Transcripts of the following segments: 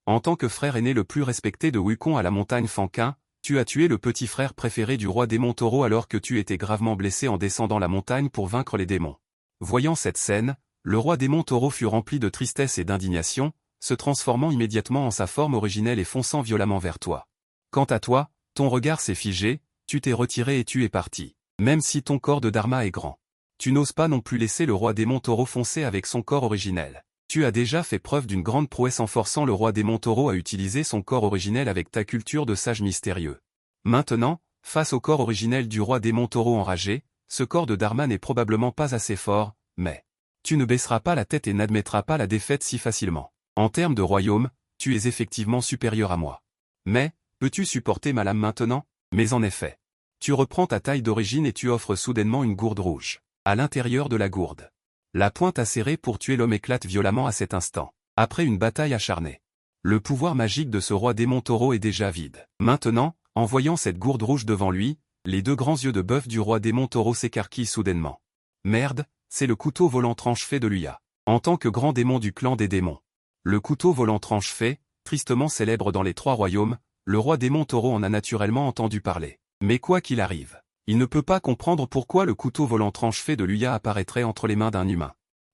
En tant que frère aîné le plus respecté de Wukong à la montagne Fanquin, tu as tué le petit frère préféré du roi démon taureau alors que tu étais gravement blessé en descendant la montagne pour vaincre les démons. Voyant cette scène, le roi démon taureau fut rempli de tristesse et d'indignation, se transformant immédiatement en sa forme originelle et fonçant violemment vers toi. Quant à toi, ton regard s'est figé, tu t'es retiré et tu es parti. Même si ton corps de Dharma est grand. Tu n'oses pas non plus laisser le roi démon taureau foncer avec son corps originel. Tu as déjà fait preuve d'une grande prouesse en forçant le roi démon taureau à utiliser son corps originel avec ta culture de sage mystérieux. Maintenant, face au corps originel du roi démon taureau enragé, ce corps de Dharma n'est probablement pas assez fort, mais tu ne baisseras pas la tête et n'admettras pas la défaite si facilement. En termes de royaume, tu es effectivement supérieur à moi. Mais, peux-tu supporter ma lame maintenant? Mais en effet. Tu reprends ta taille d'origine et tu offres soudainement une gourde rouge. À l'intérieur de la gourde. La pointe acérée pour tuer l'homme éclate violemment à cet instant. Après une bataille acharnée. Le pouvoir magique de ce roi démon taureau est déjà vide. Maintenant, en voyant cette gourde rouge devant lui, les deux grands yeux de bœuf du roi démon taureau s'écarquillent soudainement. Merde, c'est le couteau volant tranche-fait de Luya. En tant que grand démon du clan des démons. Le couteau volant tranche-fait, tristement célèbre dans les 3 royaumes, le roi démon taureau en a naturellement entendu parler. Mais quoi qu'il arrive, il ne peut pas comprendre pourquoi le couteau volant tranche-fait de Luya apparaîtrait entre les mains d'un humain.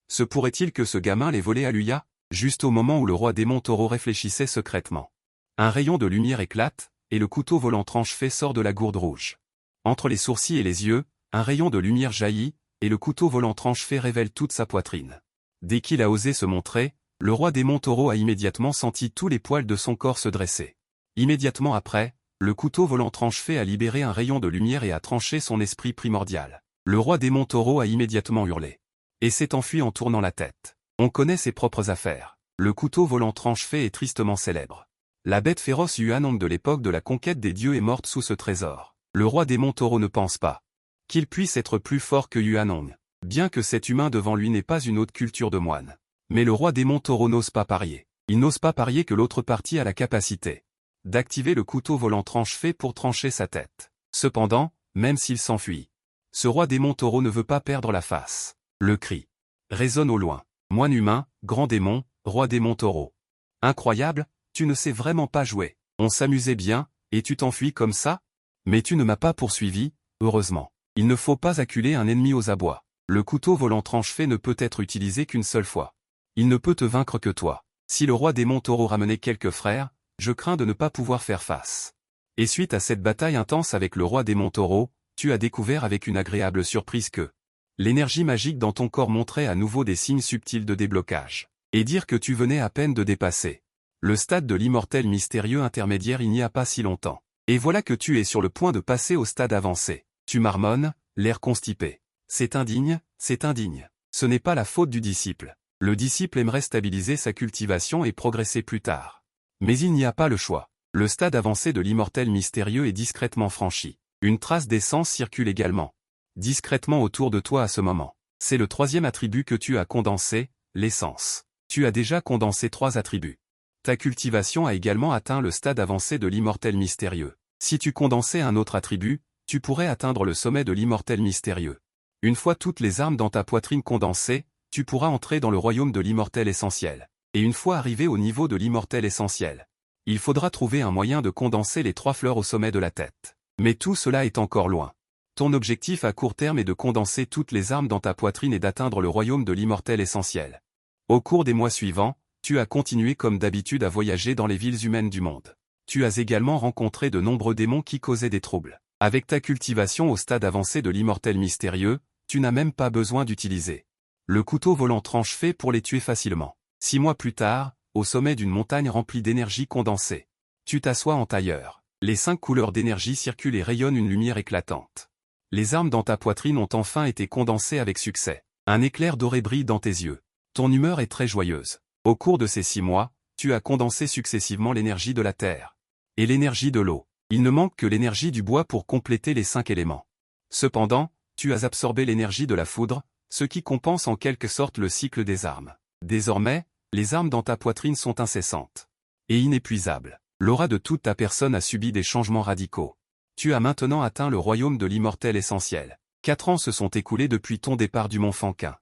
Se pourrait-il que ce gamin l'ait volé à Luya, juste au moment où le roi démon taureau réfléchissait secrètement. Un rayon de lumière éclate, et le couteau volant tranche-fait sort de la gourde rouge. Entre les sourcils et les yeux, un rayon de lumière jaillit, et le couteau volant tranche-fait révèle toute sa poitrine. Dès qu'il a osé se montrer, le roi démon taureau a immédiatement senti tous les poils de son corps se dresser. Immédiatement après, le couteau volant tranche-fait a libéré un rayon de lumière et a tranché son esprit primordial. Le roi démon taureau a immédiatement hurlé. Et s'est enfui en tournant la tête. On connaît ses propres affaires. Le couteau volant tranche-fait est tristement célèbre. La bête féroce Yuanong de l'époque de la conquête des dieux est morte sous ce trésor. Le roi démon taureau ne pense pas qu'il puisse être plus fort que Yuanong, bien que cet humain devant lui n'ait pas une haute culture de moine. Mais le roi démon taureau n'ose pas parier. Il n'ose pas parier que l'autre partie a la capacité d'activer le couteau volant tranche-fait pour trancher sa tête. Cependant, même s'il s'enfuit, ce roi démon taureau ne veut pas perdre la face. Le cri résonne au loin. Moine humain, grand démon, roi démon taureau. Incroyable, tu ne sais vraiment pas jouer. On s'amusait bien, et tu t'enfuis comme ça? Mais tu ne m'as pas poursuivi, heureusement. Il ne faut pas acculer un ennemi aux abois. Le couteau volant tranche-fait ne peut être utilisé qu'une seule fois. Il ne peut te vaincre que toi. Si le roi démon taureau ramenait quelques frères, je crains de ne pas pouvoir faire face. Et suite à cette bataille intense avec le roi démon taureau, tu as découvert avec une agréable surprise que l'énergie magique dans ton corps montrait à nouveau des signes subtils de déblocage. Et dire que tu venais à peine de dépasser le stade de l'immortel mystérieux intermédiaire il n'y a pas si longtemps. Et voilà que tu es sur le point de passer au stade avancé. Tu marmonnes, l'air constipé. C'est indigne, c'est indigne. Ce n'est pas la faute du disciple. Le disciple aimerait stabiliser sa cultivation et progresser plus tard. Mais il n'y a pas le choix. Le stade avancé de l'immortel mystérieux est discrètement franchi. Une trace d'essence circule également discrètement autour de toi à ce moment. C'est le 3e attribut que tu as condensé, l'essence. Tu as déjà condensé 3 attributs. Ta cultivation a également atteint le stade avancé de l'immortel mystérieux. Si tu condensais un autre attribut, tu pourrais atteindre le sommet de l'immortel mystérieux. Une fois toutes les armes dans ta poitrine condensées, tu pourras entrer dans le royaume de l'immortel essentiel. Et une fois arrivé au niveau de l'immortel essentiel, il faudra trouver un moyen de condenser les 3 fleurs au sommet de la tête. Mais tout cela est encore loin. Ton objectif à court terme est de condenser toutes les armes dans ta poitrine et d'atteindre le royaume de l'immortel essentiel. Au cours des mois suivants, tu as continué comme d'habitude à voyager dans les villes humaines du monde. Tu as également rencontré de nombreux démons qui causaient des troubles. Avec ta cultivation au stade avancé de l'immortel mystérieux, tu n'as même pas besoin d'utiliser le couteau volant tranche-fait pour les tuer facilement. 6 mois plus tard, au sommet d'une montagne remplie d'énergie condensée, tu t'assois en tailleur. Les 5 couleurs d'énergie circulent et rayonnent une lumière éclatante. Les armes dans ta poitrine ont enfin été condensées avec succès. Un éclair doré brille dans tes yeux. Ton humeur est très joyeuse. Au cours de ces 6 mois, tu as condensé successivement l'énergie de la terre et l'énergie de l'eau. Il ne manque que l'énergie du bois pour compléter les 5 éléments. Cependant, tu as absorbé l'énergie de la foudre, ce qui compense en quelque sorte le cycle des armes. Désormais, les armes dans ta poitrine sont incessantes et inépuisables. L'aura de toute ta personne a subi des changements radicaux. Tu as maintenant atteint le royaume de l'immortel essentiel. 4 ans se sont écoulés depuis ton départ du mont Fanquin.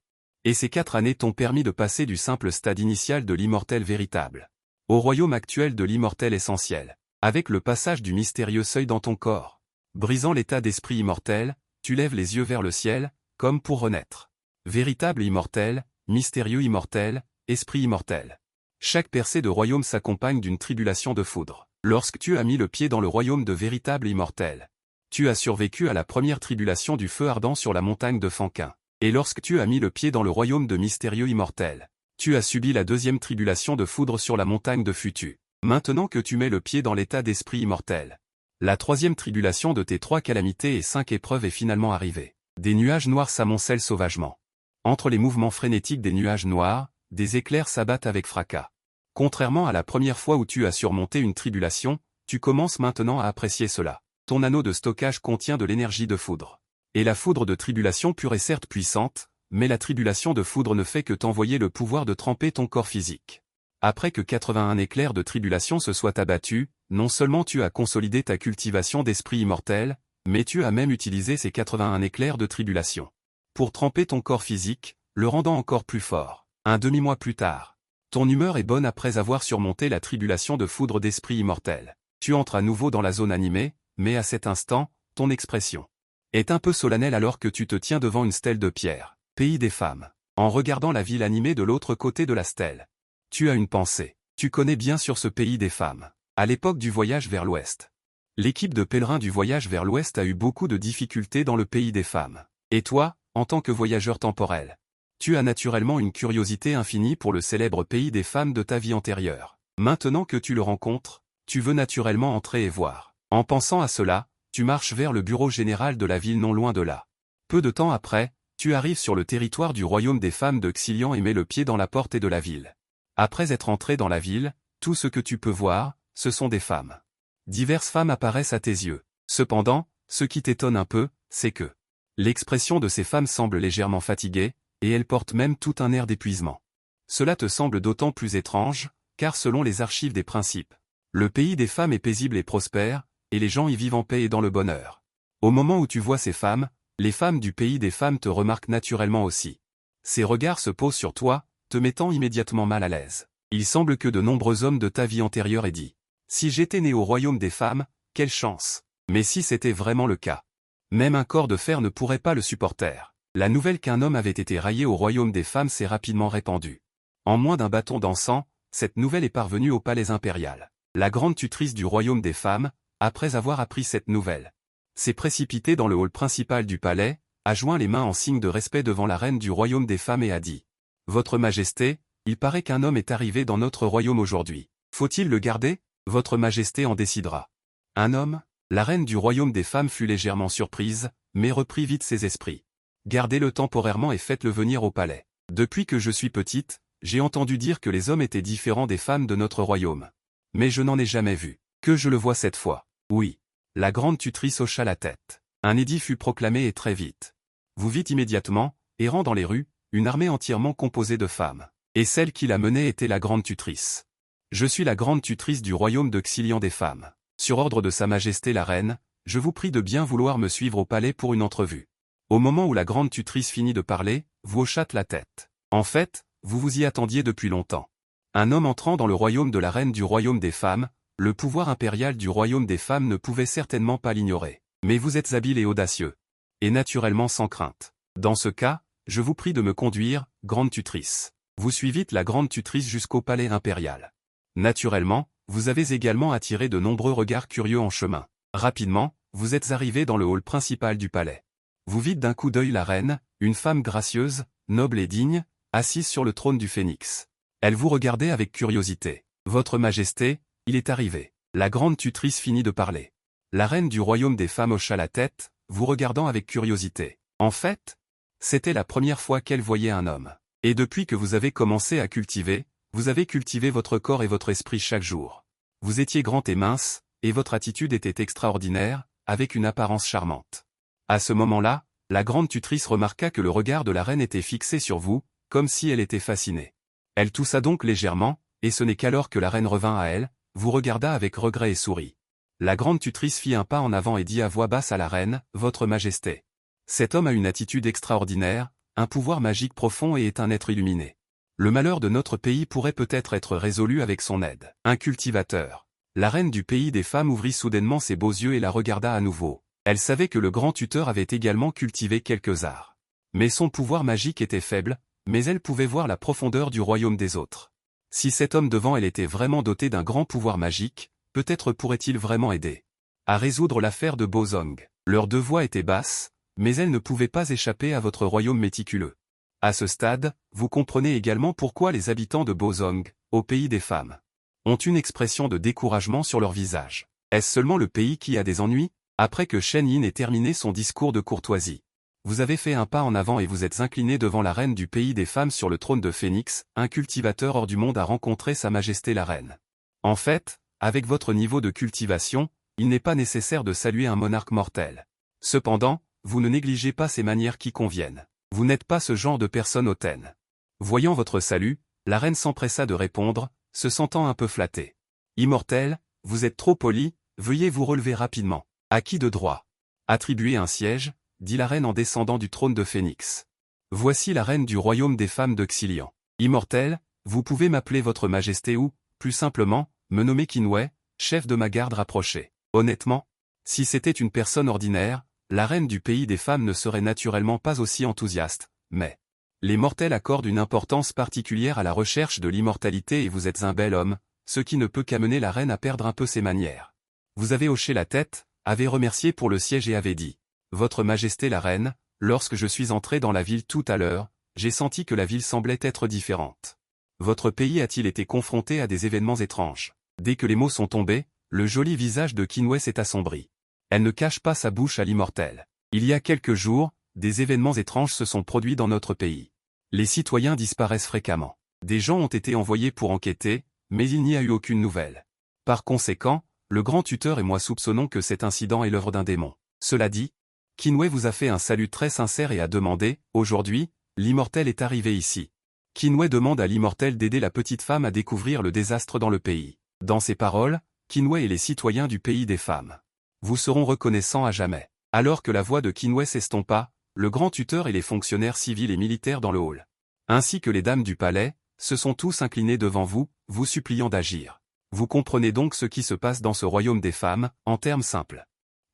Et ces 4 années t'ont permis de passer du simple stade initial de l'immortel véritable au royaume actuel de l'immortel essentiel. Avec le passage du mystérieux seuil dans ton corps, brisant l'état d'esprit immortel, tu lèves les yeux vers le ciel, comme pour renaître. Véritable immortel, mystérieux immortel, esprit immortel. Chaque percée de royaume s'accompagne d'une tribulation de foudre. Lorsque tu as mis le pied dans le royaume de véritable immortel, tu as survécu à la première tribulation du feu ardent sur la montagne de Fanquin. Et lorsque tu as mis le pied dans le royaume de mystérieux immortel, tu as subi la deuxième tribulation de foudre sur la montagne de Futu. Maintenant que tu mets le pied dans l'état d'esprit immortel, la troisième tribulation de tes 3 calamités et 5 épreuves est finalement arrivée. Des nuages noirs s'amoncellent sauvagement. Entre les mouvements frénétiques des nuages noirs, des éclairs s'abattent avec fracas. Contrairement à la première fois où tu as surmonté une tribulation, tu commences maintenant à apprécier cela. Ton anneau de stockage contient de l'énergie de foudre. Et la foudre de tribulation pure est certes puissante, mais la tribulation de foudre ne fait que t'envoyer le pouvoir de tremper ton corps physique. Après que 81 éclairs de tribulation se soient abattus, non seulement tu as consolidé ta cultivation d'esprit immortel, mais tu as même utilisé ces 81 éclairs de tribulation pour tremper ton corps physique, le rendant encore plus fort. Un demi-mois plus tard, ton humeur est bonne après avoir surmonté la tribulation de foudre d'esprit immortel. Tu entres à nouveau dans la zone animée, mais à cet instant, ton expression est un peu solennelle alors que tu te tiens devant une stèle de pierre, pays des femmes. En regardant la ville animée de l'autre côté de la stèle, tu as une pensée. Tu connais bien sur ce pays des femmes. À l'époque du voyage vers l'ouest, l'équipe de pèlerins du voyage vers l'ouest a eu beaucoup de difficultés dans le pays des femmes. Et toi, en tant que voyageur temporel, tu as naturellement une curiosité infinie pour le célèbre pays des femmes de ta vie antérieure. Maintenant que tu le rencontres, tu veux naturellement entrer et voir. En pensant à cela, tu marches vers le bureau général de la ville non loin de là. Peu de temps après, tu arrives sur le territoire du royaume des femmes de Xilian et mets le pied dans la porte de la ville. Après être entré dans la ville, tout ce que tu peux voir, ce sont des femmes. Diverses femmes apparaissent à tes yeux. Cependant, ce qui t'étonne un peu, c'est que l'expression de ces femmes semble légèrement fatiguée, et elles portent même tout un air d'épuisement. Cela te semble d'autant plus étrange, car selon les archives des principes, le pays des femmes est paisible et prospère, et les gens y vivent en paix et dans le bonheur. Au moment où tu vois ces femmes, les femmes du pays des femmes te remarquent naturellement aussi. Ces regards se posent sur toi, te mettant immédiatement mal à l'aise. Il semble que de nombreux hommes de ta vie antérieure aient dit « Si j'étais né au royaume des femmes, quelle chance !» Mais si c'était vraiment le cas, même un corps de fer ne pourrait pas le supporter. La nouvelle qu'un homme avait été raillé au royaume des femmes s'est rapidement répandue. En moins d'un bâton d'encens, cette nouvelle est parvenue au palais impérial. La grande tutrice du royaume des femmes, après avoir appris cette nouvelle, s'est précipitée dans le hall principal du palais, a joint les mains en signe de respect devant la reine du royaume des femmes et a dit « Votre Majesté, il paraît qu'un homme est arrivé dans notre royaume aujourd'hui. Faut-il le garder? Votre Majesté en décidera. » Un homme? La reine du royaume des femmes fut légèrement surprise, mais reprit vite ses esprits. Gardez-le temporairement et faites-le venir au palais. Depuis que je suis petite, j'ai entendu dire que les hommes étaient différents des femmes de notre royaume. Mais je n'en ai jamais vu. Que je le vois cette fois. Oui. La grande tutrice hocha la tête. Un édit fut proclamé et très vite. Vous vîtes immédiatement, errant dans les rues, une armée entièrement composée de femmes. Et celle qui la menait était la grande tutrice. Je suis la grande tutrice du royaume de Xilian des femmes. Sur ordre de Sa Majesté la Reine, je vous prie de bien vouloir me suivre au palais pour une entrevue. Au moment où la grande tutrice finit de parler, vous hochâtes la tête. En fait, vous vous y attendiez depuis longtemps. Un homme entrant dans le royaume de la reine du royaume des femmes, le pouvoir impérial du royaume des femmes ne pouvait certainement pas l'ignorer. Mais vous êtes habile et audacieux. Et naturellement sans crainte. Dans ce cas, je vous prie de me conduire, grande tutrice. Vous suivîtes la grande tutrice jusqu'au palais impérial. Naturellement, vous avez également attiré de nombreux regards curieux en chemin. Rapidement, vous êtes arrivé dans le hall principal du palais. Vous vîtes d'un coup d'œil la reine, une femme gracieuse, noble et digne, assise sur le trône du phénix. Elle vous regardait avec curiosité. Votre Majesté, il est arrivé. La grande tutrice finit de parler. La reine du royaume des femmes hocha la tête, vous regardant avec curiosité. En fait, c'était la première fois qu'elle voyait un homme. Et depuis que vous avez commencé à cultiver, vous avez cultivé votre corps et votre esprit chaque jour. Vous étiez grand et mince, et votre attitude était extraordinaire, avec une apparence charmante. À ce moment-là, la grande tutrice remarqua que le regard de la reine était fixé sur vous, comme si elle était fascinée. Elle toussa donc légèrement, et ce n'est qu'alors que la reine revint à elle, vous regarda avec regret et sourit. La grande tutrice fit un pas en avant et dit à voix basse à la reine, « Votre Majesté. Cet homme a une attitude extraordinaire, un pouvoir magique profond et est un être illuminé. Le malheur de notre pays pourrait peut-être être résolu avec son aide. Un cultivateur. La reine du pays des femmes ouvrit soudainement ses beaux yeux et la regarda à nouveau. Elle savait que le grand tuteur avait également cultivé quelques arts. Mais son pouvoir magique était faible, mais elle pouvait voir la profondeur du royaume des autres. Si cet homme devant elle était vraiment doté d'un grand pouvoir magique, peut-être pourrait-il vraiment aider à résoudre l'affaire de Bozong. Leurs deux voix étaient basses, mais elles ne pouvaient pas échapper à votre royaume méticuleux. À ce stade, vous comprenez également pourquoi les habitants de Bozong, au pays des femmes, ont une expression de découragement sur leur visage. Est-ce seulement le pays qui a des ennuis? Après que Shen Yin ait terminé son discours de courtoisie, vous avez fait un pas en avant et vous êtes incliné devant la reine du pays des femmes sur le trône de Phénix. Un cultivateur hors du monde a rencontré Sa Majesté la reine. En fait, avec votre niveau de cultivation, il n'est pas nécessaire de saluer un monarque mortel. Cependant, vous ne négligez pas ses manières qui conviennent. Vous n'êtes pas ce genre de personne hautaine. Voyant votre salut, la reine s'empressa de répondre, se sentant un peu flattée. Immortel, vous êtes trop poli, veuillez vous relever rapidement. À qui de droit attribuer un siège, dit la reine en descendant du trône de Phénix. Voici la reine du royaume des femmes de Xilian. Immortel, vous pouvez m'appeler votre majesté ou, plus simplement, me nommer Qinwei, chef de ma garde rapprochée. Honnêtement, si c'était une personne ordinaire, la reine du pays des femmes ne serait naturellement pas aussi enthousiaste, mais les mortels accordent une importance particulière à la recherche de l'immortalité et vous êtes un bel homme, ce qui ne peut qu'amener la reine à perdre un peu ses manières. Vous avez hoché la tête, avez remercié pour le siège et avez dit « Votre Majesté la reine, lorsque je suis entré dans la ville tout à l'heure, j'ai senti que la ville semblait être différente. Votre pays a-t-il été confronté à des événements étranges ?» Dès que les mots sont tombés, le joli visage de Qinwei s'est assombri. Elle ne cache pas sa bouche à l'immortel. Il y a quelques jours, des événements étranges se sont produits dans notre pays. Les citoyens disparaissent fréquemment. Des gens ont été envoyés pour enquêter, mais il n'y a eu aucune nouvelle. Par conséquent, le grand tuteur et moi soupçonnons que cet incident est l'œuvre d'un démon. Cela dit, Qinwei vous a fait un salut très sincère et a demandé, aujourd'hui, l'immortel est arrivé ici. Qinwei demande à l'immortel d'aider la petite femme à découvrir le désastre dans le pays. Dans ces paroles, Qinwei et les citoyens du pays des femmes vous seront reconnaissants à jamais. Alors que la voix de Qinwei s'estompa, le grand tuteur et les fonctionnaires civils et militaires dans le hall, ainsi que les dames du palais, se sont tous inclinés devant vous, vous suppliant d'agir. Vous comprenez donc ce qui se passe dans ce royaume des femmes, en termes simples.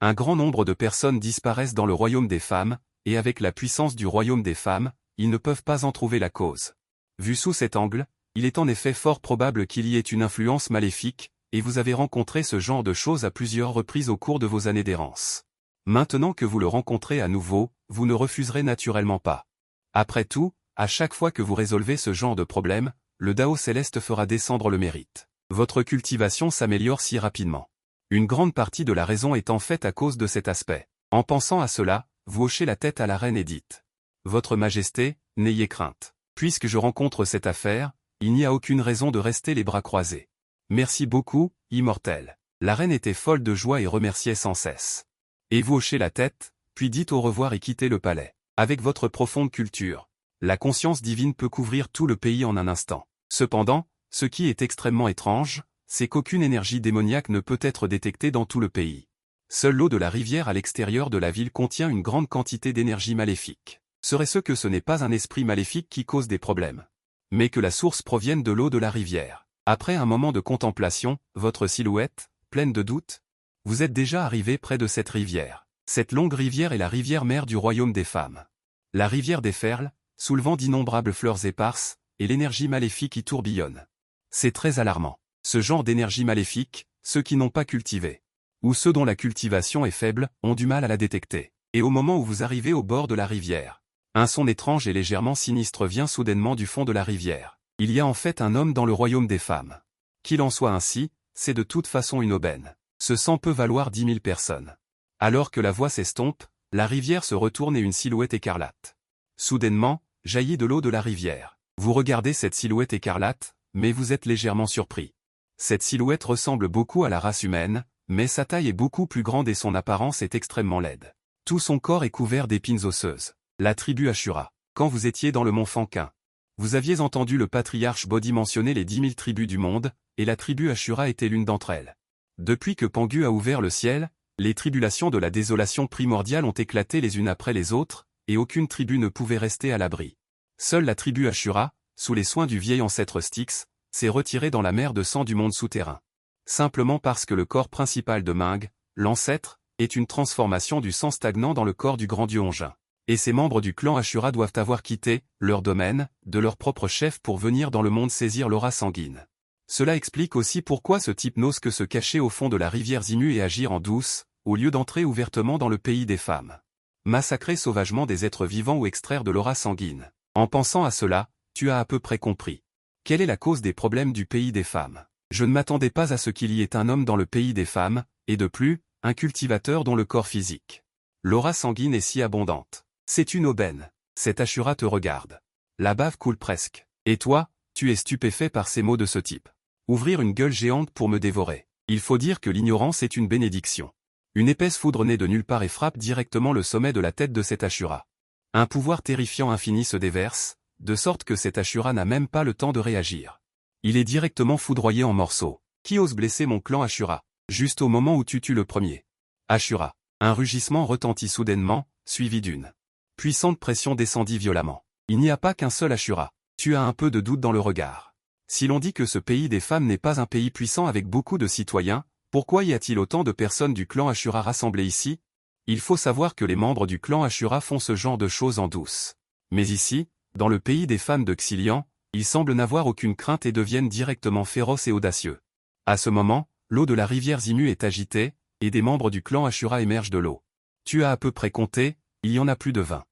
Un grand nombre de personnes disparaissent dans le royaume des femmes, et avec la puissance du royaume des femmes, ils ne peuvent pas en trouver la cause. Vu sous cet angle, il est en effet fort probable qu'il y ait une influence maléfique, et vous avez rencontré ce genre de choses à plusieurs reprises au cours de vos années d'errance. Maintenant que vous le rencontrez à nouveau, vous ne refuserez naturellement pas. Après tout, à chaque fois que vous résolvez ce genre de problème, le Dao céleste fera descendre le mérite. Votre cultivation s'améliore si rapidement. Une grande partie de la raison est en fait à cause de cet aspect. En pensant à cela, vous hochez la tête à la reine et dites « Votre Majesté, n'ayez crainte. Puisque je rencontre cette affaire, il n'y a aucune raison de rester les bras croisés. Merci beaucoup, immortel. » La reine était folle de joie et remerciait sans cesse. Et vous hochez la tête, puis dites au revoir et quittez le palais. Avec votre profonde culture, la conscience divine peut couvrir tout le pays en un instant. Cependant, ce qui est extrêmement étrange, c'est qu'aucune énergie démoniaque ne peut être détectée dans tout le pays. Seule l'eau de la rivière à l'extérieur de la ville contient une grande quantité d'énergie maléfique. Serait-ce que ce n'est pas un esprit maléfique qui cause des problèmes, mais que la source provienne de l'eau de la rivière? Après un moment de contemplation, votre silhouette, pleine de doutes, vous êtes déjà arrivé près de cette rivière. Cette longue rivière est la rivière mère du royaume des femmes. La rivière déferle, soulevant d'innombrables fleurs éparses, et l'énergie maléfique y tourbillonne. C'est très alarmant. Ce genre d'énergie maléfique, ceux qui n'ont pas cultivé, ou ceux dont la cultivation est faible, ont du mal à la détecter. Et au moment où vous arrivez au bord de la rivière, un son étrange et légèrement sinistre vient soudainement du fond de la rivière. Il y a en fait un homme dans le royaume des femmes. Qu'il en soit ainsi, c'est de toute façon une aubaine. Ce sang peut valoir 10 000 personnes. Alors que la voix s'estompe, la rivière se retourne et une silhouette écarlate. Soudainement, jaillit de l'eau de la rivière. Vous regardez cette silhouette écarlate, mais vous êtes légèrement surpris. Cette silhouette ressemble beaucoup à la race humaine, mais sa taille est beaucoup plus grande et son apparence est extrêmement laide. Tout son corps est couvert d'épines osseuses. La tribu Ashura. Quand vous étiez dans le mont Fanquin, vous aviez entendu le patriarche Bodhi mentionner les 10 000 tribus du monde, et la tribu Ashura était l'une d'entre elles. Depuis que Pangu a ouvert le ciel, les tribulations de la désolation primordiale ont éclaté les unes après les autres, et aucune tribu ne pouvait rester à l'abri. Seule la tribu Ashura, sous les soins du vieil ancêtre Styx, s'est retiré dans la mer de sang du monde souterrain. Simplement parce que le corps principal de Ming, l'ancêtre, est une transformation du sang stagnant dans le corps du grand dieu Ongin. Et ces membres du clan Ashura doivent avoir quitté leur domaine, de leur propre chef pour venir dans le monde saisir l'aura sanguine. Cela explique aussi pourquoi ce type n'ose que se cacher au fond de la rivière Zimu et agir en douce, au lieu d'entrer ouvertement dans le pays des femmes. Massacrer sauvagement des êtres vivants ou extraire de l'aura sanguine. En pensant à cela, tu as à peu près compris. Quelle est la cause des problèmes du pays des femmes? Je ne m'attendais pas à ce qu'il y ait un homme dans le pays des femmes, et de plus, un cultivateur dont le corps physique. L'aura sanguine est si abondante. C'est une aubaine. Cet Ashura te regarde. La bave coule presque. Et toi, tu es stupéfait par ces mots de ce type. Ouvrir une gueule géante pour me dévorer. Il faut dire que l'ignorance est une bénédiction. Une épaisse foudre née de nulle part et frappe directement le sommet de la tête de cet Ashura. Un pouvoir terrifiant infini se déverse, de sorte que cet Ashura n'a même pas le temps de réagir. Il est directement foudroyé en morceaux. Qui ose blesser mon clan Ashura? Juste au moment où tu tues le premier. Ashura. Un rugissement retentit soudainement, suivi d'une puissante pression descendit violemment. Il n'y a pas qu'un seul Ashura. Tu as un peu de doute dans le regard. Si l'on dit que ce pays des femmes n'est pas un pays puissant avec beaucoup de citoyens, pourquoi y a-t-il autant de personnes du clan Ashura rassemblées ici? Il faut savoir que les membres du clan Ashura font ce genre de choses en douce. Mais ici, dans le pays des femmes de Xilian, ils semblent n'avoir aucune crainte et deviennent directement féroces et audacieux. À ce moment, l'eau de la rivière Zimu est agitée, et des membres du clan Ashura émergent de l'eau. Tu as à peu près compté, il y en a plus de 20.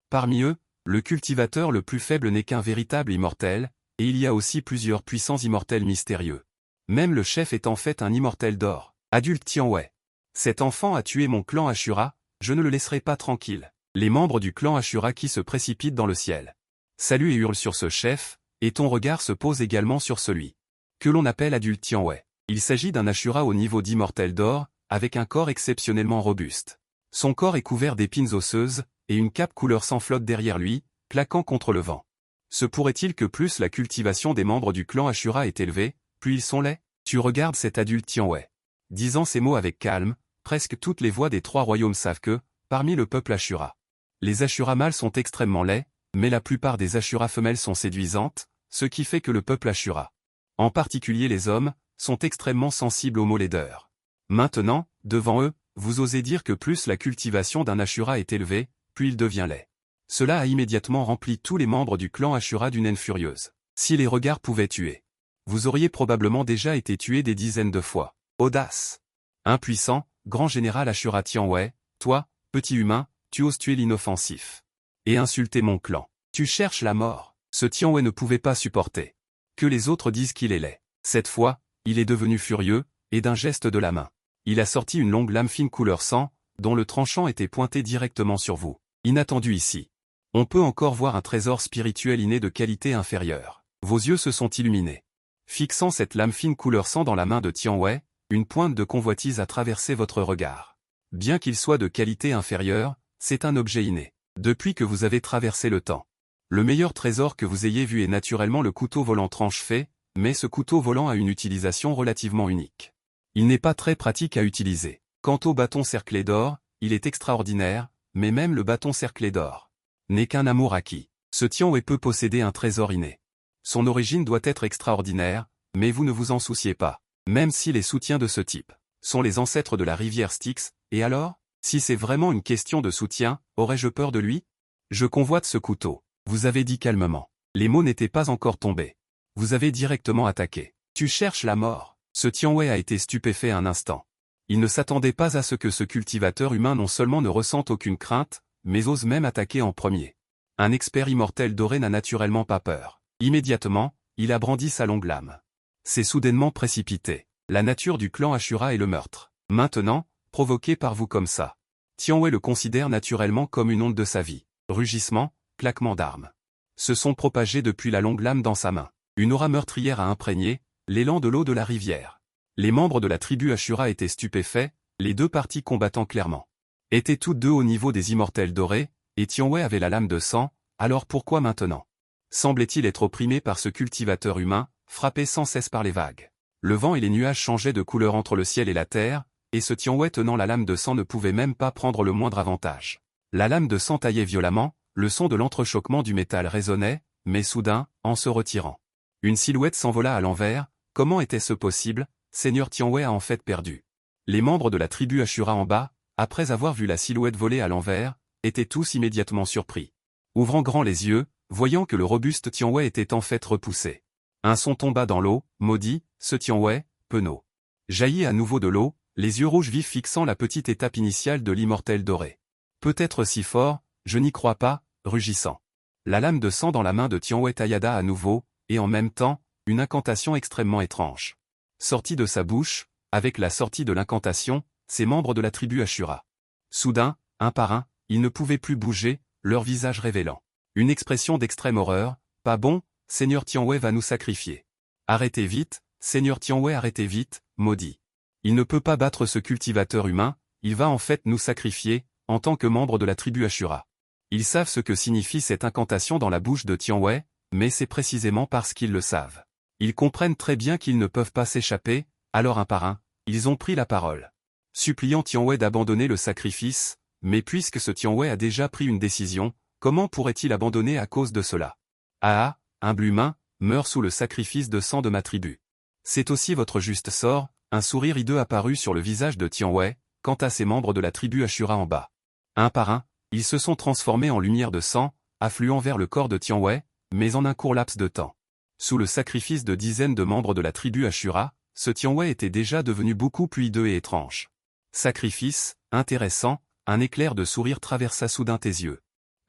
Parmi eux, le cultivateur le plus faible n'est qu'un véritable immortel, et il y a aussi plusieurs puissants immortels mystérieux. Même le chef est en fait un immortel d'or, adulte Tianwei. Cet enfant a tué mon clan Ashura, je ne le laisserai pas tranquille. Les membres du clan Ashura qui se précipitent dans le ciel. Saluent et hurlent sur ce chef, et ton regard se pose également sur celui que l'on appelle adulte Tianwei. Il s'agit d'un Ashura au niveau d'immortel d'or, avec un corps exceptionnellement robuste. Son corps est couvert d'épines osseuses, et une cape couleur sang flotte derrière lui, claquant contre le vent. Se pourrait-il que plus la cultivation des membres du clan Ashura est élevée, plus ils sont laids? Tu regardes cet adulte Tianwei. Disant ces mots avec calme, presque toutes les voix des 3 royaumes savent que, parmi le peuple Ashura, les Ashura mâles sont extrêmement laids, mais la plupart des Ashura femelles sont séduisantes, ce qui fait que le peuple Ashura, en particulier les hommes, sont extrêmement sensibles aux mots laideurs. Maintenant, devant eux, vous osez dire que plus la cultivation d'un Ashura est élevée, plus il devient laid. Cela a immédiatement rempli tous les membres du clan Ashura d'une haine furieuse. Si les regards pouvaient tuer, vous auriez probablement déjà été tué des dizaines de fois. Audace! Impuissant, grand général Ashura Tianwei, toi, petit humain, tu oses tuer l'inoffensif. Et insulter mon clan. Tu cherches la mort. Ce Tianwei ne pouvait pas supporter que les autres disent qu'il est laid. Cette fois, il est devenu furieux, et d'un geste de la main, il a sorti une longue lame fine couleur sang, dont le tranchant était pointé directement sur vous. Inattendu ici. On peut encore voir un trésor spirituel inné de qualité inférieure. Vos yeux se sont illuminés. Fixant cette lame fine couleur sang dans la main de Tianwei, une pointe de convoitise a traversé votre regard. Bien qu'il soit de qualité inférieure, c'est un objet inné. Depuis que vous avez traversé le temps. Le meilleur trésor que vous ayez vu est naturellement le couteau volant tranche-fait, mais ce couteau volant a une utilisation relativement unique. Il n'est pas très pratique à utiliser. Quant au bâton cerclé d'or, il est extraordinaire, mais même le bâton cerclé d'or n'est qu'un amour acquis. Ce Tianwei peut posséder un trésor inné. Son origine doit être extraordinaire, mais vous ne vous en souciez pas. Même si les soutiens de ce type sont les ancêtres de la rivière Styx, et alors? Si c'est vraiment une question de soutien, aurais-je peur de lui? Je convoite ce couteau. Vous avez dit calmement. Les mots n'étaient pas encore tombés. Vous avez directement attaqué. Tu cherches la mort. Ce Tianwei a été stupéfait un instant. Il ne s'attendait pas à ce que ce cultivateur humain non seulement ne ressente aucune crainte, mais ose même attaquer en premier. Un expert immortel doré n'a naturellement pas peur. Immédiatement, il a brandi sa longue lame. C'est soudainement précipité. La nature du clan Ashura est le meurtre. Maintenant, provoqué par vous comme ça. Tianwei le considère naturellement comme une onde de sa vie. Rugissement, claquement d'armes se sont propagés depuis la longue lame dans sa main. Une aura meurtrière a imprégné l'élan de l'eau de la rivière. Les membres de la tribu Ashura étaient stupéfaits, les deux parties combattant clairement étaient toutes deux au niveau des immortels dorés, et Tianwei avait la lame de sang, alors pourquoi maintenant? Semblait-il être opprimé par ce cultivateur humain, frappé sans cesse par les vagues. Le vent et les nuages changeaient de couleur entre le ciel et la terre, et ce Tianwei tenant la lame de sang ne pouvait même pas prendre le moindre avantage. La lame de sang taillait violemment, le son de l'entrechoquement du métal résonnait, mais soudain, en se retirant. Une silhouette s'envola à l'envers. Comment était-ce possible? Seigneur Tianwei a en fait perdu. Les membres de la tribu Ashura en bas, après avoir vu la silhouette voler à l'envers, étaient tous immédiatement surpris. Ouvrant grand les yeux, voyant que le robuste Tianwei était en fait repoussé. Un son tomba dans l'eau, maudit, ce Tianwei, penaud. Jaillit à nouveau de l'eau, les yeux rouges vifs fixant la petite étape initiale de l'immortel doré. Peut-être si fort, je n'y crois pas, rugissant. La lame de sang dans la main de Tianwei taillada à nouveau, et en même temps, une incantation extrêmement étrange. Sortie de sa bouche, avec la sortie de l'incantation, ces membres de la tribu Ashura. Soudain, un par un, ils ne pouvaient plus bouger, leur visage révélant une expression d'extrême horreur. Pas bon, Seigneur Tianwei va nous sacrifier. Arrêtez vite, Seigneur Tianwei, arrêtez vite, maudit. Il ne peut pas battre ce cultivateur humain, il va en fait nous sacrifier, en tant que membre de la tribu Ashura. Ils savent ce que signifie cette incantation dans la bouche de Tianwei, mais c'est précisément parce qu'ils le savent. Ils comprennent très bien qu'ils ne peuvent pas s'échapper, alors un par un, ils ont pris la parole. Suppliant Tianwei d'abandonner le sacrifice, mais puisque ce Tianwei a déjà pris une décision, comment pourrait-il abandonner à cause de cela? Ah, humble humain, meurs sous le sacrifice de sang de ma tribu. C'est aussi votre juste sort. Un sourire hideux apparut sur le visage de Tianwei, quant à ces membres de la tribu Ashura en bas. Un par un, ils se sont transformés en lumière de sang, affluant vers le corps de Tianwei, mais en un court laps de temps. Sous le sacrifice de dizaines de membres de la tribu Ashura, ce Tianwei était déjà devenu beaucoup plus hideux et étrange. Sacrifice, intéressant, un éclair de sourire traversa soudain tes yeux.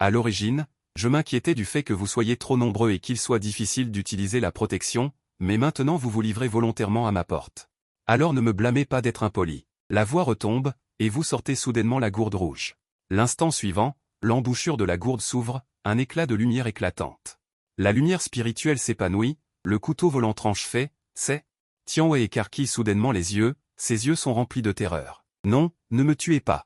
À l'origine, je m'inquiétais du fait que vous soyez trop nombreux et qu'il soit difficile d'utiliser la protection, mais maintenant vous vous livrez volontairement à ma porte. Alors ne me blâmez pas d'être impoli. La voix retombe, et vous sortez soudainement la gourde rouge. L'instant suivant, l'embouchure de la gourde s'ouvre, un éclat de lumière éclatante. La lumière spirituelle s'épanouit, le couteau volant tranche fait, c'est... Tianwei écarquille soudainement les yeux, ses yeux sont remplis de terreur. Non, ne me tuez pas.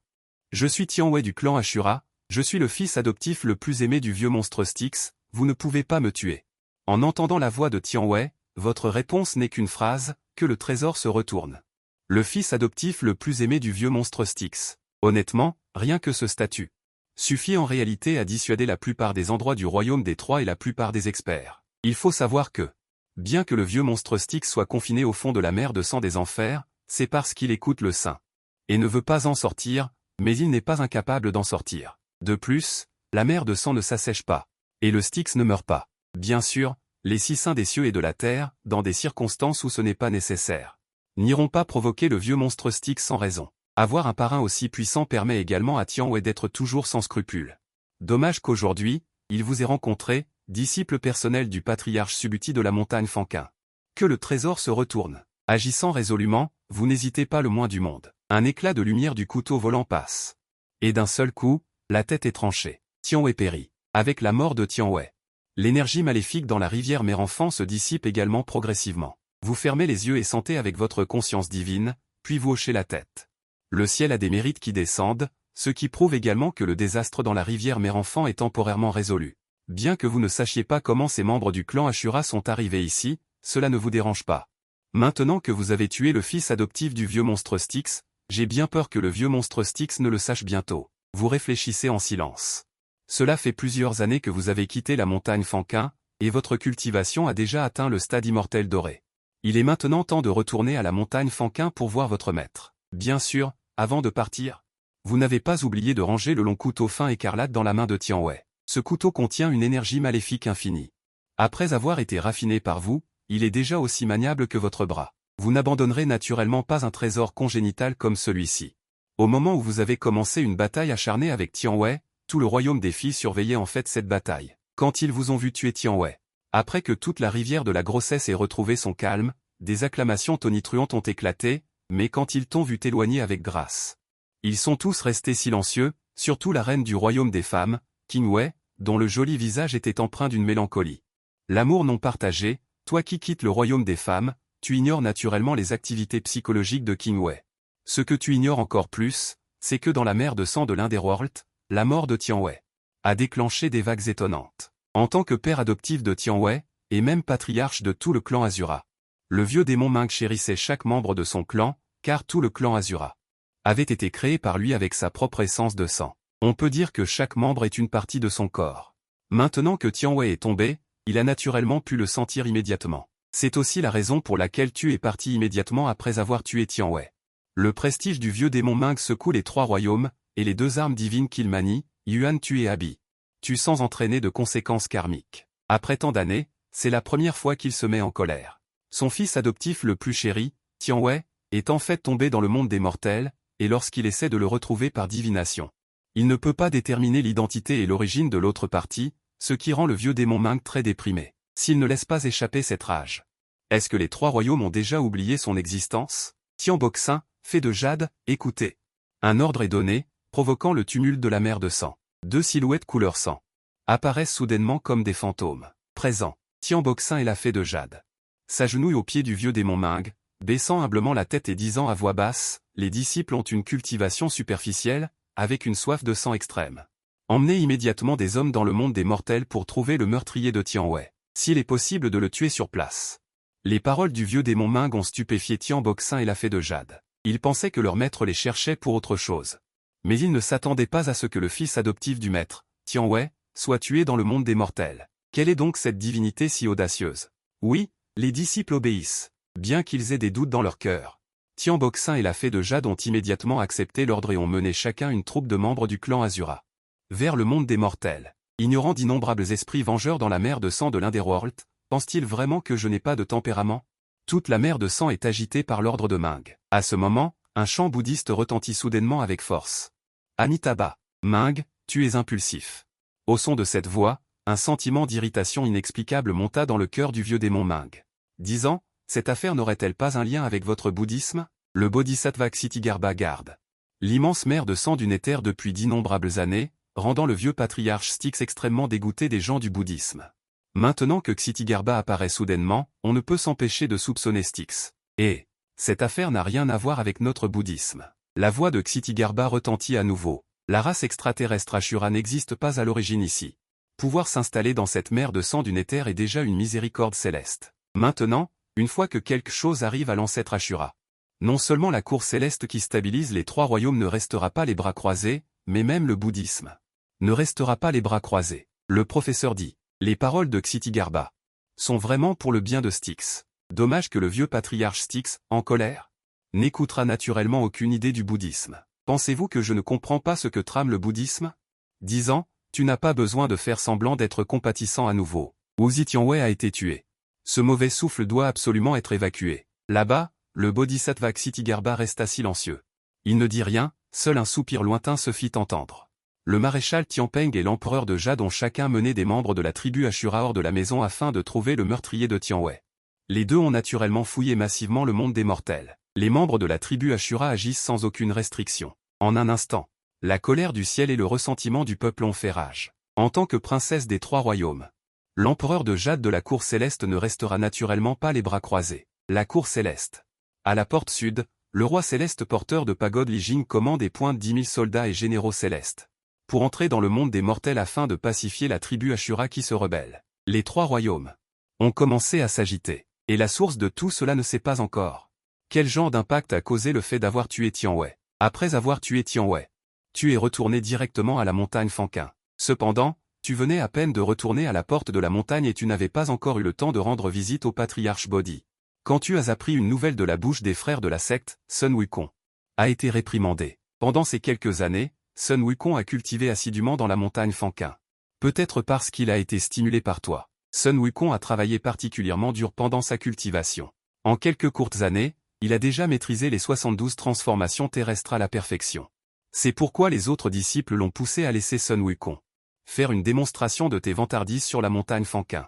Je suis Tianwei du clan Ashura, je suis le fils adoptif le plus aimé du vieux monstre Styx, vous ne pouvez pas me tuer. En entendant la voix de Tianwei, votre réponse n'est qu'une phrase, que le trésor se retourne. Le fils adoptif le plus aimé du vieux monstre Styx. Honnêtement, rien que ce statut suffit en réalité à dissuader la plupart des endroits du royaume des Trois et la plupart des experts. Il faut savoir que, bien que le vieux monstre Styx soit confiné au fond de la mer de sang des enfers, c'est parce qu'il écoute le saint. Et ne veut pas en sortir, mais il n'est pas incapable d'en sortir. De plus, la mer de sang ne s'assèche pas. Et le Styx ne meurt pas. Bien sûr, les six saints des cieux et de la terre, dans des circonstances où ce n'est pas nécessaire, n'iront pas provoquer le vieux monstre Styx sans raison. Avoir un parrain aussi puissant permet également à Tianwei d'être toujours sans scrupules. Dommage qu'aujourd'hui, il vous ait rencontré, disciple personnel du patriarche Subuti de la montagne Fanquin. Que le trésor se retourne. Agissant résolument, vous n'hésitez pas le moins du monde. Un éclat de lumière du couteau volant passe. Et d'un seul coup, la tête est tranchée. Tianwei périt. Avec la mort de Tianwei, l'énergie maléfique dans la rivière Mère Enfant se dissipe également progressivement. Vous fermez les yeux et sentez avec votre conscience divine, puis vous hochez la tête. Le ciel a des mérites qui descendent, ce qui prouve également que le désastre dans la rivière Mère Enfant est temporairement résolu. Bien que vous ne sachiez pas comment ces membres du clan Ashura sont arrivés ici, cela ne vous dérange pas. Maintenant que vous avez tué le fils adoptif du vieux monstre Styx, j'ai bien peur que le vieux monstre Styx ne le sache bientôt. Vous réfléchissez en silence. Cela fait plusieurs années que vous avez quitté la montagne Fanquin, et votre cultivation a déjà atteint le stade immortel doré. Il est maintenant temps de retourner à la montagne Fanquin pour voir votre maître. Bien sûr, avant de partir, vous n'avez pas oublié de ranger le long couteau fin écarlate dans la main de Tianwei. Ce couteau contient une énergie maléfique infinie. Après avoir été raffiné par vous, il est déjà aussi maniable que votre bras. Vous n'abandonnerez naturellement pas un trésor congénital comme celui-ci. Au moment où vous avez commencé une bataille acharnée avec Tianwei, tout le royaume des filles surveillait en fait cette bataille. Quand ils vous ont vu tuer Tianwei, après que toute la rivière de la grossesse ait retrouvé son calme, des acclamations tonitruantes ont éclaté, mais quand ils t'ont vu t'éloigner avec grâce, ils sont tous restés silencieux, surtout la reine du royaume des femmes, Qingwei, dont le joli visage était empreint d'une mélancolie. L'amour non partagé, toi qui quittes le royaume des femmes, tu ignores naturellement les activités psychologiques de Qingwei. Ce que tu ignores encore plus, c'est que dans la mer de sang de l'Underworld, la mort de Tianwei a déclenché des vagues étonnantes. En tant que père adoptif de Tianwei, et même patriarche de tout le clan Azura, le vieux démon Ming chérissait chaque membre de son clan, car tout le clan Azura avait été créé par lui avec sa propre essence de sang. On peut dire que chaque membre est une partie de son corps. Maintenant que Tianwei est tombé, il a naturellement pu le sentir immédiatement. C'est aussi la raison pour laquelle Tu es parti immédiatement après avoir tué Tian Wei. Le prestige du vieux démon Ming secoue les 3 royaumes, et les 2 armes divines qu'il manie, Yuan Tu et Abi. Tu sens entraîner de conséquences karmiques. Après tant d'années, c'est la première fois qu'il se met en colère. Son fils adoptif le plus chéri, Tian Wei, est en fait tombé dans le monde des mortels, et lorsqu'il essaie de le retrouver par divination, il ne peut pas déterminer l'identité et l'origine de l'autre partie, ce qui rend le vieux démon Ming très déprimé, s'il ne laisse pas échapper cette rage. Est-ce que les 3 royaumes ont déjà oublié son existence? Tian Boxin, fait de jade, écoutez. Un ordre est donné, provoquant le tumulte de la mer de sang. 2 silhouettes couleur sang apparaissent soudainement comme des fantômes. Présent, Tian Boxin et la fée de jade s'agenouillent au pied du vieux démon Ming, baissant humblement la tête et disant à voix basse, les disciples ont une cultivation superficielle, avec une soif de sang extrême. Emmenez immédiatement des hommes dans le monde des mortels pour trouver le meurtrier de Tian Wei, s'il est possible de le tuer sur place. Les paroles du vieux démon Ming ont stupéfié Tian Boxin et la fée de jade. Ils pensaient que leur maître les cherchait pour autre chose. Mais ils ne s'attendaient pas à ce que le fils adoptif du maître, Tian Wei, soit tué dans le monde des mortels. Quelle est donc cette divinité si audacieuse? Oui, les disciples obéissent, bien qu'ils aient des doutes dans leur cœur. Tian Boxin et la fée de jade ont immédiatement accepté l'ordre et ont mené chacun une troupe de membres du clan Azura vers le monde des mortels. Ignorant d'innombrables esprits vengeurs dans la mer de sang de l'Underworld, pense-t-il vraiment que je n'ai pas de tempérament? Toute la mer de sang est agitée par l'ordre de Ming. À ce moment, un chant bouddhiste retentit soudainement avec force. Amitabha, Ming, tu es impulsif. Au son de cette voix, un sentiment d'irritation inexplicable monta dans le cœur du vieux démon Ming. Disant, cette affaire n'aurait-elle pas un lien avec votre bouddhisme? Le Bodhisattva Ksitigarbha garde l'immense mer de sang du Néther depuis d'innombrables années, rendant le vieux patriarche Styx extrêmement dégoûté des gens du bouddhisme. Maintenant que Ksitigarbha apparaît soudainement, on ne peut s'empêcher de soupçonner Styx. Et cette affaire n'a rien à voir avec notre bouddhisme. La voix de Ksitigarbha retentit à nouveau. La race extraterrestre Ashura n'existe pas à l'origine ici. Pouvoir s'installer dans cette mer de sang du Néther est déjà une miséricorde céleste. Maintenant, une fois que quelque chose arrive à l'ancêtre Ashura, non seulement la cour céleste qui stabilise les 3 royaumes ne restera pas les bras croisés, mais même le bouddhisme ne restera pas les bras croisés. Le professeur dit, les paroles de Ksitigarbha sont vraiment pour le bien de Styx. Dommage que le vieux patriarche Styx, en colère, n'écoutera naturellement aucune idée du bouddhisme. Pensez-vous que je ne comprends pas ce que trame le bouddhisme? Disant, tu n'as pas besoin de faire semblant d'être compatissant à nouveau. Wu Tian Wei a été tué. Ce mauvais souffle doit absolument être évacué. Là-bas, le Bodhisattva Ksitigarbha resta silencieux. Il ne dit rien, seul un soupir lointain se fit entendre. Le maréchal Tianpeng et l'empereur de Jade ont chacun mené des membres de la tribu Ashura hors de la maison afin de trouver le meurtrier de Tian Wei. Les deux ont naturellement fouillé massivement le monde des mortels. Les membres de la tribu Ashura agissent sans aucune restriction. En un instant, la colère du ciel et le ressentiment du peuple ont fait rage. En tant que princesse des 3 royaumes, l'empereur de Jade de la cour céleste ne restera naturellement pas les bras croisés. La cour céleste. À la porte sud, le roi céleste porteur de pagode Li Jing commande et pointe 10 000 soldats et généraux célestes pour entrer dans le monde des mortels afin de pacifier la tribu Ashura qui se rebelle. Les 3 royaumes ont commencé à s'agiter, et la source de tout cela ne sait pas encore. Quel genre d'impact a causé le fait d'avoir tué Tian Wei? Après avoir tué Tian Wei, tu es retourné directement à la montagne Fanquin. Cependant, tu venais à peine de retourner à la porte de la montagne et tu n'avais pas encore eu le temps de rendre visite au patriarche Bodhi. Quand tu as appris une nouvelle de la bouche des frères de la secte, Sun Wukong a été réprimandé. Pendant ces quelques années, Sun Wukong a cultivé assidûment dans la montagne Fanquin. Peut-être parce qu'il a été stimulé par toi. Sun Wukong a travaillé particulièrement dur pendant sa cultivation. En quelques courtes années, il a déjà maîtrisé les 72 transformations terrestres à la perfection. C'est pourquoi les autres disciples l'ont poussé à laisser Sun Wukong faire une démonstration de tes vantardises sur la montagne Fanquin.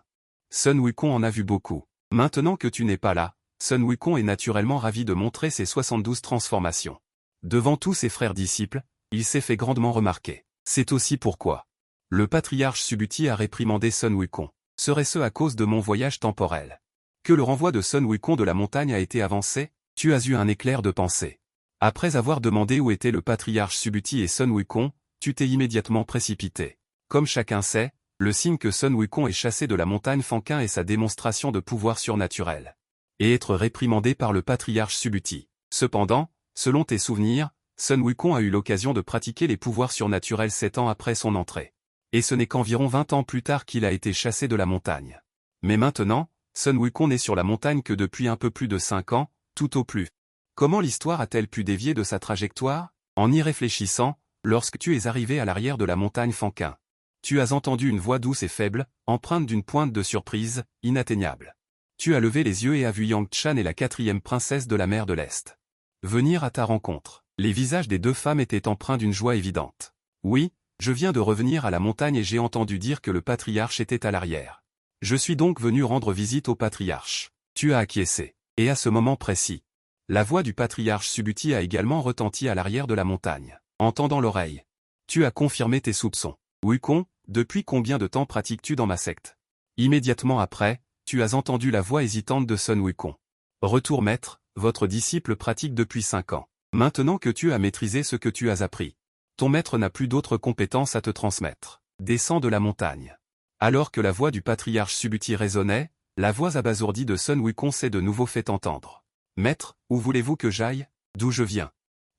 Sun Wukong en a vu beaucoup. Maintenant que tu n'es pas là, Sun Wukong est naturellement ravi de montrer ses 72 transformations. Devant tous ses frères disciples, il s'est fait grandement remarquer. C'est aussi pourquoi le patriarche Subhuti a réprimandé Sun Wukong. Serait-ce à cause de mon voyage temporel que le renvoi de Sun Wukong de la montagne a été avancé? Tu as eu un éclair de pensée. Après avoir demandé où était le patriarche Subhuti et Sun Wukong, tu t'es immédiatement précipité. Comme chacun sait, le signe que Sun Wukong est chassé de la montagne Fanquin est sa démonstration de pouvoir surnaturel. Et être réprimandé par le patriarche Subhuti. Cependant, selon tes souvenirs, Sun Wukong a eu l'occasion de pratiquer les pouvoirs surnaturels 7 ans après son entrée. Et ce n'est qu'environ 20 ans plus tard qu'il a été chassé de la montagne. Mais maintenant, Sun Wukong n'est sur la montagne que depuis un peu plus de 5 ans, tout au plus. Comment l'histoire a-t-elle pu dévier de sa trajectoire? En y réfléchissant, lorsque tu es arrivé à l'arrière de la montagne Fanquin, tu as entendu une voix douce et faible, empreinte d'une pointe de surprise, inatteignable. Tu as levé les yeux et as vu Yang Chan et la 4e princesse de la mer de l'Est venir à ta rencontre. Les visages des deux femmes étaient empreints d'une joie évidente. Oui, je viens de revenir à la montagne et j'ai entendu dire que le patriarche était à l'arrière. Je suis donc venu rendre visite au patriarche. Tu as acquiescé. Et à ce moment précis, la voix du patriarche Subuti a également retenti à l'arrière de la montagne. Entendant l'oreille, tu as confirmé tes soupçons. Wukong, depuis combien de temps pratiques-tu dans ma secte? Immédiatement après, tu as entendu la voix hésitante de Sun Wukong. Retour maître, votre disciple pratique depuis 5 ans. Maintenant que tu as maîtrisé ce que tu as appris, ton maître n'a plus d'autres compétences à te transmettre. Descends de la montagne. Alors que la voix du patriarche Subuti résonnait, la voix abasourdie de Sun Wukong s'est de nouveau fait entendre. Maître, où voulez-vous que j'aille? D'où je viens?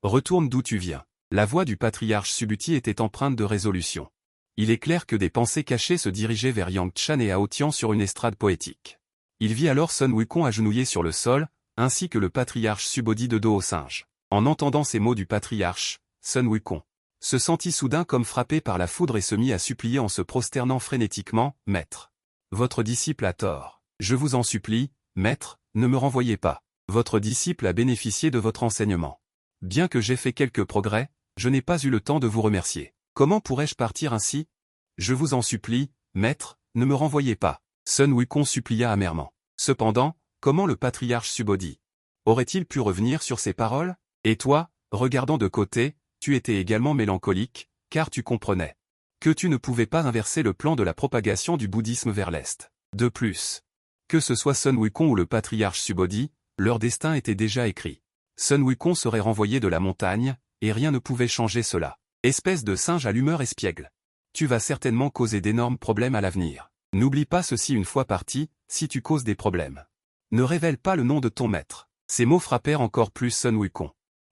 Retourne d'où tu viens. La voix du patriarche Subuti était empreinte de résolution. Il est clair que des pensées cachées se dirigeaient vers Yang Chan et Hao Tian sur une estrade poétique. Il vit alors Sun Wukong agenouillé sur le sol, ainsi que le patriarche Subodhi de dos au singe. En entendant ces mots du patriarche, Sun Wukong se sentit soudain comme frappé par la foudre et se mit à supplier en se prosternant frénétiquement, « Maître, votre disciple a tort. Je vous en supplie, maître, ne me renvoyez pas. Votre disciple a bénéficié de votre enseignement. Bien que j'ai fait quelques progrès, je n'ai pas eu le temps de vous remercier. Comment pourrais-je partir ainsi? Je vous en supplie, maître, ne me renvoyez pas. » Sun Wukong supplia amèrement. Cependant, comment le patriarche Subodhi aurait-il pu revenir sur ces paroles? Et toi, regardant de côté, tu étais également mélancolique, car tu comprenais que tu ne pouvais pas inverser le plan de la propagation du bouddhisme vers l'Est. De plus, que ce soit Sun Wukong ou le patriarche Subodhi, leur destin était déjà écrit. Sun Wukong serait renvoyé de la montagne, et rien ne pouvait changer cela. Espèce de singe à l'humeur espiègle. Tu vas certainement causer d'énormes problèmes à l'avenir. N'oublie pas ceci une fois parti, si tu causes des problèmes. Ne révèle pas le nom de ton maître. Ces mots frappèrent encore plus Sun Wukong.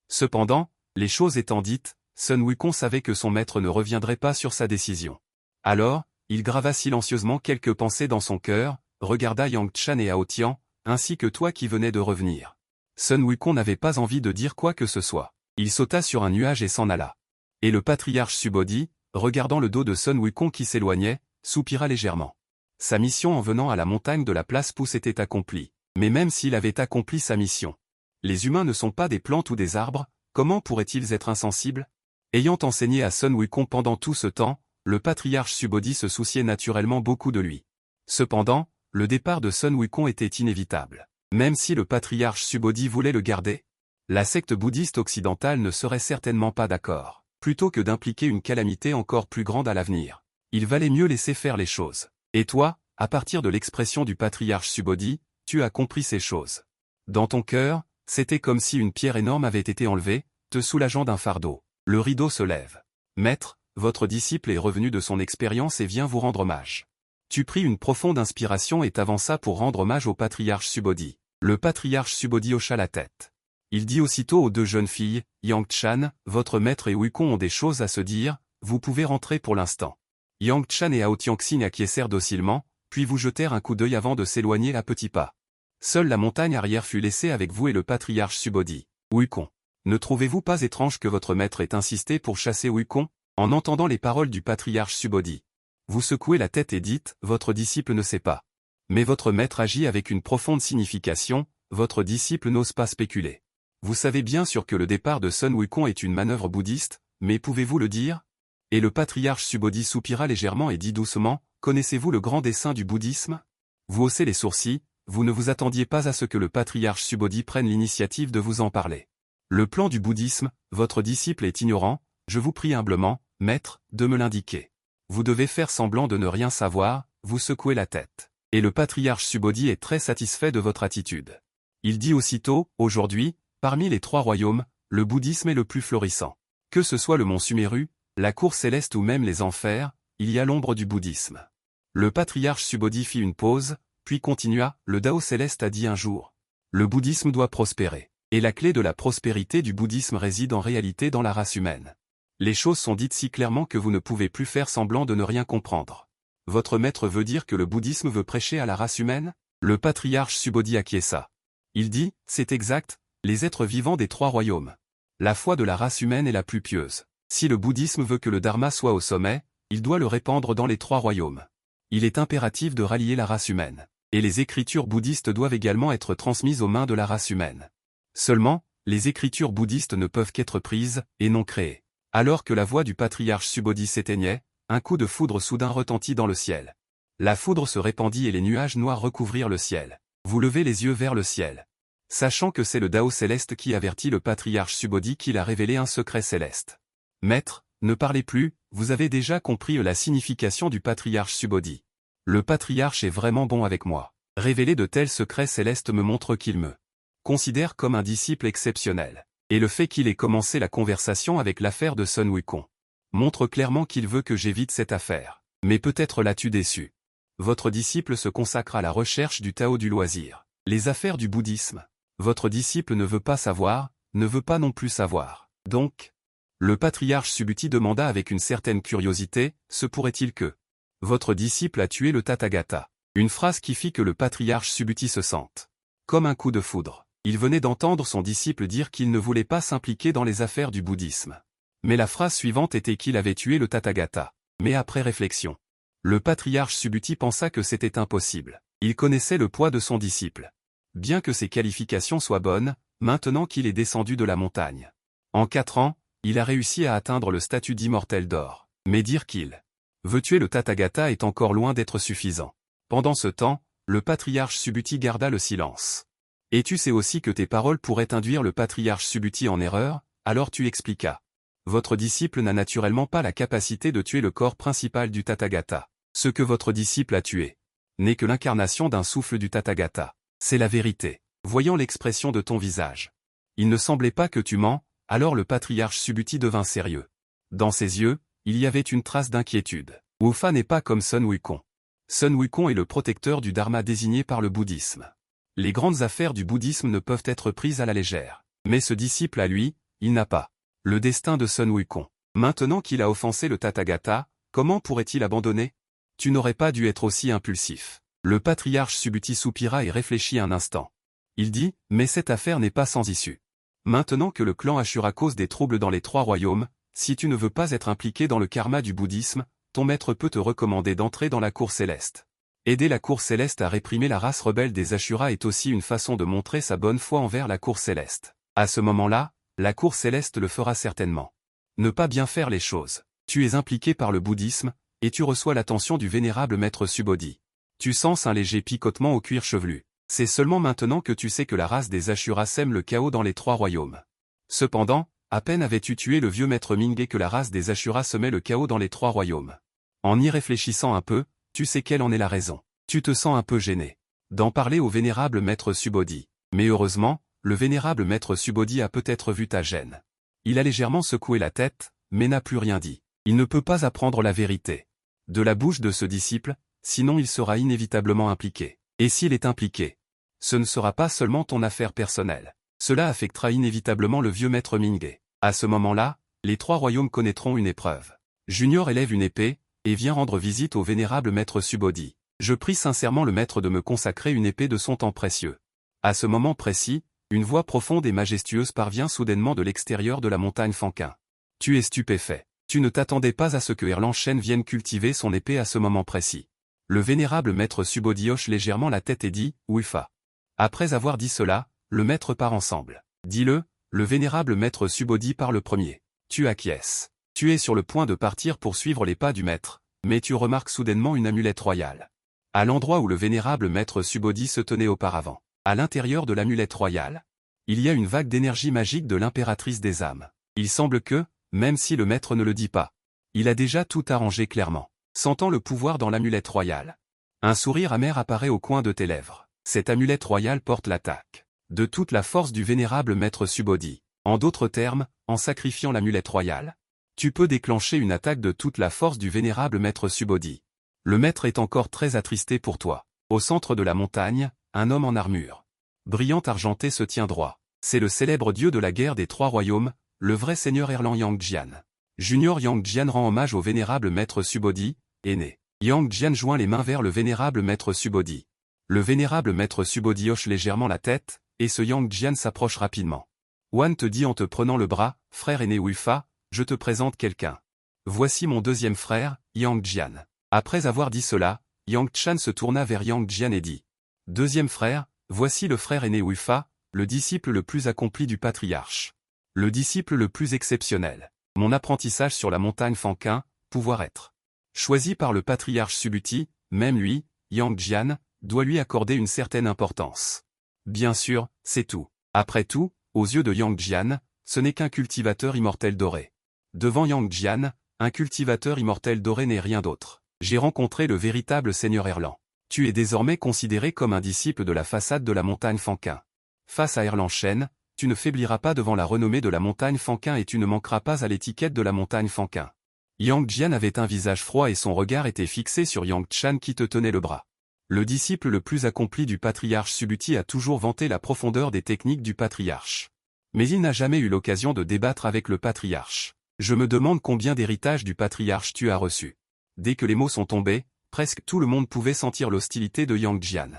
Cependant, les choses étant dites, Sun Wukong savait que son maître ne reviendrait pas sur sa décision. Alors, il grava silencieusement quelques pensées dans son cœur, regarda Yang Chan et Hao Tian, ainsi que toi qui venais de revenir. Sun Wukong n'avait pas envie de dire quoi que ce soit. Il sauta sur un nuage et s'en alla. Et le patriarche Subodhi, regardant le dos de Sun Wukong qui s'éloignait, soupira légèrement. Sa mission en venant à la montagne de la place Pouce était accomplie. Mais même s'il avait accompli sa mission, les humains ne sont pas des plantes ou des arbres, comment pourraient-ils être insensibles? Ayant enseigné à Sun Wukong pendant tout ce temps, le patriarche Subodhi se souciait naturellement beaucoup de lui. Cependant, le départ de Sun Wukong était inévitable. Même si le patriarche Subodhi voulait le garder, la secte bouddhiste occidentale ne serait certainement pas d'accord. Plutôt que d'impliquer une calamité encore plus grande à l'avenir, il valait mieux laisser faire les choses. Et toi, à partir de l'expression du patriarche Subodhi, tu as compris ces choses. Dans ton cœur, c'était comme si une pierre énorme avait été enlevée, te soulageant d'un fardeau. Le rideau se lève. Maître, votre disciple est revenu de son expérience et vient vous rendre hommage. Tu pris une profonde inspiration et t'avança pour rendre hommage au patriarche Subodhi. Le patriarche Subodhi hocha la tête. Il dit aussitôt aux deux jeunes filles, Yang Chan, votre maître et Wukong ont des choses à se dire, vous pouvez rentrer pour l'instant. Yang Chan et Hao Tianxin acquiescèrent docilement, puis vous jetèrent un coup d'œil avant de s'éloigner à petits pas. Seule la montagne arrière fut laissée avec vous et le patriarche Subodhi. Wukong, ne trouvez-vous pas étrange que votre maître ait insisté pour chasser Wukong? En entendant les paroles du patriarche Subodhi, vous secouez la tête et dites, votre disciple ne sait pas. Mais votre maître agit avec une profonde signification, votre disciple n'ose pas spéculer. Vous savez bien sûr que le départ de Sun Wukong est une manœuvre bouddhiste, mais pouvez-vous le dire? Et le patriarche Subodhi soupira légèrement et dit doucement, connaissez-vous le grand dessein du bouddhisme? Vous haussez les sourcils, vous ne vous attendiez pas à ce que le patriarche Subodhi prenne l'initiative de vous en parler. Le plan du bouddhisme, votre disciple est ignorant, je vous prie humblement, maître, de me l'indiquer. Vous devez faire semblant de ne rien savoir, vous secouez la tête. Et le patriarche Subodhi est très satisfait de votre attitude. Il dit aussitôt, aujourd'hui, parmi les 3 royaumes, le bouddhisme est le plus florissant. Que ce soit le mont Sumeru, la cour céleste ou même les enfers, il y a l'ombre du bouddhisme. Le patriarche Subodhi fit une pause, puis continua, le Dao céleste a dit un jour. Le bouddhisme doit prospérer. Et la clé de la prospérité du bouddhisme réside en réalité dans la race humaine. Les choses sont dites si clairement que vous ne pouvez plus faire semblant de ne rien comprendre. Votre maître veut dire que le bouddhisme veut prêcher à la race humaine? Le patriarche Subodhi acquiesça. Il dit, c'est exact, les êtres vivants des 3 royaumes. La foi de la race humaine est la plus pieuse. Si le bouddhisme veut que le dharma soit au sommet, il doit le répandre dans les 3 royaumes. Il est impératif de rallier la race humaine. Et les écritures bouddhistes doivent également être transmises aux mains de la race humaine. Seulement, les écritures bouddhistes ne peuvent qu'être prises, et non créées. Alors que la voix du patriarche Subodhi s'éteignait, un coup de foudre soudain retentit dans le ciel. La foudre se répandit et les nuages noirs recouvrirent le ciel. Vous levez les yeux vers le ciel. Sachant que c'est le Dao céleste qui avertit le patriarche Subodhi qu'il a révélé un secret céleste. Maître, ne parlez plus, vous avez déjà compris la signification du patriarche Subodhi. Le patriarche est vraiment bon avec moi. Révéler de tels secrets célestes me montre qu'il me considère comme un disciple exceptionnel. Et le fait qu'il ait commencé la conversation avec l'affaire de Sun Wukong montre clairement qu'il veut que j'évite cette affaire. Mais peut-être l'as-tu déçu. Votre disciple se consacre à la recherche du Tao du loisir. Les affaires du bouddhisme. Votre disciple ne veut pas savoir, ne veut pas non plus savoir. Donc, le patriarche Subhuti demanda avec une certaine curiosité, se pourrait-il que votre disciple a tué le Tathagata? Une phrase qui fit que le patriarche Subhuti se sente comme un coup de foudre. Il venait d'entendre son disciple dire qu'il ne voulait pas s'impliquer dans les affaires du bouddhisme. Mais la phrase suivante était qu'il avait tué le Tathagata. Mais après réflexion, le patriarche Subhuti pensa que c'était impossible. Il connaissait le poids de son disciple. Bien que ses qualifications soient bonnes, maintenant qu'il est descendu de la montagne. En 4 ans, il a réussi à atteindre le statut d'immortel d'or. Mais dire qu'il veut tuer le Tathagata est encore loin d'être suffisant. Pendant ce temps, le patriarche Subhuti garda le silence. Et tu sais aussi que tes paroles pourraient induire le patriarche Subhuti en erreur, alors tu expliquas. Votre disciple n'a naturellement pas la capacité de tuer le corps principal du Tathagata. Ce que votre disciple a tué n'est que l'incarnation d'un souffle du Tathagata. C'est la vérité. Voyant l'expression de ton visage, il ne semblait pas que tu mens, alors le patriarche Subhuti devint sérieux. Dans ses yeux, il y avait une trace d'inquiétude. Wufa n'est pas comme Sun Wukong. Sun Wukong est le protecteur du dharma désigné par le bouddhisme. Les grandes affaires du bouddhisme ne peuvent être prises à la légère. Mais ce disciple à lui, il n'a pas le destin de Sun Wukong. Maintenant qu'il a offensé le Tathagata, comment pourrait-il abandonner? Tu n'aurais pas dû être aussi impulsif. Le patriarche Subhuti soupira et réfléchit un instant. Il dit, mais cette affaire n'est pas sans issue. Maintenant que le clan Ashura cause des troubles dans les 3 royaumes, si tu ne veux pas être impliqué dans le karma du bouddhisme, ton maître peut te recommander d'entrer dans la cour céleste. Aider la cour céleste à réprimer la race rebelle des Ashura est aussi une façon de montrer sa bonne foi envers la cour céleste. À ce moment-là, la cour céleste le fera certainement. Ne pas bien faire les choses. Tu es impliqué par le bouddhisme, et tu reçois l'attention du vénérable maître Subodhi. Tu sens un léger picotement au cuir chevelu. C'est seulement maintenant que tu sais que la race des Ashura sème le chaos dans les 3 royaumes. Cependant, à peine avais-tu tué le vieux maître Mingé que la race des Ashura semait le chaos dans les 3 royaumes. En y réfléchissant un peu, tu sais quelle en est la raison. Tu te sens un peu gêné d'en parler au vénérable maître Subodhi. Mais heureusement, le vénérable maître Subodhi a peut-être vu ta gêne. Il a légèrement secoué la tête, mais n'a plus rien dit. Il ne peut pas apprendre la vérité de la bouche de ce disciple, sinon il sera inévitablement impliqué. Et s'il est impliqué, ce ne sera pas seulement ton affaire personnelle. Cela affectera inévitablement le vieux maître Mingé. À ce moment-là, les 3 royaumes connaîtront une épreuve. Junior élève une épée, et vient rendre visite au vénérable maître Subodhi. Je prie sincèrement le maître de me consacrer une épée de son temps précieux. À ce moment précis, une voix profonde et majestueuse parvient soudainement de l'extérieur de la montagne Fanquin. Tu es stupéfait. Tu ne t'attendais pas à ce que Erlan Shen vienne cultiver son épée à ce moment précis. Le vénérable maître Subodhi hoche légèrement la tête et dit, Wifa. Après avoir dit cela, le maître part ensemble. Dis-le, le vénérable maître Subodhi parle premier. Tu acquiesces. Tu es sur le point de partir pour suivre les pas du maître, mais tu remarques soudainement une amulette royale. À l'endroit où le vénérable maître Subodhi se tenait auparavant. À l'intérieur de l'amulette royale, il y a une vague d'énergie magique de l'impératrice des âmes. Il semble que, même si le maître ne le dit pas, il a déjà tout arrangé clairement. Sentant le pouvoir dans l'amulette royale, un sourire amer apparaît au coin de tes lèvres. Cette amulette royale porte l'attaque de toute la force du vénérable maître Subodhi. En d'autres termes, en sacrifiant l'amulette royale, tu peux déclencher une attaque de toute la force du vénérable maître Subodhi. Le maître est encore très attristé pour toi. Au centre de la montagne, un homme en armure brillant argenté se tient droit. C'est le célèbre dieu de la guerre des 3 royaumes, le vrai seigneur Erlan Yangjian. Junior Yangjian rend hommage au vénérable maître Subodhi, aîné. Yang Jian joint les mains vers le vénérable maître Subodhi. Le vénérable maître Subodhi hoche légèrement la tête, et ce Yang Jian s'approche rapidement. Wan te dit en te prenant le bras, frère aîné Wufa, je te présente quelqu'un. Voici mon deuxième frère, Yang Jian. Après avoir dit cela, Yang Chan se tourna vers Yang Jian et dit. Deuxième frère, voici le frère aîné Wufa, le disciple le plus accompli du patriarche. Le disciple le plus exceptionnel. Mon apprentissage sur la montagne Fanquin, pouvoir être. Choisi par le patriarche Subhuti, même lui, Yang Jian, doit lui accorder une certaine importance. Bien sûr, c'est tout. Après tout, aux yeux de Yang Jian, ce n'est qu'un cultivateur immortel doré. Devant Yang Jian, un cultivateur immortel doré n'est rien d'autre. J'ai rencontré le véritable seigneur Erlang. Tu es désormais considéré comme un disciple de la façade de la montagne Fanquin. Face à Erlang Shen, tu ne faibliras pas devant la renommée de la montagne Fanquin et tu ne manqueras pas à l'étiquette de la montagne Fanquin. Yang Jian avait un visage froid et son regard était fixé sur Yang Chan qui te tenait le bras. Le disciple le plus accompli du patriarche Subhuti a toujours vanté la profondeur des techniques du patriarche. Mais il n'a jamais eu l'occasion de débattre avec le patriarche. Je me demande combien d'héritages du patriarche tu as reçu. Dès que les mots sont tombés, presque tout le monde pouvait sentir l'hostilité de Yang Jian.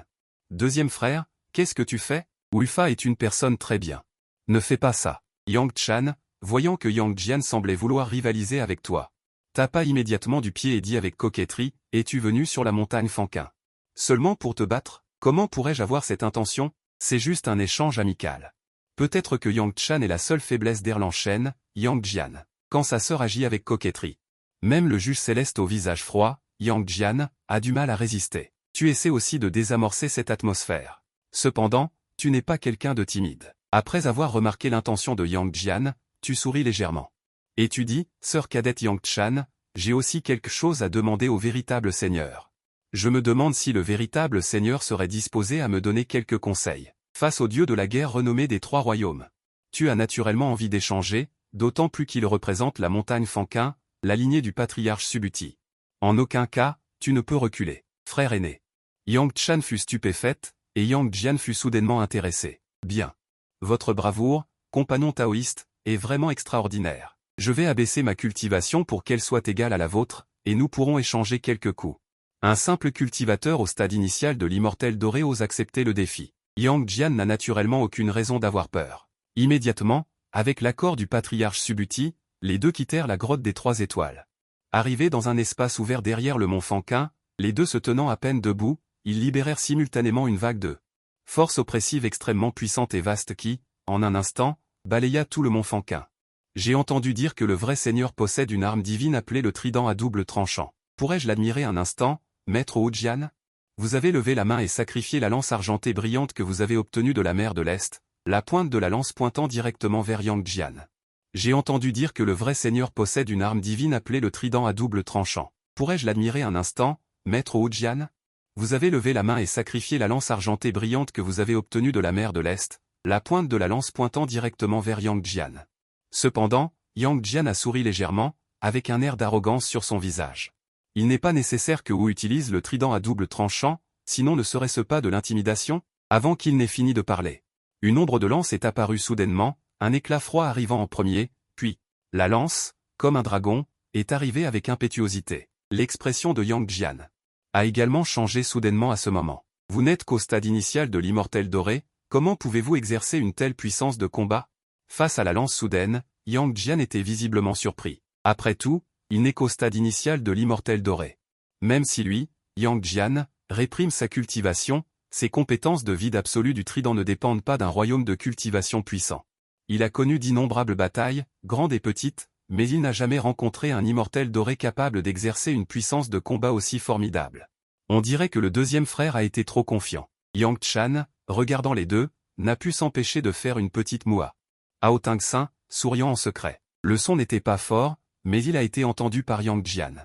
Deuxième frère, qu'est-ce que tu fais? Wufa est une personne très bien. Ne fais pas ça. Yang Chan, voyant que Yang Jian semblait vouloir rivaliser avec toi, tapa immédiatement du pied et dit avec coquetterie, es-tu venu sur la montagne Fanquin? Seulement pour te battre? Comment pourrais-je avoir cette intention? C'est juste un échange amical. Peut-être que Yang Chan est la seule faiblesse d'Erlang Shen, Yang Jian, quand sa sœur agit avec coquetterie. Même le juge céleste au visage froid, Yang Jian, a du mal à résister. Tu essaies aussi de désamorcer cette atmosphère. Cependant, tu n'es pas quelqu'un de timide. Après avoir remarqué l'intention de Yang Jian, tu souris légèrement. Et tu dis, sœur cadette Yang Chan, j'ai aussi quelque chose à demander au véritable seigneur. Je me demande si le véritable seigneur serait disposé à me donner quelques conseils. Face au dieu de la guerre renommé des trois royaumes. Tu as naturellement envie d'échanger, d'autant plus qu'il représente la montagne Fanquin, la lignée du patriarche Subhuti. En aucun cas, tu ne peux reculer, frère aîné. Yang Chan fut stupéfaite, et Yang Jian fut soudainement intéressé. Bien. Votre bravoure, compagnon taoïste, est vraiment extraordinaire. Je vais abaisser ma cultivation pour qu'elle soit égale à la vôtre, et nous pourrons échanger quelques coups. Un simple cultivateur au stade initial de l'immortel doré ose accepter le défi. Yang Jian n'a naturellement aucune raison d'avoir peur. Immédiatement, avec l'accord du patriarche Subhuti, les deux quittèrent la grotte des trois étoiles. Arrivés dans un espace ouvert derrière le mont Fanquin, les deux se tenant à peine debout, ils libérèrent simultanément une vague de force oppressive extrêmement puissante et vaste qui, en un instant, balaya tout le mont Fanquin. J'ai entendu dire que le vrai seigneur possède une arme divine appelée le trident à double tranchant. Pourrais-je l'admirer un instant, maître Wujian? Vous avez levé la main et sacrifié la lance argentée brillante que vous avez obtenue de la mer de l'Est, la pointe de la lance pointant directement vers Yang Jian. J'ai entendu dire que le vrai seigneur possède une arme divine appelée le trident à double tranchant. Pourrais-je l'admirer un instant, maître Wujian? Vous avez levé la main et sacrifié la lance argentée brillante que vous avez obtenue de la mer de l'Est, la pointe de la lance pointant directement vers Yang Jian. Cependant, Yang Jian a souri légèrement, avec un air d'arrogance sur son visage. Il n'est pas nécessaire que Wu utilise le trident à double tranchant, sinon ne serait-ce pas de l'intimidation? Avant qu'il n'ait fini de parler, une ombre de lance est apparue soudainement, un éclat froid arrivant en premier, puis, la lance, comme un dragon, est arrivée avec impétuosité. L'expression de Yang Jian a également changé soudainement à ce moment. Vous n'êtes qu'au stade initial de l'immortel doré, comment pouvez-vous exercer une telle puissance de combat? Face à la lance soudaine, Yang Jian était visiblement surpris. Après tout, il n'est qu'au stade initial de l'immortel doré. Même si lui, Yang Jian, réprime sa cultivation, ses compétences de vide absolu du trident ne dépendent pas d'un royaume de cultivation puissant. Il a connu d'innombrables batailles, grandes et petites, mais il n'a jamais rencontré un immortel doré capable d'exercer une puissance de combat aussi formidable. On dirait que le deuxième frère a été trop confiant. Yang Chan, regardant les deux, n'a pu s'empêcher de faire une petite moua. Ao Tingxin, souriant en secret. Le son n'était pas fort, mais il a été entendu par Yang Jian.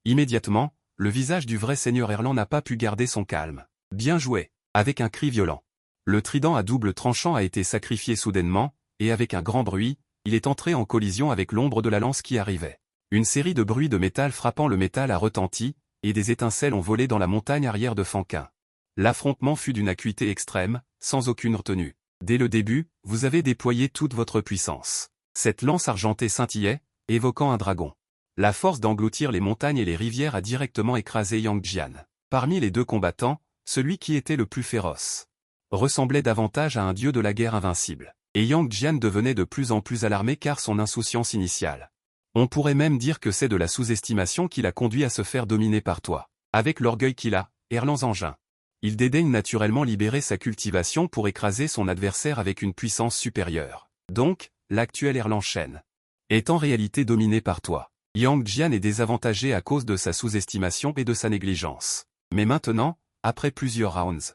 Immédiatement, le visage du vrai seigneur Erlang n'a pas pu garder son calme. Bien joué, avec un cri violent. Le trident à double tranchant a été sacrifié soudainement, et avec un grand bruit, il est entré en collision avec l'ombre de la lance qui arrivait. Une série de bruits de métal frappant le métal a retenti, et des étincelles ont volé dans la montagne arrière de Fanquin. L'affrontement fut d'une acuité extrême, sans aucune retenue. Dès le début, vous avez déployé toute votre puissance. Cette lance argentée scintillait, évoquant un dragon. La force d'engloutir les montagnes et les rivières a directement écrasé Yang Jian. Parmi les deux combattants, celui qui était le plus féroce ressemblait davantage à un dieu de la guerre invincible. Et Yang Jian devenait de plus en plus alarmé car son insouciance initiale. On pourrait même dire que c'est de la sous-estimation qui l'a conduit à se faire dominer par toi. Avec l'orgueil qu'il a, Erlans Engin. Il dédaigne naturellement libérer sa cultivation pour écraser son adversaire avec une puissance supérieure. Donc, l'actuel Erlang Shen est en réalité dominé par toi. Yang Jian est désavantagé à cause de sa sous-estimation et de sa négligence. Mais maintenant, après plusieurs rounds,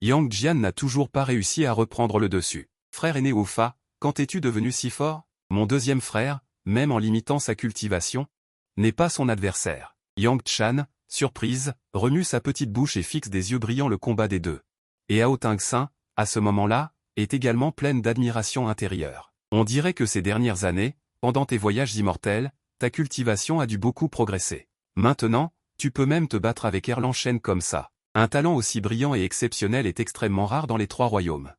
Yang Jian n'a toujours pas réussi à reprendre le dessus. Frère aîné Oufa, quand es-tu devenu si fort? Mon deuxième frère, même en limitant sa cultivation, n'est pas son adversaire. Yang Chan, surprise, remue sa petite bouche et fixe des yeux brillants le combat des deux. Et Ao Tingxin, à ce moment-là, est également pleine d'admiration intérieure. On dirait que ces dernières années, pendant tes voyages immortels, ta cultivation a dû beaucoup progresser. Maintenant, tu peux même te battre avec Erlang Shen comme ça. Un talent aussi brillant et exceptionnel est extrêmement rare dans les 3 royaumes.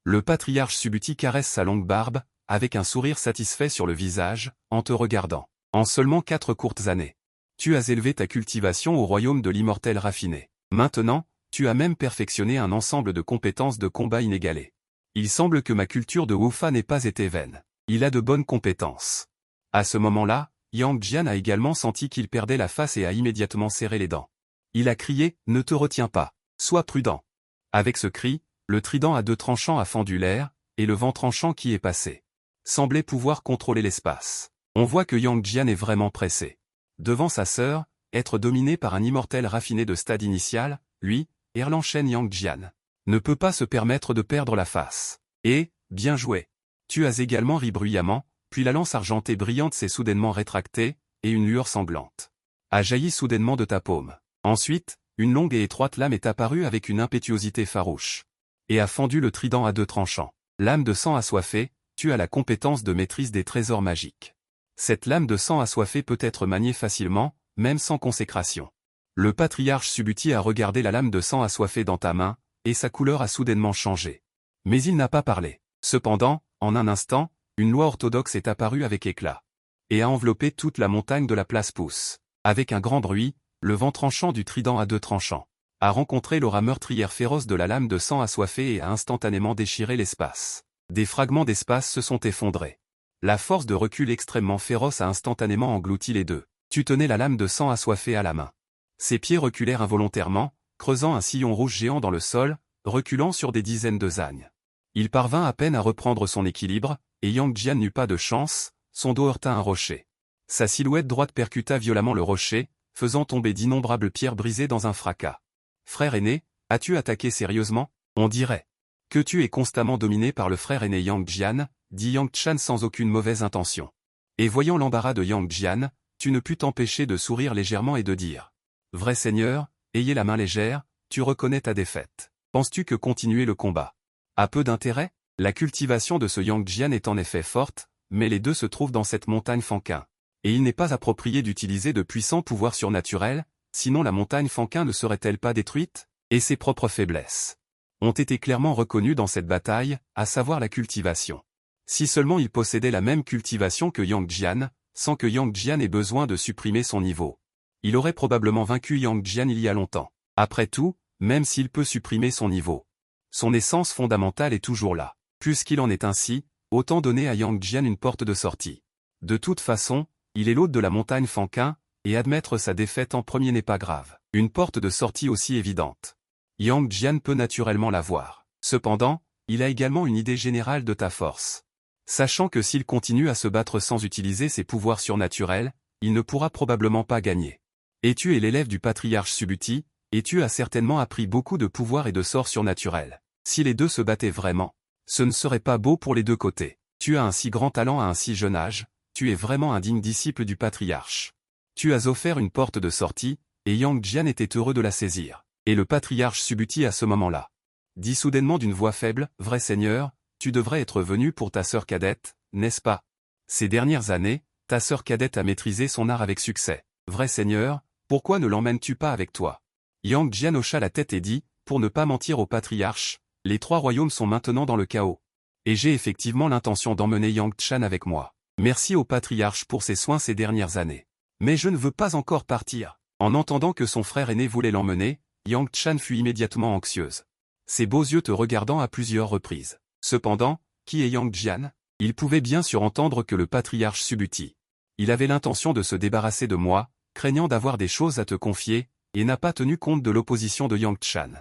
Le patriarche Subuti caresse sa longue barbe, avec un sourire satisfait sur le visage, en te regardant. En seulement 4 courtes années, tu as élevé ta cultivation au royaume de l'immortel raffiné. Maintenant, tu as même perfectionné un ensemble de compétences de combat inégalées. Il semble que ma culture de Wufa n'ait pas été vaine. Il a de bonnes compétences. À ce moment-là, Yang Jian a également senti qu'il perdait la face et a immédiatement serré les dents. Il a crié « Ne te retiens pas, sois prudent ». Avec ce cri, le trident à 2 tranchants a fendu l'air, et le vent tranchant qui est passé semblait pouvoir contrôler l'espace. On voit que Yang Jian est vraiment pressé. Devant sa sœur, être dominé par un immortel raffiné de stade initial, lui, Erlang Shen Yang Jian, ne peut pas se permettre de perdre la face. Et, bien joué. Tu as également ri bruyamment, puis la lance argentée brillante s'est soudainement rétractée, et une lueur sanglante a jailli soudainement de ta paume. Ensuite, une longue et étroite lame est apparue avec une impétuosité farouche, et a fendu le trident à 2 tranchants. Lame de sang assoiffée, tu as la compétence de maîtrise des trésors magiques. Cette lame de sang assoiffée peut être maniée facilement, même sans consécration. Le patriarche Subuti a regardé la lame de sang assoiffée dans ta main, et sa couleur a soudainement changé. Mais il n'a pas parlé. Cependant, en un instant, une loi orthodoxe est apparue avec éclat, et a enveloppé toute la montagne de la place Pouce. Avec un grand bruit, le vent tranchant du trident à 2 tranchants a rencontré l'aura meurtrière féroce de la lame de sang assoiffée et a instantanément déchiré l'espace. Des fragments d'espace se sont effondrés. La force de recul extrêmement féroce a instantanément englouti les deux. Tu tenais la lame de sang assoiffée à la main. Ses pieds reculèrent involontairement, creusant un sillon rouge géant dans le sol, reculant sur des dizaines de zagnes. Il parvint à peine à reprendre son équilibre, et Yang Jian n'eut pas de chance, son dos heurta un rocher. Sa silhouette droite percuta violemment le rocher, faisant tomber d'innombrables pierres brisées dans un fracas. Frère aîné, as-tu attaqué sérieusement? On dirait que tu es constamment dominé par le frère aîné Yang Jian, dit Yang Chan sans aucune mauvaise intention. Et voyant l'embarras de Yang Jian, tu ne pus t'empêcher de sourire légèrement et de dire « Vrai seigneur, ayez la main légère, tu reconnais ta défaite. Penses-tu que continuer le combat a peu d'intérêt? La cultivation de ce Yang Jian est en effet forte, mais les deux se trouvent dans cette montagne Fanquin. Et il n'est pas approprié d'utiliser de puissants pouvoirs surnaturels, sinon la montagne Fanquin ne serait-elle pas détruite? Et ses propres faiblesses ont été clairement reconnues dans cette bataille, à savoir la cultivation. Si seulement il possédait la même cultivation que Yang Jian, sans que Yang Jian ait besoin de supprimer son niveau, il aurait probablement vaincu Yang Jian il y a longtemps. Après tout, même s'il peut supprimer son niveau, son essence fondamentale est toujours là. Puisqu'il en est ainsi, autant donner à Yang Jian une porte de sortie. De toute façon, il est l'hôte de la montagne Fanquin, et admettre sa défaite en premier n'est pas grave. Une porte de sortie aussi évidente, Yang Jian peut naturellement l'avoir. Cependant, il a également une idée générale de ta force. Sachant que s'il continue à se battre sans utiliser ses pouvoirs surnaturels, il ne pourra probablement pas gagner. Et tu es l'élève du patriarche Subuti, et tu as certainement appris beaucoup de pouvoirs et de sorts surnaturels. Si les deux se battaient vraiment, ce ne serait pas beau pour les deux côtés. Tu as un si grand talent à un si jeune âge, tu es vraiment un digne disciple du patriarche. Tu as offert une porte de sortie, et Yang Jian était heureux de la saisir. Et le patriarche Subuti à ce moment-là dit soudainement d'une voix faible, « Vrai seigneur, tu devrais être venu pour ta sœur cadette, n'est-ce pas? Ces dernières années, ta sœur cadette a maîtrisé son art avec succès. Vrai seigneur, pourquoi ne l'emmènes-tu pas avec toi ?» Yang Jian hocha la tête et dit, « Pour ne pas mentir au patriarche, les 3 royaumes sont maintenant dans le chaos. Et j'ai effectivement l'intention d'emmener Yang Chan avec moi. Merci au patriarche pour ses soins ces dernières années. Mais je ne veux pas encore partir. En entendant que son frère aîné voulait l'emmener, Yang Chan fut immédiatement anxieuse. Ses beaux yeux te regardant à plusieurs reprises. Cependant, qui est Yang Jian? Il pouvait bien sûr entendre que le patriarche Subuti. Il avait l'intention de se débarrasser de moi, craignant d'avoir des choses à te confier, et n'a pas tenu compte de l'opposition de Yang Chan.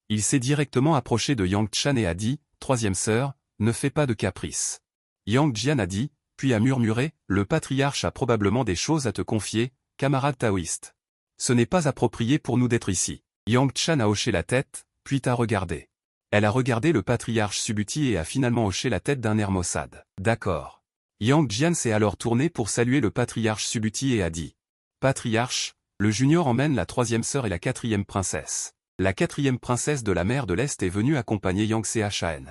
Il s'est directement approché de Yang Chan et a dit, « Troisième sœur, ne fais pas de caprice. » Yang Jian a dit, puis a murmuré, « Le patriarche a probablement des choses à te confier, camarade taoïste. Ce n'est pas approprié pour nous d'être ici. » Yang Chan a hoché la tête, puis t'a regardé. Elle a regardé le patriarche Subuti et a finalement hoché la tête d'un air maussade. D'accord. Yang Jian s'est alors tourné pour saluer le patriarche Subuti et a dit, « Patriarche, le junior emmène la troisième sœur et la quatrième princesse. La quatrième princesse de la mer de l'Est est venue accompagner Yang Chan.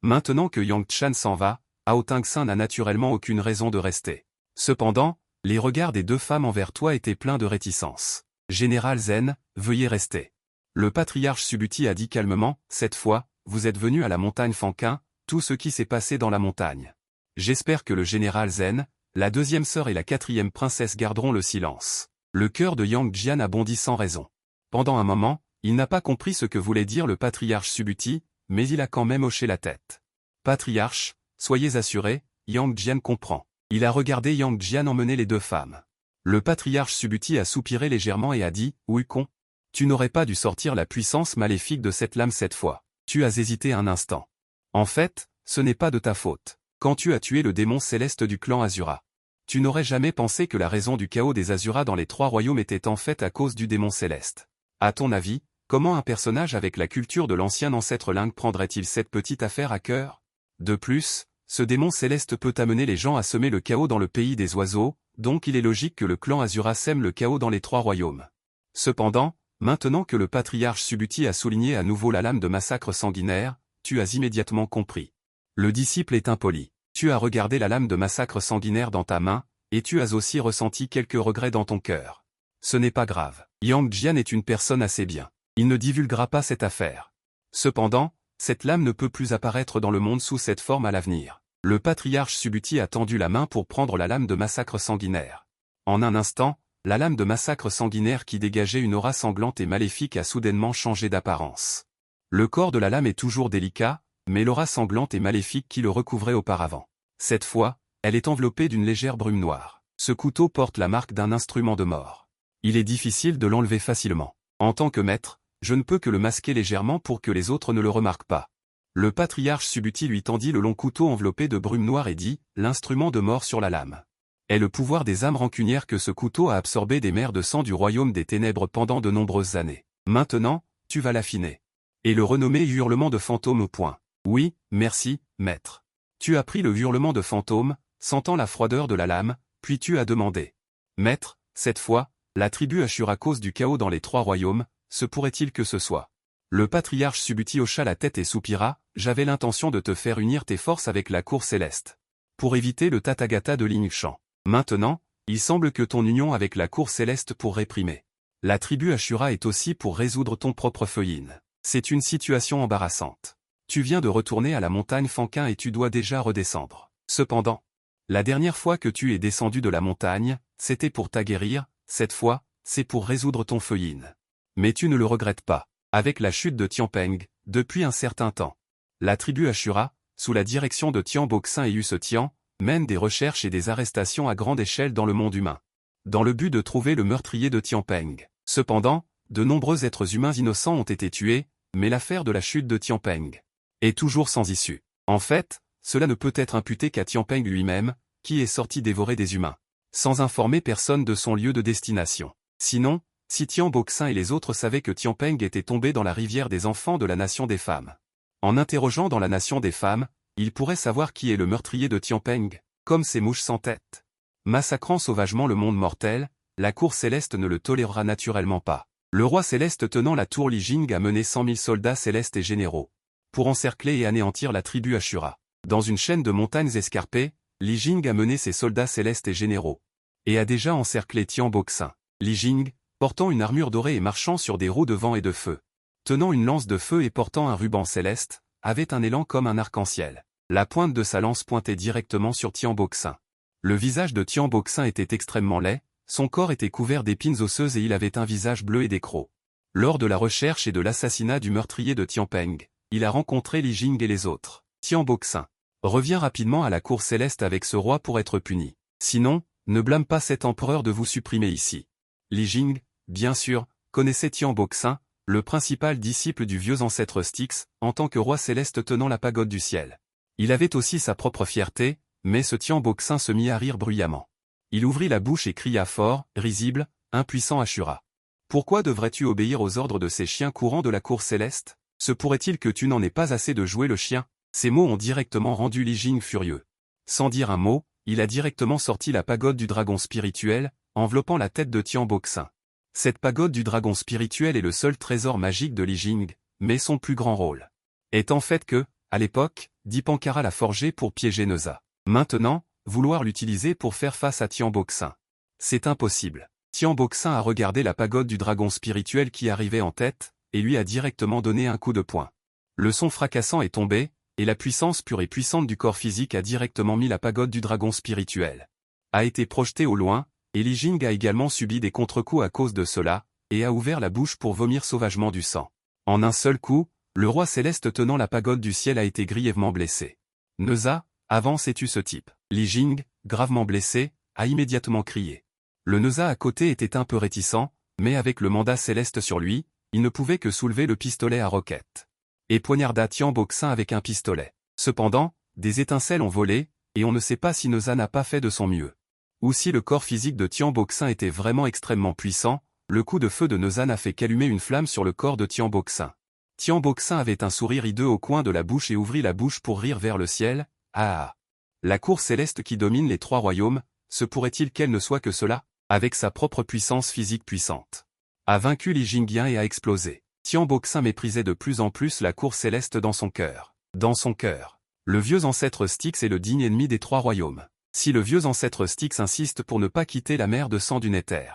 Maintenant que Yang Chan s'en va, Hao Tingxin n'a naturellement aucune raison de rester. Cependant, les regards des deux femmes envers toi étaient pleins de réticence. Général Zen, veuillez rester. » Le patriarche Subuti a dit calmement, « Cette fois, vous êtes venu à la montagne Fanquin, tout ce qui s'est passé dans la montagne. J'espère que le général Zen, la deuxième sœur et la quatrième princesse garderont le silence. » Le cœur de Yang Jian a bondi sans raison. Pendant un moment, il n'a pas compris ce que voulait dire le patriarche Subuti, mais il a quand même hoché la tête. « Patriarche, soyez assuré, Yang Jian comprend. » Il a regardé Yang Jian emmener les deux femmes. Le patriarche Subuti a soupiré légèrement et a dit, « Wukong, tu n'aurais pas dû sortir la puissance maléfique de cette lame cette fois. Tu as hésité un instant. En fait, ce n'est pas de ta faute. Quand tu as tué le démon céleste du clan Azura, tu n'aurais jamais pensé que la raison du chaos des Azura dans les trois royaumes était en fait à cause du démon céleste. À ton avis, comment un personnage avec la culture de l'ancien ancêtre Ling prendrait-il cette petite affaire à cœur? De plus, ce démon céleste peut amener les gens à semer le chaos dans le pays des oiseaux, donc il est logique que le clan Azura sème le chaos dans les trois royaumes. Cependant, maintenant que le patriarche Subuti a souligné à nouveau la lame de massacre sanguinaire, tu as immédiatement compris. Le disciple est impoli. Tu as regardé la lame de massacre sanguinaire dans ta main, et tu as aussi ressenti quelques regrets dans ton cœur. Ce n'est pas grave. Yang Jian est une personne assez bien. Il ne divulguera pas cette affaire. Cependant, cette lame ne peut plus apparaître dans le monde sous cette forme à l'avenir. Le patriarche Subuti a tendu la main pour prendre la lame de massacre sanguinaire. En un instant, la lame de massacre sanguinaire qui dégageait une aura sanglante et maléfique a soudainement changé d'apparence. Le corps de la lame est toujours délicat, mais l'aura sanglante et maléfique qui le recouvrait auparavant. Cette fois, elle est enveloppée d'une légère brume noire. Ce couteau porte la marque d'un instrument de mort. Il est difficile de l'enlever facilement. En tant que maître, je ne peux que le masquer légèrement pour que les autres ne le remarquent pas. Le patriarche Subuti lui tendit le long couteau enveloppé de brume noire et dit, « L'instrument de mort sur la lame. » Est le pouvoir des âmes rancunières que ce couteau a absorbé des mers de sang du royaume des ténèbres pendant de nombreuses années. Maintenant, tu vas l'affiner. Et le renommer hurlement de fantôme au point. Oui, merci, maître. Tu as pris le hurlement de fantôme, sentant la froideur de la lame, puis tu as demandé. Maître, cette fois, la tribu Ashura à cause du chaos dans les trois royaumes, se pourrait-il que ce soit? Le patriarche Subuti hocha la tête et soupira, j'avais l'intention de te faire unir tes forces avec la cour céleste. Pour éviter le Tathagata de Ling Shan. Maintenant, il semble que ton union avec la cour céleste pour réprimer la tribu Ashura est aussi pour résoudre ton propre feuilline. C'est une situation embarrassante. Tu viens de retourner à la montagne Fanquin et tu dois déjà redescendre. Cependant, la dernière fois que tu es descendu de la montagne, c'était pour t'aguerrir, cette fois, c'est pour résoudre ton feuilline. Mais tu ne le regrettes pas. Avec la chute de Tianpeng, depuis un certain temps, la tribu Ashura, sous la direction de Tian Boxin et Yuce Tian, mène des recherches et des arrestations à grande échelle dans le monde humain, dans le but de trouver le meurtrier de Tianpeng. Cependant, de nombreux êtres humains innocents ont été tués, mais l'affaire de la chute de Tianpeng est toujours sans issue. En fait, cela ne peut être imputé qu'à Tianpeng lui-même, qui est sorti dévorer des humains, sans informer personne de son lieu de destination. Sinon, si Tian Boxin et les autres savaient que Tianpeng était tombé dans la rivière des enfants de la nation des femmes. En interrogeant dans la nation des femmes, ils pourraient savoir qui est le meurtrier de Tianpeng, comme ces mouches sans tête. Massacrant sauvagement le monde mortel, la cour céleste ne le tolérera naturellement pas. Le roi céleste tenant la tour Li Jing a mené 100 000 soldats célestes et généraux, pour encercler et anéantir la tribu Ashura. Dans une chaîne de montagnes escarpées, Li Jing a mené ses soldats célestes et généraux, et a déjà encerclé Tian Boxin. Li Jing, portant une armure dorée et marchant sur des roues de vent et de feu, tenant une lance de feu et portant un ruban céleste, avait un élan comme un arc-en-ciel. La pointe de sa lance pointait directement sur Tian Boxin. Le visage de Tian Boxin était extrêmement laid, Son corps était couvert d'épines osseuses et il avait un visage bleu et d'écrou. Lors de la recherche et de l'assassinat du meurtrier de Tianpeng, il a rencontré Li Jing et les autres. Tian Boxin revient rapidement à la cour céleste avec ce roi pour être puni. Sinon, ne blâme pas cet empereur de vous supprimer ici. Li Jing, bien sûr, connaissait Tian Boxin, le principal disciple du vieux ancêtre Styx, en tant que roi céleste tenant la pagode du ciel. Il avait aussi sa propre fierté, mais ce Tian Boxin se mit à rire bruyamment. Il ouvrit la bouche et cria fort, risible, impuissant Ashura. Pourquoi devrais-tu obéir aux ordres de ces chiens courants de la cour céleste? Se pourrait-il que tu n'en aies pas assez de jouer le chien? Ces mots ont directement rendu Li Jing furieux. Sans dire un mot, il a directement sorti la pagode du dragon spirituel, enveloppant la tête de Tian Boxin. Cette pagode du dragon spirituel est le seul trésor magique de Li Jing, mais son plus grand rôle est en fait que, à l'époque, Dipankara l'a forgé pour piéger Neuza. Maintenant, vouloir l'utiliser pour faire face à Tian Boxin, c'est impossible. Tian Boxin a regardé la pagode du dragon spirituel qui arrivait en tête, et lui a directement donné un coup de poing. Le son fracassant est tombé, et la puissance pure et puissante du corps physique a directement mis la pagode du dragon spirituel. A été projetée au loin, et Li Jing a également subi des contre-coups à cause de cela, et a ouvert la bouche pour vomir sauvagement du sang. En un seul coup, le roi céleste tenant la pagode du ciel a été grièvement blessé. Neuza, avance et tue ce type. Li Jing, gravement blessé, a immédiatement crié. Le Neuza à côté était un peu réticent, mais avec le mandat céleste sur lui, il ne pouvait que soulever le pistolet à roquette. Et poignarda Tian Boxin avec un pistolet. Cependant, des étincelles ont volé, et on ne sait pas si Neuza n'a pas fait de son mieux. Ou si le corps physique de Tian Boxin était vraiment extrêmement puissant, le coup de feu de Neuza n'a fait qu'allumer une flamme sur le corps de Tian Boxin. Tian Boxin avait un sourire hideux au coin de la bouche et ouvrit la bouche pour rire vers le ciel. Ah! La cour céleste qui domine les 3 royaumes, se pourrait-il qu'elle ne soit que cela, avec sa propre puissance physique puissante, a vaincu Li Jingyan et a explosé. Tian Boxin méprisait de plus en plus la cour céleste dans son cœur. Dans son cœur, le vieux ancêtre Styx est le digne ennemi des 3 royaumes. Si le vieux ancêtre Styx insiste pour ne pas quitter la mer de sang du Nether,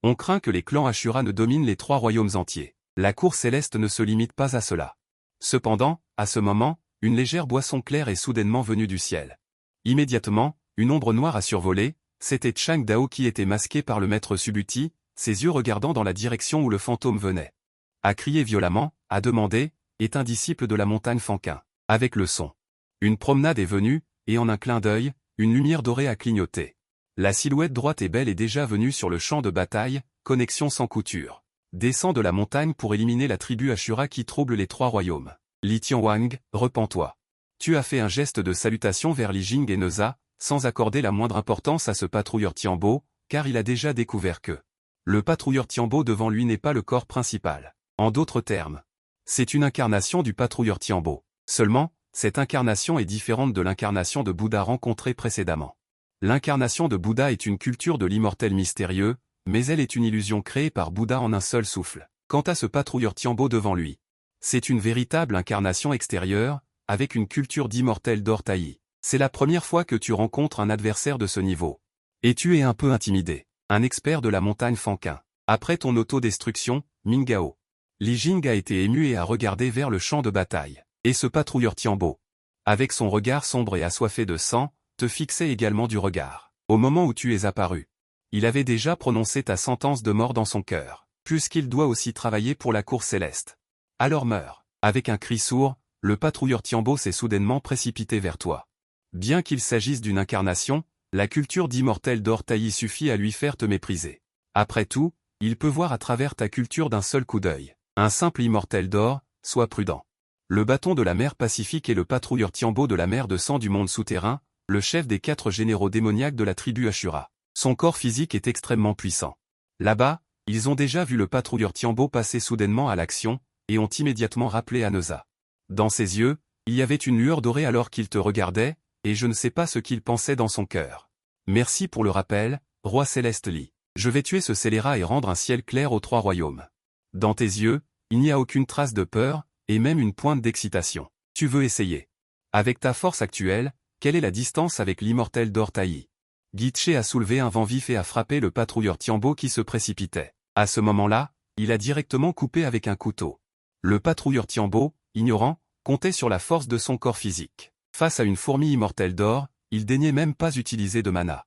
on craint que les clans Ashura ne dominent les 3 royaumes entiers. La cour céleste ne se limite pas à cela. Cependant, à ce moment, une légère boisson claire est soudainement venue du ciel. Immédiatement, une ombre noire a survolé, c'était Chang Dao qui était masqué par le maître Subuti, ses yeux regardant dans la direction où le fantôme venait. A crié violemment, a demandé, est un disciple de la montagne Fanquin. Avec le son. Une promenade est venue, et en un clin d'œil, une lumière dorée a clignoté. La silhouette droite et belle est déjà venue sur le champ de bataille, connexion sans couture. Descends de la montagne pour éliminer la tribu Ashura qui trouble les 3 royaumes. Li Tianwang, repens-toi. Tu as fait un geste de salutation vers Li Jing et Neuza, sans accorder la moindre importance à ce patrouilleur Tianbo, car il a déjà découvert que le patrouilleur Tianbo devant lui n'est pas le corps principal. En d'autres termes, c'est une incarnation du patrouilleur Tianbo. Seulement, cette incarnation est différente de l'incarnation de Bouddha rencontrée précédemment. L'incarnation de Bouddha est une culture de l'immortel mystérieux, mais elle est une illusion créée par Bouddha en un seul souffle. Quant à ce patrouilleur Tianbo devant lui, c'est une véritable incarnation extérieure, avec une culture d'immortel d'or taillis. C'est la première fois que tu rencontres un adversaire de ce niveau. Et tu es un peu intimidé. Un expert de la montagne Fanquin. Après ton autodestruction, Mingao. Li Jing a été ému et a regardé vers le champ de bataille. Et ce patrouilleur Tianbo, avec son regard sombre et assoiffé de sang, te fixait également du regard. Au moment où tu es apparu, il avait déjà prononcé ta sentence de mort dans son cœur, puisqu'il doit aussi travailler pour la cour céleste. Alors meurs. Avec un cri sourd, le patrouilleur Tianbo s'est soudainement précipité vers toi. Bien qu'il s'agisse d'une incarnation, la culture d'immortel d'or taillis suffit à lui faire te mépriser. Après tout, il peut voir à travers ta culture d'un seul coup d'œil. Un simple immortel d'or, sois prudent. Le bâton de la mer Pacifique est le patrouilleur Tianbo de la mer de sang du monde souterrain, le chef des 4 généraux démoniaques de la tribu Ashura. Son corps physique est extrêmement puissant. Là-bas, ils ont déjà vu le patrouilleur Tianbo passer soudainement à l'action, et ont immédiatement rappelé à Neuza. Dans ses yeux, il y avait une lueur dorée alors qu'il te regardait, et je ne sais pas ce qu'il pensait dans son cœur. Merci pour le rappel, roi céleste Li. Je vais tuer ce scélérat et rendre un ciel clair aux 3 royaumes. Dans tes yeux, il n'y a aucune trace de peur, et même une pointe d'excitation. Tu veux essayer. Avec ta force actuelle, quelle est la distance avec l'immortel d'or taillis? Gitche a soulevé un vent vif et a frappé le patrouilleur Tianbo qui se précipitait. À ce moment-là, il a directement coupé avec un couteau. Le patrouilleur Tianbo, ignorant, comptait sur la force de son corps physique. Face à une fourmi immortelle d'or, il daignait même pas utiliser de mana.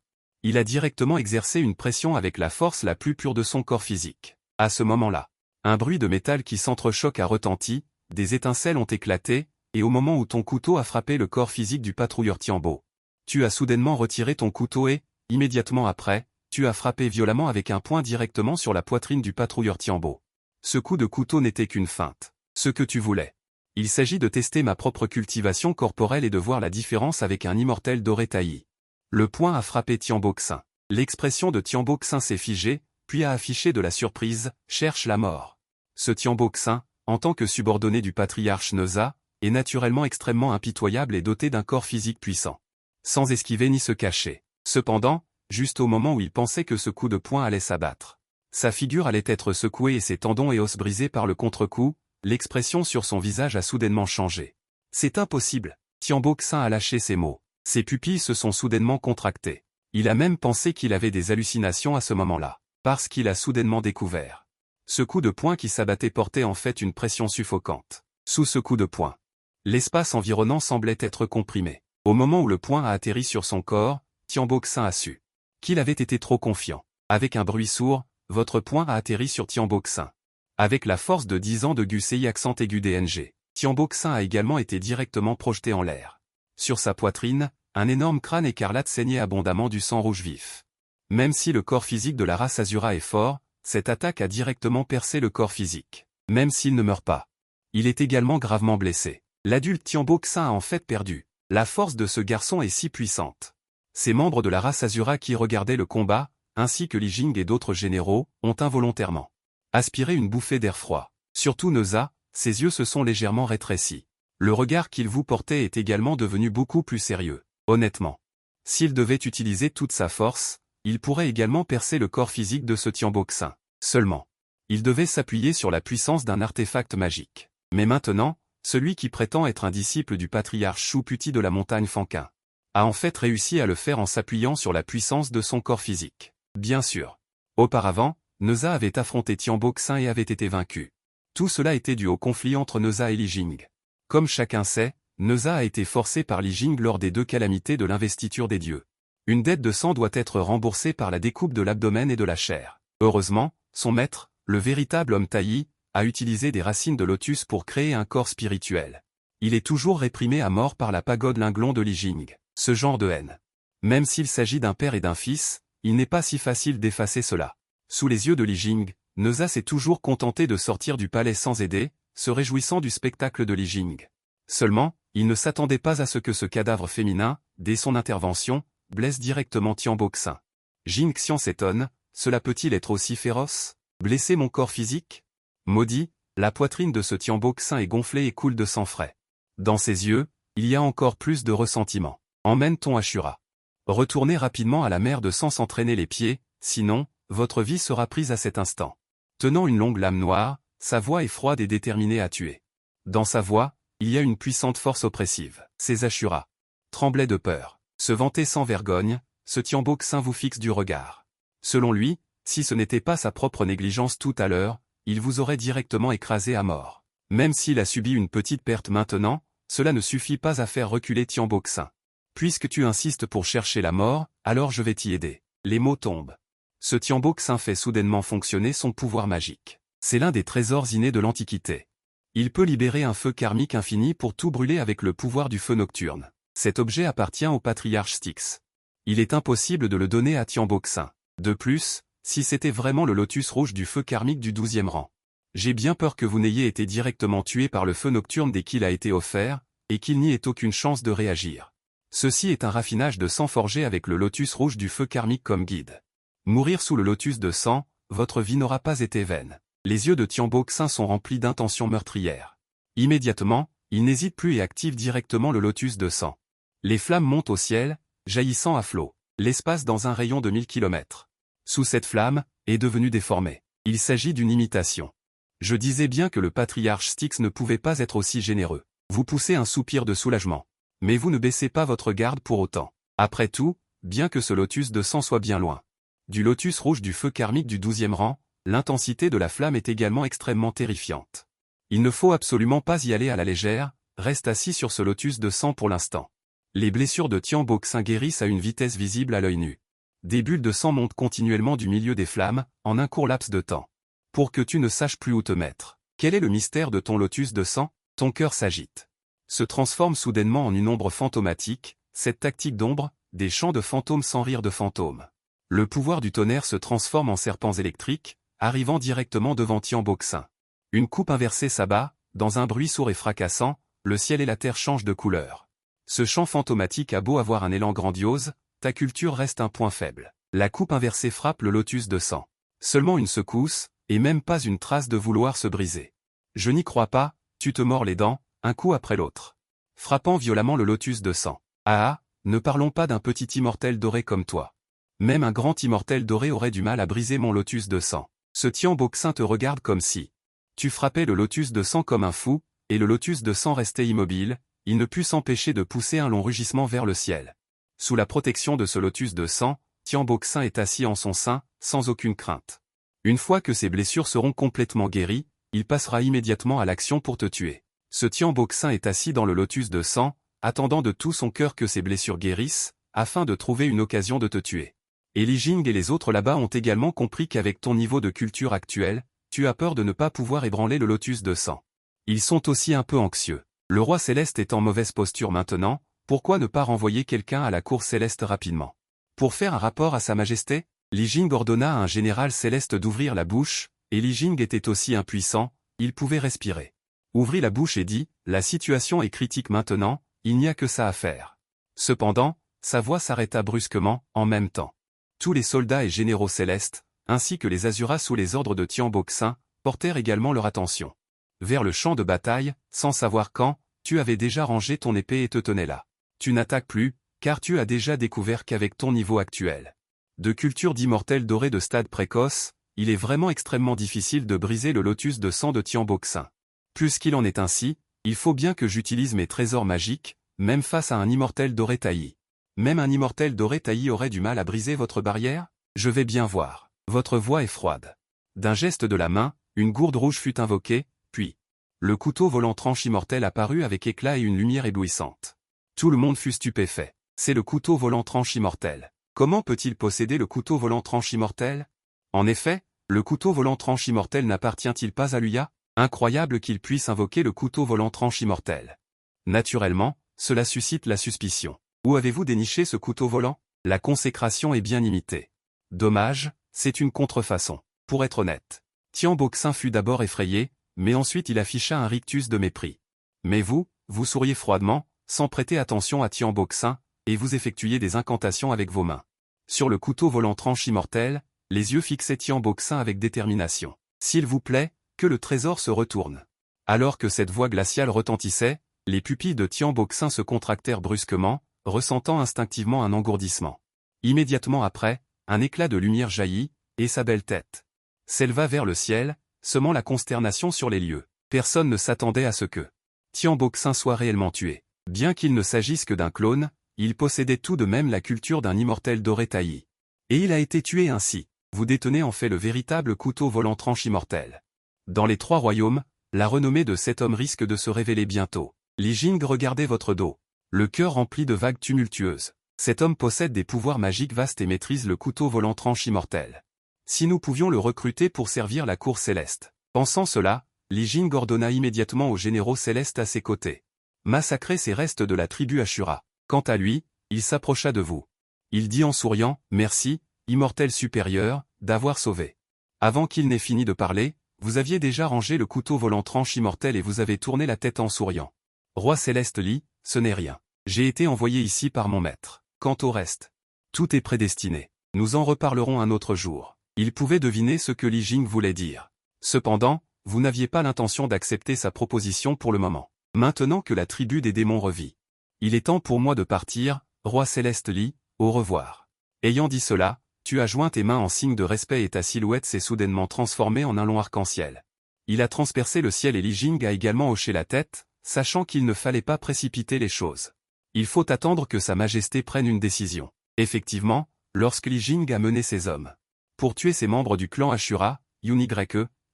Il a directement exercé une pression avec la force la plus pure de son corps physique. À ce moment-là, un bruit de métal qui s'entrechoque a retenti, des étincelles ont éclaté, et au moment où ton couteau a frappé le corps physique du patrouilleur Tiambo, tu as soudainement retiré ton couteau et, immédiatement après, tu as frappé violemment avec un poing directement sur la poitrine du patrouilleur Tiambo. Ce coup de couteau n'était qu'une feinte. Ce que tu voulais. Il s'agit de tester ma propre cultivation corporelle et de voir la différence avec un immortel doré tailli. Le poing a frappé Tiambo Xin. L'expression de Tiambo Xin s'est figée, puis a affiché de la surprise, cherche la mort. Ce Tiambo Xin, en tant que subordonné du patriarche Neza, est naturellement extrêmement impitoyable et doté d'un corps physique puissant. Sans esquiver ni se cacher. Cependant, juste au moment où il pensait que ce coup de poing allait s'abattre, sa figure allait être secouée et ses tendons et os brisés par le contre-coup, l'expression sur son visage a soudainement changé. C'est impossible. Tiambo Xin a lâché ses mots. Ses pupilles se sont soudainement contractées. Il a même pensé qu'il avait des hallucinations à ce moment-là, parce qu'il a soudainement découvert. Ce coup de poing qui s'abattait portait en fait une pression suffocante. Sous ce coup de poing, l'espace environnant semblait être comprimé. Au moment où le poing a atterri sur son corps, Tiambo Xin a su qu'il avait été trop confiant. Avec un bruit sourd, votre poing a atterri sur Tiambo Xin. Avec la force de 10 ans de GUCI accent aigu DNG, Tiambo Xin a également été directement projeté en l'air. Sur sa poitrine, un énorme crâne écarlate saignait abondamment du sang rouge vif. Même si le corps physique de la race Azura est fort, cette attaque a directement percé le corps physique. Même s'il ne meurt pas, il est également gravement blessé. L'adulte Tiambo Xin a en fait perdu. La force de ce garçon est si puissante. Ces membres de la race Azura qui regardaient le combat, ainsi que Li Jing et d'autres généraux, ont involontairement aspiré une bouffée d'air froid. Surtout Neza, ses yeux se sont légèrement rétrécis. Le regard qu'il vous portait est également devenu beaucoup plus sérieux. Honnêtement, s'il devait utiliser toute sa force, il pourrait également percer le corps physique de ce Tiambo Xin. Seulement, il devait s'appuyer sur la puissance d'un artefact magique. Mais maintenant, celui qui prétend être un disciple du patriarche Shu Puti de la montagne Fanquin a en fait réussi à le faire en s'appuyant sur la puissance de son corps physique. Bien sûr. Auparavant, Neza avait affronté Tiambo Xin et avait été vaincu. Tout cela était dû au conflit entre Neza et Li Jing. Comme chacun sait, Neza a été forcé par Li Jing lors des 2 calamités de l'investiture des dieux. Une dette de sang doit être remboursée par la découpe de l'abdomen et de la chair. Heureusement, son maître, le véritable homme tailli, a utilisé des racines de lotus pour créer un corps spirituel. Il est toujours réprimé à mort par la pagode Linglong de Li Jing. Ce genre de haine. Même s'il s'agit d'un père et d'un fils, il n'est pas si facile d'effacer cela. Sous les yeux de Li Jing, Neza s'est toujours contenté de sortir du palais sans aider, se réjouissant du spectacle de Li Jing. Seulement, il ne s'attendait pas à ce que ce cadavre féminin, dès son intervention, blesse directement Tiambo Xin. Jing Xian s'étonne, cela peut-il être aussi féroce? Blesser mon corps physique? Maudit, la poitrine de ce Tiambo Xin est gonflée et coule de sang frais. Dans ses yeux, il y a encore plus de ressentiment. Emmène-t-on Ashura. Retournez rapidement à la mer de sang s'entraîner les pieds, sinon, votre vie sera prise à cet instant. Tenant une longue lame noire, sa voix est froide et déterminée à tuer. Dans sa voix, il y a une puissante force oppressive. Ces Ashura tremblaient de peur. Se vanter sans vergogne, ce Tiambo Xin vous fixe du regard. Selon lui, si ce n'était pas sa propre négligence tout à l'heure, il vous aurait directement écrasé à mort. Même s'il a subi une petite perte maintenant, cela ne suffit pas à faire reculer Tiambo Xin. Puisque tu insistes pour chercher la mort, alors je vais t'y aider. Les mots tombent. Ce Tiambo Xin fait soudainement fonctionner son pouvoir magique. C'est l'un des trésors innés de l'Antiquité. Il peut libérer un feu karmique infini pour tout brûler avec le pouvoir du feu nocturne. Cet objet appartient au patriarche Styx. Il est impossible de le donner à Tiambo Xin. De plus, si c'était vraiment le lotus rouge du feu karmique du 12e rang. J'ai bien peur que vous n'ayez été directement tué par le feu nocturne dès qu'il a été offert, et qu'il n'y ait aucune chance de réagir. Ceci est un raffinage de sang forgé avec le lotus rouge du feu karmique comme guide. Mourir sous le lotus de sang, votre vie n'aura pas été vaine. Les yeux de Tiambo Xin sont remplis d'intentions meurtrières. Immédiatement, il n'hésite plus et active directement le lotus de sang. Les flammes montent au ciel, jaillissant à flot. L'espace dans un rayon de 1000 km. Sous cette flamme, est devenu déformé. Il s'agit d'une imitation. Je disais bien que le patriarche Styx ne pouvait pas être aussi généreux. Vous poussez un soupir de soulagement. Mais vous ne baissez pas votre garde pour autant. Après tout, bien que ce lotus de sang soit bien loin du lotus rouge du feu karmique du 12e rang, l'intensité de la flamme est également extrêmement terrifiante. Il ne faut absolument pas y aller à la légère, reste assis sur ce lotus de sang pour l'instant. Les blessures de Tiambo Xin guérissent à une vitesse visible à l'œil nu. Des bulles de sang montent continuellement du milieu des flammes, en un court laps de temps. Pour que tu ne saches plus où te mettre. Quel est le mystère de ton lotus de sang? Ton cœur s'agite. Se transforme soudainement en une ombre fantomatique, cette tactique d'ombre, des chants de fantômes sans rire de fantômes. Le pouvoir du tonnerre se transforme en serpents électriques, arrivant directement devant Tian Boxin. Une coupe inversée s'abat, dans un bruit sourd et fracassant, le ciel et la terre changent de couleur. Ce chant fantomatique a beau avoir un élan grandiose, ta culture reste un point faible. La coupe inversée frappe le lotus de sang. Seulement une secousse, et même pas une trace de vouloir se briser. Je n'y crois pas, tu te mords les dents, un coup après l'autre. Frappant violemment le lotus de sang. Ah, ne parlons pas d'un petit immortel doré comme toi. Même un grand immortel doré aurait du mal à briser mon lotus de sang. Ce Tian Boxin te regarde comme si tu frappais le lotus de sang comme un fou, et le lotus de sang restait immobile, il ne put s'empêcher de pousser un long rugissement vers le ciel. Sous la protection de ce lotus de sang, Tian Boxin est assis en son sein, sans aucune crainte. Une fois que ses blessures seront complètement guéries, il passera immédiatement à l'action pour te tuer. Ce Tian Boxin est assis dans le lotus de sang, attendant de tout son cœur que ses blessures guérissent, afin de trouver une occasion de te tuer. Et Li Jing et les autres là-bas ont également compris qu'avec ton niveau de culture actuel, tu as peur de ne pas pouvoir ébranler le lotus de sang. Ils sont aussi un peu anxieux. Le roi céleste est en mauvaise posture maintenant, pourquoi ne pas renvoyer quelqu'un à la cour céleste rapidement? Pour faire un rapport à sa majesté, Li Jing ordonna à un général céleste d'ouvrir la bouche, et Li Jing était aussi impuissant, il pouvait respirer. Ouvrit la bouche et dit, la situation est critique maintenant, il n'y a que ça à faire. Cependant, sa voix s'arrêta brusquement, en même temps. Tous les soldats et généraux célestes, ainsi que les Asuras sous les ordres de Tian Boxin, portèrent également leur attention vers le champ de bataille, sans savoir quand, tu avais déjà rangé ton épée et te tenais là. Tu n'attaques plus, car tu as déjà découvert qu'avec ton niveau actuel de culture d'immortel doré de stade précoce, il est vraiment extrêmement difficile de briser le lotus de sang de Tian Boxin. Puisqu'il en est ainsi, il faut bien que j'utilise mes trésors magiques, même face à un immortel doré taillis. Même un immortel doré taillis aurait du mal à briser votre barrière? Je vais bien voir. Votre voix est froide. D'un geste de la main, une gourde rouge fut invoquée, puis le couteau volant tranche immortel apparut avec éclat et une lumière éblouissante. Tout le monde fut stupéfait. C'est le couteau volant tranche immortel. Comment peut-il posséder le couteau volant tranche immortel? En effet, le couteau volant tranche immortel n'appartient-il pas à Luya? Incroyable qu'il puisse invoquer le couteau volant tranche immortel. Naturellement, cela suscite la suspicion. Où avez-vous déniché ce couteau volant? La consécration est bien imitée. Dommage, c'est une contrefaçon. Pour être honnête, Tian Boxin fut d'abord effrayé, mais ensuite il afficha un rictus de mépris. Mais vous souriez froidement, sans prêter attention à Tian Boxin, et vous effectuiez des incantations avec vos mains. Sur le couteau volant tranche immortel, les yeux fixaient Tian Boxin avec détermination. S'il vous plaît, que le trésor se retourne. Alors que cette voix glaciale retentissait, les pupilles de Tian Boxin se contractèrent brusquement, ressentant instinctivement un engourdissement. Immédiatement après, un éclat de lumière jaillit, et sa belle tête s'éleva vers le ciel, semant la consternation sur les lieux. Personne ne s'attendait à ce que Tian Boxin soit réellement tué. Bien qu'il ne s'agisse que d'un clone, il possédait tout de même la culture d'un immortel doré taillis. Et il a été tué ainsi. Vous détenez en fait le véritable couteau volant tranche immortel. Dans les 3 royaumes, la renommée de cet homme risque de se révéler bientôt. Li Jing regardait votre dos. Le cœur rempli de vagues tumultueuses. Cet homme possède des pouvoirs magiques vastes et maîtrise le couteau volant tranche immortel. Si nous pouvions le recruter pour servir la cour céleste. Pensant cela, Li Jing ordonna immédiatement aux généraux célestes à ses côtés. Massacrer ces restes de la tribu Ashura. Quant à lui, il s'approcha de vous. Il dit en souriant, merci, immortel supérieur, d'avoir sauvé. Avant qu'il n'ait fini de parler, vous aviez déjà rangé le couteau volant tranche immortel et vous avez tourné la tête en souriant. Roi céleste Li, ce n'est rien. J'ai été envoyé ici par mon maître. Quant au reste, tout est prédestiné. Nous en reparlerons un autre jour. Il pouvait deviner ce que Li Jing voulait dire. Cependant, vous n'aviez pas l'intention d'accepter sa proposition pour le moment. Maintenant que la tribu des démons revit. Il est temps pour moi de partir, roi céleste Li, au revoir. Ayant dit cela, tu as joint tes mains en signe de respect et ta silhouette s'est soudainement transformée en un long arc-en-ciel. Il a transpercé le ciel et Li Jing a également hoché la tête, sachant qu'il ne fallait pas précipiter les choses. Il faut attendre que sa majesté prenne une décision. Effectivement, lorsque Li Jing a mené ses hommes pour tuer ses membres du clan Ashura, Yue,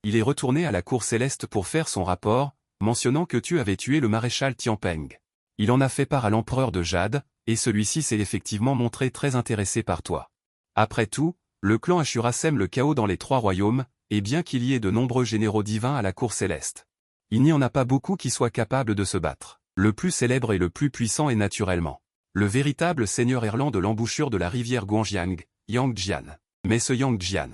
il est retourné à la cour céleste pour faire son rapport, mentionnant que tu avais tué le maréchal Tianpeng. Il en a fait part à l'empereur de Jade, et celui-ci s'est effectivement montré très intéressé par toi. Après tout, le clan Ashura sème le chaos dans les 3 royaumes, et bien qu'il y ait de nombreux généraux divins à la cour céleste, il n'y en a pas beaucoup qui soient capables de se battre. Le plus célèbre et le plus puissant est naturellement le véritable seigneur errant de l'embouchure de la rivière Guangjiang, Yang Jian. Mais ce Yang Jian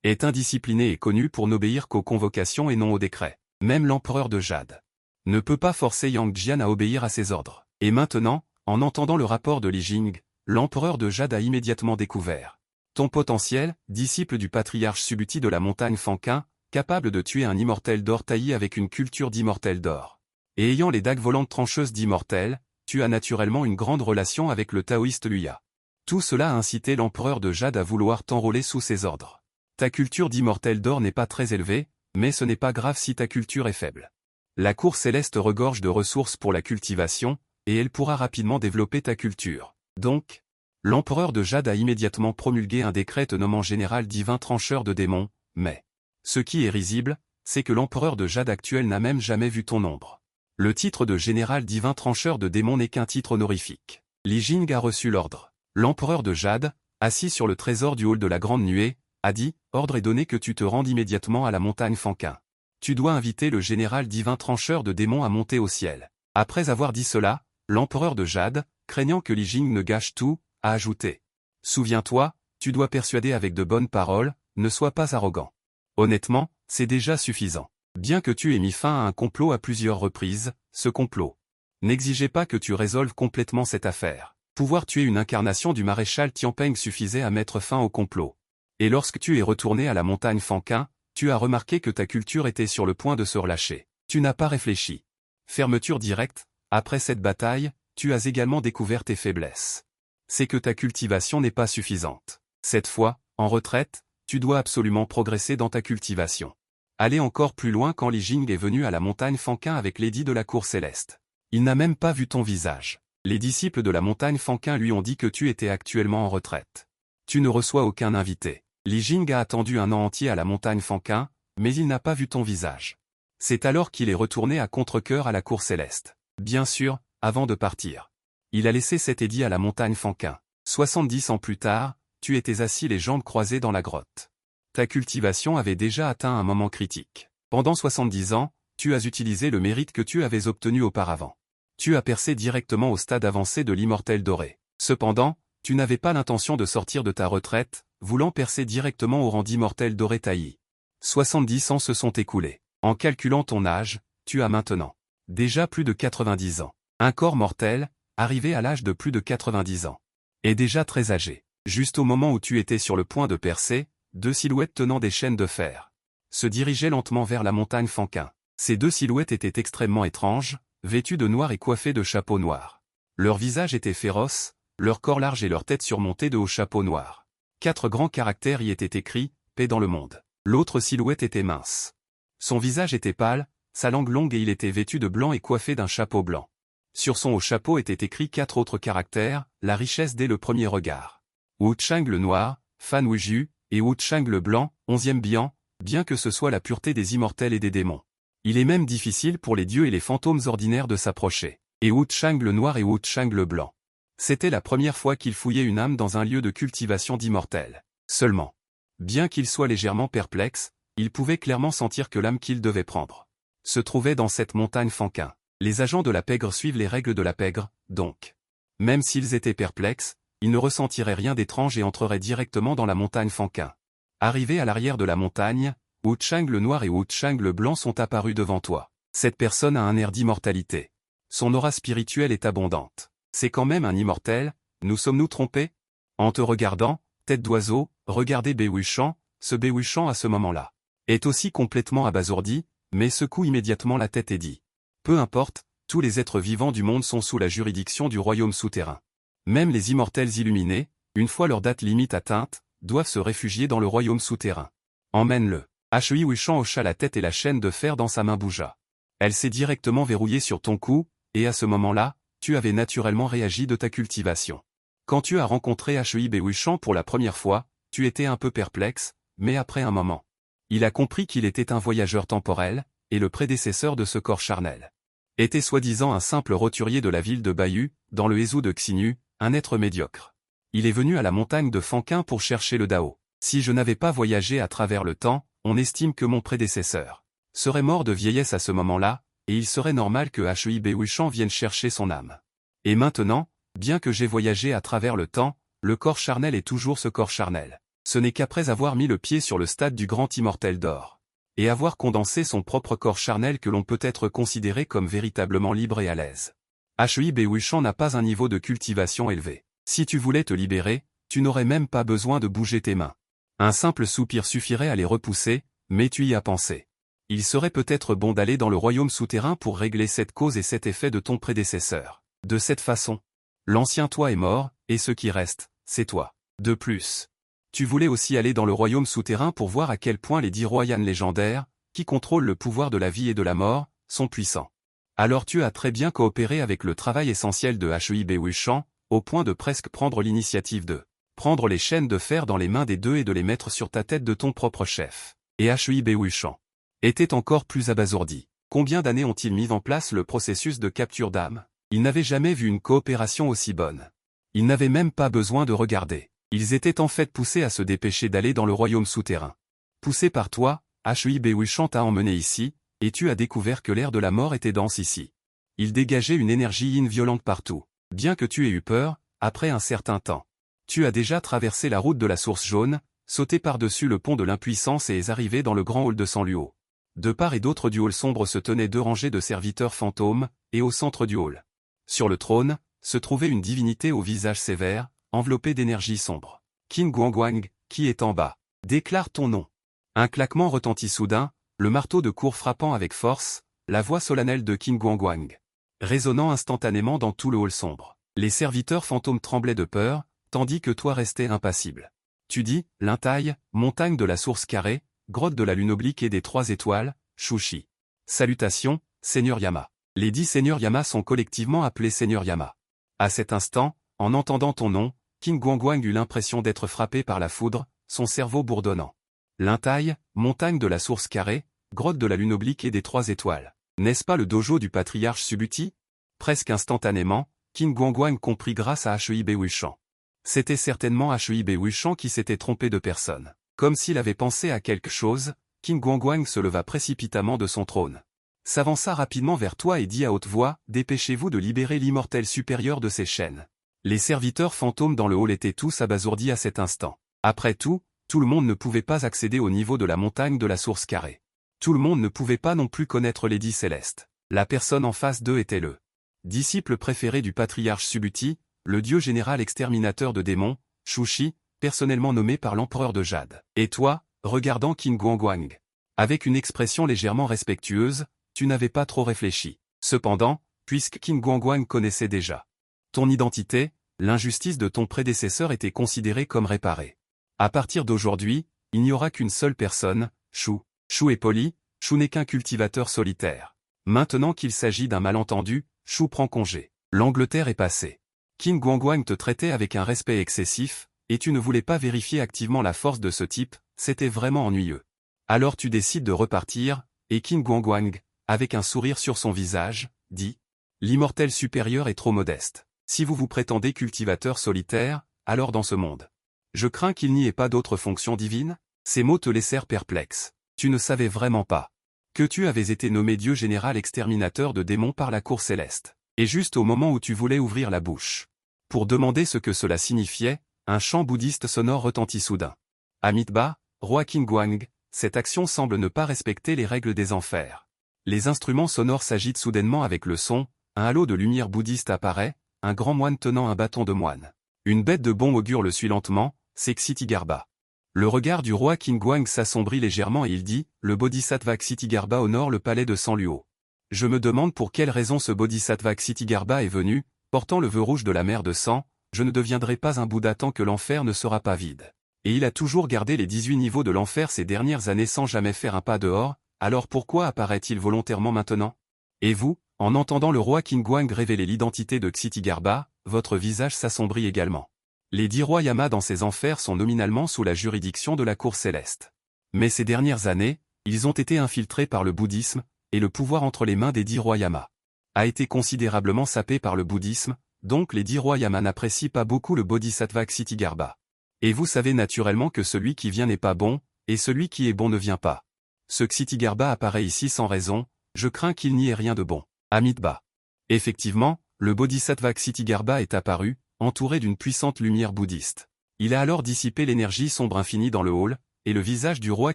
est indiscipliné et connu pour n'obéir qu'aux convocations et non aux décrets. Même l'empereur de Jade ne peut pas forcer Yang Jian à obéir à ses ordres. Et maintenant, en entendant le rapport de Li Jing, l'empereur de Jade a immédiatement découvert ton potentiel, disciple du patriarche Subuti de la montagne Fanquin, capable de tuer un immortel d'or taillé avec une culture d'immortel d'or. Et ayant les dagues volantes trancheuses d'immortel, tu as naturellement une grande relation avec le taoïste Luya. Tout cela a incité l'empereur de Jade à vouloir t'enrôler sous ses ordres. Ta culture d'immortel d'or n'est pas très élevée, mais ce n'est pas grave si ta culture est faible. La cour céleste regorge de ressources pour la cultivation, et elle pourra rapidement développer ta culture. Donc, l'empereur de Jade a immédiatement promulgué un décret te nommant général divin trancheur de démons, mais ce qui est risible, c'est que l'empereur de Jade actuel n'a même jamais vu ton ombre. Le titre de général divin trancheur de démons n'est qu'un titre honorifique. Li Jing a reçu l'ordre. L'empereur de Jade, assis sur le trésor du hall de la Grande Nuée, a dit « Ordre est donné que tu te rendes immédiatement à la montagne Fanquin. Tu dois inviter le général divin trancheur de démons à monter au ciel. » Après avoir dit cela, l'empereur de Jade, craignant que Li Jing ne gâche tout, a ajouté « Souviens-toi, tu dois persuader avec de bonnes paroles, ne sois pas arrogant. Honnêtement, c'est déjà suffisant. Bien que tu aies mis fin à un complot à plusieurs reprises, ce complot n'exigeait pas que tu résolves complètement cette affaire. Pouvoir tuer une incarnation du maréchal Tianpeng suffisait à mettre fin au complot. Et lorsque tu es retourné à la montagne Fanquin, tu as remarqué que ta culture était sur le point de se relâcher. Tu n'as pas réfléchi. Fermeture directe, après cette bataille, tu as également découvert tes faiblesses. C'est que ta cultivation n'est pas suffisante. Cette fois, en retraite, tu dois absolument progresser dans ta cultivation. Aller encore plus loin quand Li Jing est venu à la montagne Fanquin avec l'édit de la cour céleste. Il n'a même pas vu ton visage. Les disciples de la montagne Fanquin lui ont dit que tu étais actuellement en retraite. Tu ne reçois aucun invité. Li Jing a attendu un an entier à la montagne Fanquin, mais il n'a pas vu ton visage. C'est alors qu'il est retourné à contre-cœur à la cour céleste. Bien sûr, avant de partir. Il a laissé cet édit à la montagne Fanquin. 70 ans plus tard, tu étais assis les jambes croisées dans la grotte. Ta cultivation avait déjà atteint un moment critique. Pendant 70 ans, tu as utilisé le mérite que tu avais obtenu auparavant. Tu as percé directement au stade avancé de l'immortel doré. Cependant, tu n'avais pas l'intention de sortir de ta retraite, voulant percer directement au rang d'immortel doré taillis. 70 ans se sont écoulés. En calculant ton âge, tu as maintenant déjà plus de 90 ans. Un corps mortel, arrivé à l'âge de plus de 90 ans, est déjà très âgé. Juste au moment où tu étais sur le point de percer, 2 silhouettes tenant des chaînes de fer se dirigeaient lentement vers la montagne Fanquin. Ces 2 silhouettes étaient extrêmement étranges, vêtues de noir et coiffées de chapeaux noirs. Leur visage était féroce, leur corps large et leur tête surmontée de hauts chapeaux noirs. 4 grands caractères y étaient écrits, paix dans le monde. L'autre silhouette était mince. Son visage était pâle, sa langue longue et il était vêtu de blanc et coiffé d'un chapeau blanc. Sur son haut chapeau étaient écrits 4 autres caractères, la richesse dès le premier regard. Wu Chang le noir, Fan Wuju, et Wu Chang le blanc, 11e bian, bien que ce soit la pureté des immortels et des démons. Il est même difficile pour les dieux et les fantômes ordinaires de s'approcher. Et Wu Chang le noir et Wu Chang le blanc. C'était la première fois qu'il fouillait une âme dans un lieu de cultivation d'immortels. Seulement, bien qu'il soit légèrement perplexe, il pouvait clairement sentir que l'âme qu'il devait prendre se trouvait dans cette montagne Fanquin. Les agents de la pègre suivent les règles de la pègre, donc. Même s'ils étaient perplexes, ils ne ressentiraient rien d'étrange et entreraient directement dans la montagne Fanquin. Arrivés à l'arrière de la montagne, Wu Chang le noir et Wu Chang le blanc sont apparus devant toi. Cette personne a un air d'immortalité. Son aura spirituelle est abondante. C'est quand même un immortel, nous sommes-nous trompés? En te regardant, tête d'oiseau, regardez Béhuchan, ce Béhuchan à ce moment-là est aussi complètement abasourdi, mais secoue immédiatement la tête et dit. Peu importe, tous les êtres vivants du monde sont sous la juridiction du royaume souterrain. Même les immortels illuminés, une fois leur date limite atteinte, doivent se réfugier dans le royaume souterrain. Emmène-le. Hui Wuchan hocha la tête et la chaîne de fer dans sa main bougea. Elle s'est directement verrouillée sur ton cou, et à ce moment-là, tu avais naturellement réagi de ta cultivation. Quand tu as rencontré Hui Béhuchan pour la première fois, tu étais un peu perplexe, mais après un moment, il a compris qu'il était un voyageur temporel, et le prédécesseur de ce corps charnel. Était soi-disant un simple roturier de la ville de Bayu, dans le Hezhou de Xinyu, un être médiocre. Il est venu à la montagne de Fanquin pour chercher le Dao. Si je n'avais pas voyagé à travers le temps, on estime que mon prédécesseur serait mort de vieillesse à ce moment-là, et il serait normal que Hib Wuchang vienne chercher son âme. Et maintenant, bien que j'ai voyagé à travers le temps, le corps charnel est toujours ce corps charnel. Ce n'est qu'après avoir mis le pied sur le stade du grand immortel d'or, et avoir condensé son propre corps charnel que l'on peut être considéré comme véritablement libre et à l'aise. Hib Wuchang n'a pas un niveau de cultivation élevé. Si tu voulais te libérer, tu n'aurais même pas besoin de bouger tes mains. Un simple soupir suffirait à les repousser, mais tu y as pensé. Il serait peut-être bon d'aller dans le royaume souterrain pour régler cette cause et cet effet de ton prédécesseur. De cette façon, l'ancien toi est mort, et ce qui reste, c'est toi. De plus, tu voulais aussi aller dans le royaume souterrain pour voir à quel point les 10 royans légendaires, qui contrôlent le pouvoir de la vie et de la mort, sont puissants. Alors tu as très bien coopéré avec le travail essentiel de Hib Wuchang, au point de presque prendre l'initiative de prendre les chaînes de fer dans les mains des deux et de les mettre sur ta tête de ton propre chef. Et Hib Wuchang était encore plus abasourdi. Combien d'années ont-ils mis en place le processus de capture d'âme? Ils n'avaient jamais vu une coopération aussi bonne. Ils n'avaient même pas besoin de regarder. Ils étaient en fait poussés à se dépêcher d'aller dans le royaume souterrain. Poussés par toi, Hib Wuchang t'a emmené ici, et tu as découvert que l'air de la mort était dense ici. Il dégageait une énergie yin violente partout. Bien que tu aies eu peur, après un certain temps, tu as déjà traversé la route de la source jaune, sauté par-dessus le pont de l'impuissance et es arrivé dans le grand hall de Sanluo. De part et d'autre du hall sombre se tenaient 2 rangées de serviteurs fantômes, et au centre du hall, sur le trône, se trouvait une divinité au visage sévère, enveloppée d'énergie sombre. Qin Guangguang, qui est en bas? Déclare ton nom. Un claquement retentit soudain, le marteau de cour frappant avec force, la voix solennelle de Qin Guangguang, résonnant instantanément dans tout le hall sombre. Les serviteurs fantômes tremblaient de peur, tandis que toi restais impassible. Tu dis, Lintaille, montagne de la source carrée, grotte de la lune oblique et des 3 étoiles, Shushi. Salutations, Seigneur Yama. Les 10 Seigneurs Yama sont collectivement appelés Seigneur Yama. À cet instant, en entendant ton nom, Qin Guangguang eut l'impression d'être frappé par la foudre, son cerveau bourdonnant. Lintaille, montagne de la source carrée, grotte de la lune oblique et des 3 étoiles. N'est-ce pas le dojo du patriarche Subuti? Presque instantanément, Qin Guangguang comprit grâce à Hib Wuchang. C'était certainement Hib Wuchang qui s'était trompé de personne. Comme s'il avait pensé à quelque chose, Qin Guangguang se leva précipitamment de son trône, s'avança rapidement vers toi et dit à haute voix, « Dépêchez-vous de libérer l'immortel supérieur de ses chaînes. » Les serviteurs fantômes dans le hall étaient tous abasourdis à cet instant. Après tout le monde ne pouvait pas accéder au niveau de la montagne de la source carrée. Tout le monde ne pouvait pas non plus connaître les 10 célestes. La personne en face d'eux était le disciple préféré du patriarche Subuti, le dieu général exterminateur de démons, Shushi, personnellement nommé par l'empereur de Jade. Et toi, regardant Qin Guangguang, avec une expression légèrement respectueuse, tu n'avais pas trop réfléchi. Cependant, puisque Qin Guangguang connaissait déjà ton identité, l'injustice de ton prédécesseur était considérée comme réparée. À partir d'aujourd'hui, il n'y aura qu'une seule personne, Shu. Shu est poli, Shu n'est qu'un cultivateur solitaire. Maintenant qu'il s'agit d'un malentendu, Shu prend congé. L'Angleterre est passée. Qin Guangguang te traitait avec un respect excessif, et tu ne voulais pas vérifier activement la force de ce type, c'était vraiment ennuyeux. Alors tu décides de repartir, et Qin Guangguang, avec un sourire sur son visage, dit « L'immortel supérieur est trop modeste. Si vous vous prétendez cultivateur solitaire, alors dans ce monde, je crains qu'il n'y ait pas d'autre fonction divine ?» Ces mots te laissèrent perplexe. Tu ne savais vraiment pas que tu avais été nommé dieu général exterminateur de démons par la cour céleste. Et juste au moment où tu voulais ouvrir la bouche pour demander ce que cela signifiait, un chant bouddhiste sonore retentit soudain. Amitabha, roi Qin Guang, cette action semble ne pas respecter les règles des enfers. Les instruments sonores s'agitent soudainement avec le son, un halo de lumière bouddhiste apparaît, un grand moine tenant un bâton de moine. Une bête de bon augure le suit lentement, c'est Xitigarbha. Le regard du roi Qin Guang s'assombrit légèrement et il dit, « Le bodhisattva Xitigarbha honore le palais de Sanluo. Je me demande pour quelle raison ce bodhisattva Xitigarbha est venu, portant le vœu rouge de la mer de sang, je ne deviendrai pas un Bouddha tant que l'enfer ne sera pas vide. » Et il a toujours gardé les 18 niveaux de l'enfer ces dernières années sans jamais faire un pas dehors, alors pourquoi apparaît-il volontairement maintenant? Et vous, en entendant le roi Qin Guang révéler l'identité de Xitigarbha, votre visage s'assombrit également. Les 10 rois Yama dans ces enfers sont nominalement sous la juridiction de la cour céleste. Mais ces dernières années, ils ont été infiltrés par le bouddhisme, et le pouvoir entre les mains des 10 rois Yama a été considérablement sapé par le bouddhisme, donc les 10 rois Yaman n'apprécient pas beaucoup le Bodhisattva Ksitigarbha. Et vous savez naturellement que celui qui vient n'est pas bon, et celui qui est bon ne vient pas. Ce Ksitigarbha apparaît ici sans raison, je crains qu'il n'y ait rien de bon. Amitabha. Effectivement, le Bodhisattva Ksitigarbha est apparu, entouré d'une puissante lumière bouddhiste. Il a alors dissipé l'énergie sombre infinie dans le hall, et le visage du roi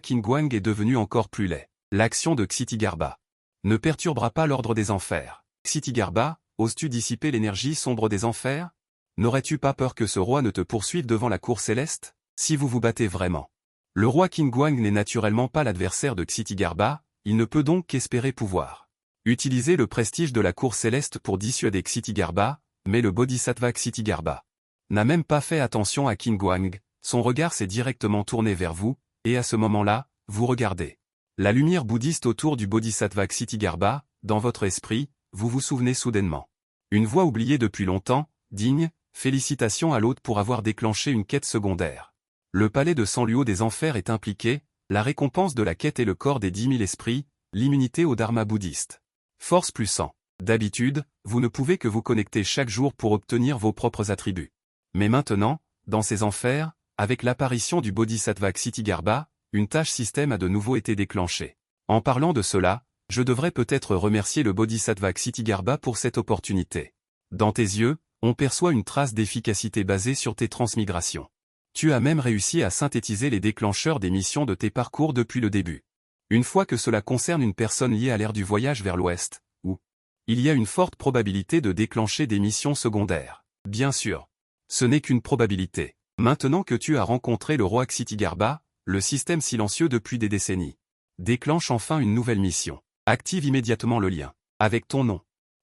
Qingguang est devenu encore plus laid. L'action de Ksitigarbha ne perturbera pas l'ordre des enfers. Ksitigarbha, oses-tu dissiper l'énergie sombre des enfers? N'aurais-tu pas peur que ce roi ne te poursuive devant la cour céleste, si vous vous battez vraiment? Le roi Qingguang n'est naturellement pas l'adversaire de Ksitigarbha, il ne peut donc qu'espérer pouvoir utiliser le prestige de la cour céleste pour dissuader Ksitigarbha, mais le Bodhisattva Ksitigarbha n'a même pas fait attention à Qingguang, son regard s'est directement tourné vers vous, et à ce moment-là, vous regardez la lumière bouddhiste autour du Bodhisattva Ksitigarbha, dans votre esprit, vous vous souvenez soudainement. Une voix oubliée depuis longtemps, digne, félicitations à l'hôte pour avoir déclenché une quête secondaire. Le palais de Sanluo des enfers est impliqué, la récompense de la quête est le corps des 10 000 esprits, l'immunité au dharma bouddhiste. Force plus 100. D'habitude, vous ne pouvez que vous connecter chaque jour pour obtenir vos propres attributs. Mais maintenant, dans ces enfers, avec l'apparition du Bodhisattva Ksitigarbha, une tâche système a de nouveau été déclenchée. En parlant de cela, je devrais peut-être remercier le Bodhisattva Ksitigarbha pour cette opportunité. Dans tes yeux, on perçoit une trace d'efficacité basée sur tes transmigrations. Tu as même réussi à synthétiser les déclencheurs des missions de tes parcours depuis le début. Une fois que cela concerne une personne liée à l'ère du voyage vers l'ouest, où il y a une forte probabilité de déclencher des missions secondaires. Bien sûr, ce n'est qu'une probabilité. Maintenant que tu as rencontré le roi Ksitigarbha, le système silencieux depuis des décennies déclenche enfin une nouvelle mission. Active immédiatement le lien avec ton nom.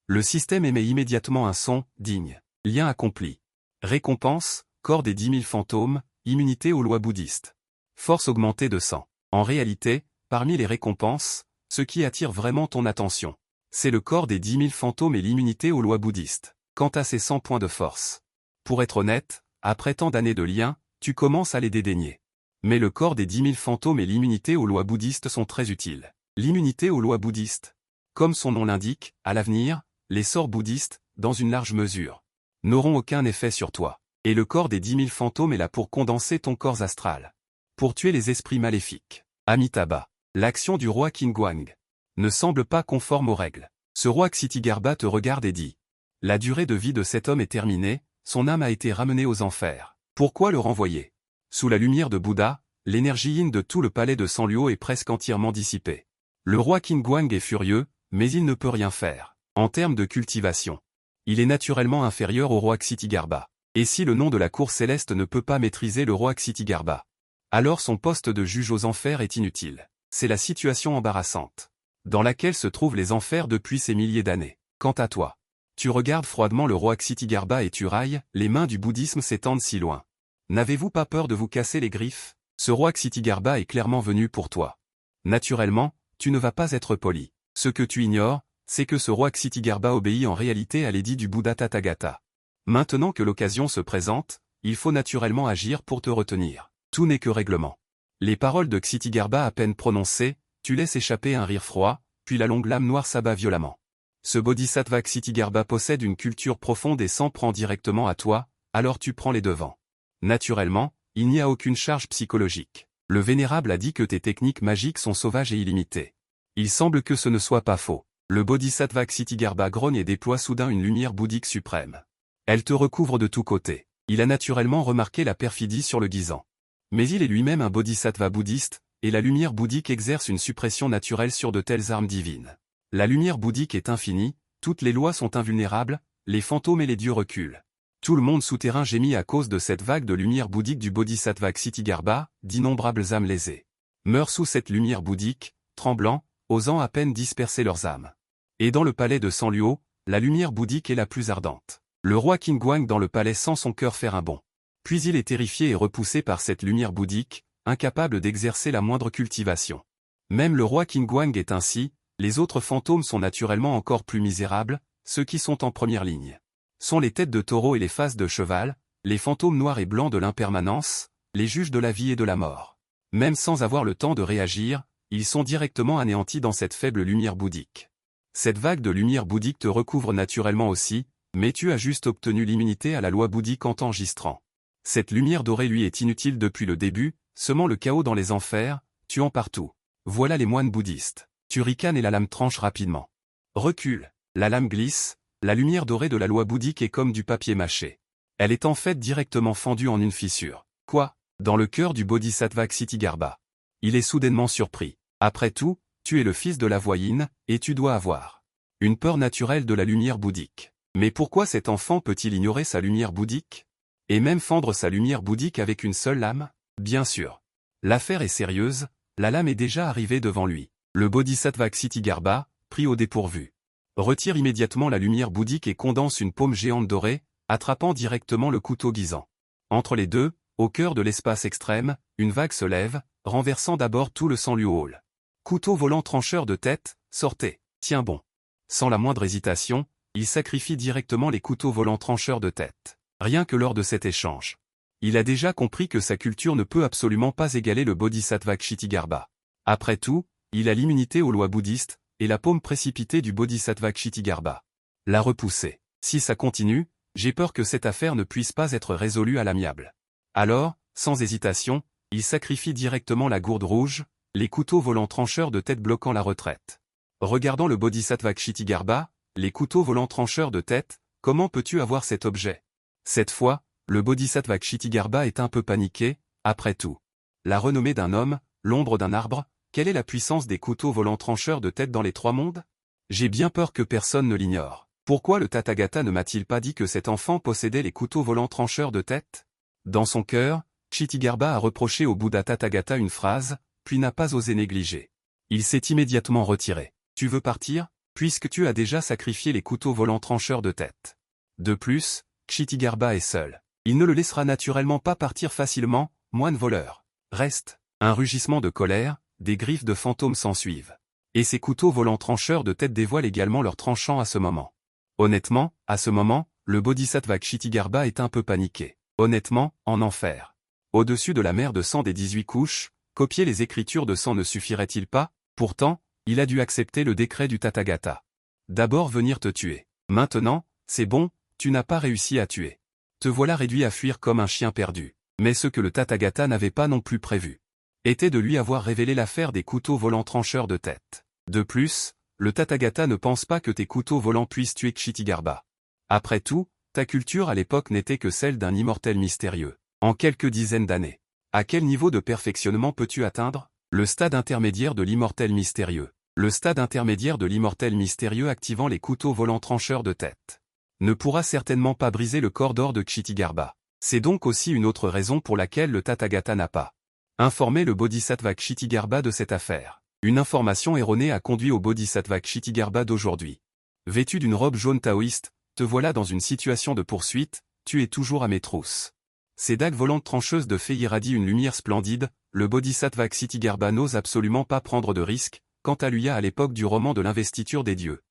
Le système émet immédiatement un son digne. Lien accompli. Récompense, corps des 10 000 fantômes, immunité aux lois bouddhistes. Force augmentée de 100. En réalité, parmi les récompenses, ce qui attire vraiment ton attention, c'est le corps des 10 000 fantômes et l'immunité aux lois bouddhistes. Quant à ces 100 points de force, pour être honnête, après tant d'années de lien, tu commences à les dédaigner. Mais le corps des 10 000 fantômes et l'immunité aux lois bouddhistes sont très utiles. L'immunité aux lois bouddhistes. Comme son nom l'indique, à l'avenir, les sorts bouddhistes, dans une large mesure, n'auront aucun effet sur toi. Et le corps des 10 000 fantômes est là pour condenser ton corps astral. Pour tuer les esprits maléfiques. Amitabha. L'action du roi Qingguang ne semble pas conforme aux règles. Ce roi Ksitigarbha te regarde et dit. La durée de vie de cet homme est terminée, son âme a été ramenée aux enfers. Pourquoi le renvoyer? Sous la lumière de Bouddha, l'énergie yin de tout le palais de Sanluo est presque entièrement dissipée. Le roi Qingguang est furieux, mais il ne peut rien faire. En termes de cultivation, il est naturellement inférieur au roi Ksitigarbha. Et si le nom de la cour céleste ne peut pas maîtriser le roi Ksitigarbha, alors son poste de juge aux enfers est inutile. C'est la situation embarrassante dans laquelle se trouvent les enfers depuis ces milliers d'années. Quant à toi, tu regardes froidement le roi Ksitigarbha et tu railles, les mains du bouddhisme s'étendent si loin. N'avez-vous pas peur de vous casser les griffes? Ce roi Ksitigarbha est clairement venu pour toi. Naturellement, tu ne vas pas être poli. Ce que tu ignores, c'est que ce roi Ksitigarbha obéit en réalité à l'édit du Bouddha Tathagata. Maintenant que l'occasion se présente, il faut naturellement agir pour te retenir. Tout n'est que règlement. Les paroles de Ksitigarbha à peine prononcées, tu laisses échapper un rire froid, puis la longue lame noire s'abat violemment. Ce Bodhisattva Ksitigarbha possède une culture profonde et s'en prend directement à toi, alors tu prends les devants. Naturellement, il n'y a aucune charge psychologique. Le vénérable a dit que tes techniques magiques sont sauvages et illimitées. Il semble que ce ne soit pas faux. Le Bodhisattva Ksitigarbha grogne et déploie soudain une lumière bouddhique suprême. Elle te recouvre de tous côtés. Il a naturellement remarqué la perfidie sur le guisant. Mais il est lui-même un bodhisattva bouddhiste, et la lumière bouddhique exerce une suppression naturelle sur de telles armes divines. La lumière bouddhique est infinie, toutes les lois sont invulnérables, les fantômes et les dieux reculent. Tout le monde souterrain gémit à cause de cette vague de lumière bouddhique du Bodhisattva Ksitigarbha, d'innombrables âmes lésées meurent sous cette lumière bouddhique, tremblant, osant à peine disperser leurs âmes. Et dans le palais de Sanluo, la lumière bouddhique est la plus ardente. Le roi Qingguang dans le palais sent son cœur faire un bond. Puis il est terrifié et repoussé par cette lumière bouddhique, incapable d'exercer la moindre cultivation. Même le roi Qingguang est ainsi, les autres fantômes sont naturellement encore plus misérables, ceux qui sont en première ligne sont les têtes de taureau et les faces de cheval, les fantômes noirs et blancs de l'impermanence, les juges de la vie et de la mort. Même sans avoir le temps de réagir, ils sont directement anéantis dans cette faible lumière bouddhique. Cette vague de lumière bouddhique te recouvre naturellement aussi, Mais tu as juste obtenu l'immunité à la loi bouddhique en t'enregistrant. Cette lumière dorée lui est inutile depuis le début, semant le chaos dans les enfers, tuant partout. Voilà les moines bouddhistes. Tu ricanes et la lame tranche rapidement. Recule. La lame glisse, la lumière dorée de la loi bouddhique est comme du papier mâché. Elle est en fait directement fendue en une fissure. Quoi? Dans le cœur du bodhisattva Ksitigarbha. Il est soudainement surpris. Après tout, tu es le fils de la voyine, et tu dois avoir une peur naturelle de la lumière bouddhique. Mais pourquoi cet enfant peut-il ignorer sa lumière bouddhique? Et même fendre sa lumière bouddhique avec une seule lame? Bien sûr. L'affaire est sérieuse, la lame est déjà arrivée devant lui. Le bodhisattva Ksitigarbha, pris au dépourvu, retire immédiatement la lumière bouddhique et condense une paume géante dorée, attrapant directement le couteau guisant. Entre les deux, au cœur de l'espace extrême, une vague se lève, renversant d'abord tout le sang Luol. Couteau volant trancheur de tête, sortez, tiens bon. Sans la moindre hésitation, il sacrifie directement les couteaux volants trancheurs de tête. Rien que lors de cet échange. Il a déjà compris que sa culture ne peut absolument pas égaler le bodhisattva Ksitigarbha. Après tout, il a l'immunité aux lois bouddhistes, et la paume précipitée du bodhisattva Ksitigarbha l'a repoussé. Si ça continue, j'ai peur que cette affaire ne puisse pas être résolue à l'amiable. Alors, sans hésitation, il sacrifie directement la gourde rouge, les couteaux volants trancheurs de tête bloquant la retraite. Regardant le bodhisattva Ksitigarbha, les couteaux volants trancheurs de tête, comment peux-tu avoir cet objet? Cette fois, le bodhisattva Ksitigarbha est un peu paniqué, après tout. La renommée d'un homme, l'ombre d'un arbre, quelle est la puissance des couteaux volants trancheurs de tête dans les trois mondes? J'ai bien peur que personne ne l'ignore. Pourquoi le Tathagata ne m'a-t-il pas dit que cet enfant possédait les couteaux volants trancheurs de tête? Dans son cœur, Ksitigarbha a reproché au Bouddha Tathagata une phrase, puis n'a pas osé négliger. Il s'est immédiatement retiré. Tu veux partir, puisque tu as déjà sacrifié les couteaux volants trancheurs de tête. De plus, Ksitigarbha est seul. Il ne le laissera naturellement pas partir facilement, moine voleur. Reste. Un rugissement de colère, des griffes de fantômes s'ensuivent. Et ces couteaux volants trancheurs de tête dévoilent également leurs tranchants à ce moment. Honnêtement, à ce moment, le bodhisattva Ksitigarbha est un peu paniqué. Honnêtement, en enfer. Au-dessus de la mer de sang des 18 couches, copier les écritures de sang ne suffirait-il pas? Pourtant, il a dû accepter le décret du Tathagata. D'abord venir te tuer. Maintenant, c'est bon, tu n'as pas réussi à tuer. Te voilà réduit à fuir comme un chien perdu. Mais ce que le Tathagata n'avait pas non plus prévu était de lui avoir révélé l'affaire des couteaux volants trancheurs de tête. De plus, le Tathagata ne pense pas que tes couteaux volants puissent tuer Ksitigarbha. Après tout, ta culture à l'époque n'était que celle d'un immortel mystérieux. En quelques dizaines d'années. À quel niveau de perfectionnement peux-tu atteindre? Le stade intermédiaire de l'immortel mystérieux. Le stade intermédiaire de l'immortel mystérieux activant les couteaux volants trancheurs de tête ne pourra certainement pas briser le corps d'or de Ksitigarbha. C'est donc aussi une autre raison pour laquelle le Tathagata n'a pas informé le bodhisattva Ksitigarbha de cette affaire. Une information erronée a conduit au bodhisattva Ksitigarbha d'aujourd'hui. Vêtu d'une robe jaune taoïste, te voilà dans une situation de poursuite, tu es toujours à mes trousses. Ces dagues volantes trancheuses de fée irradient une lumière splendide, le bodhisattva Ksitigarbha n'ose absolument pas prendre de risques, quant à lui à l'époque du roman de l'investiture des dieux.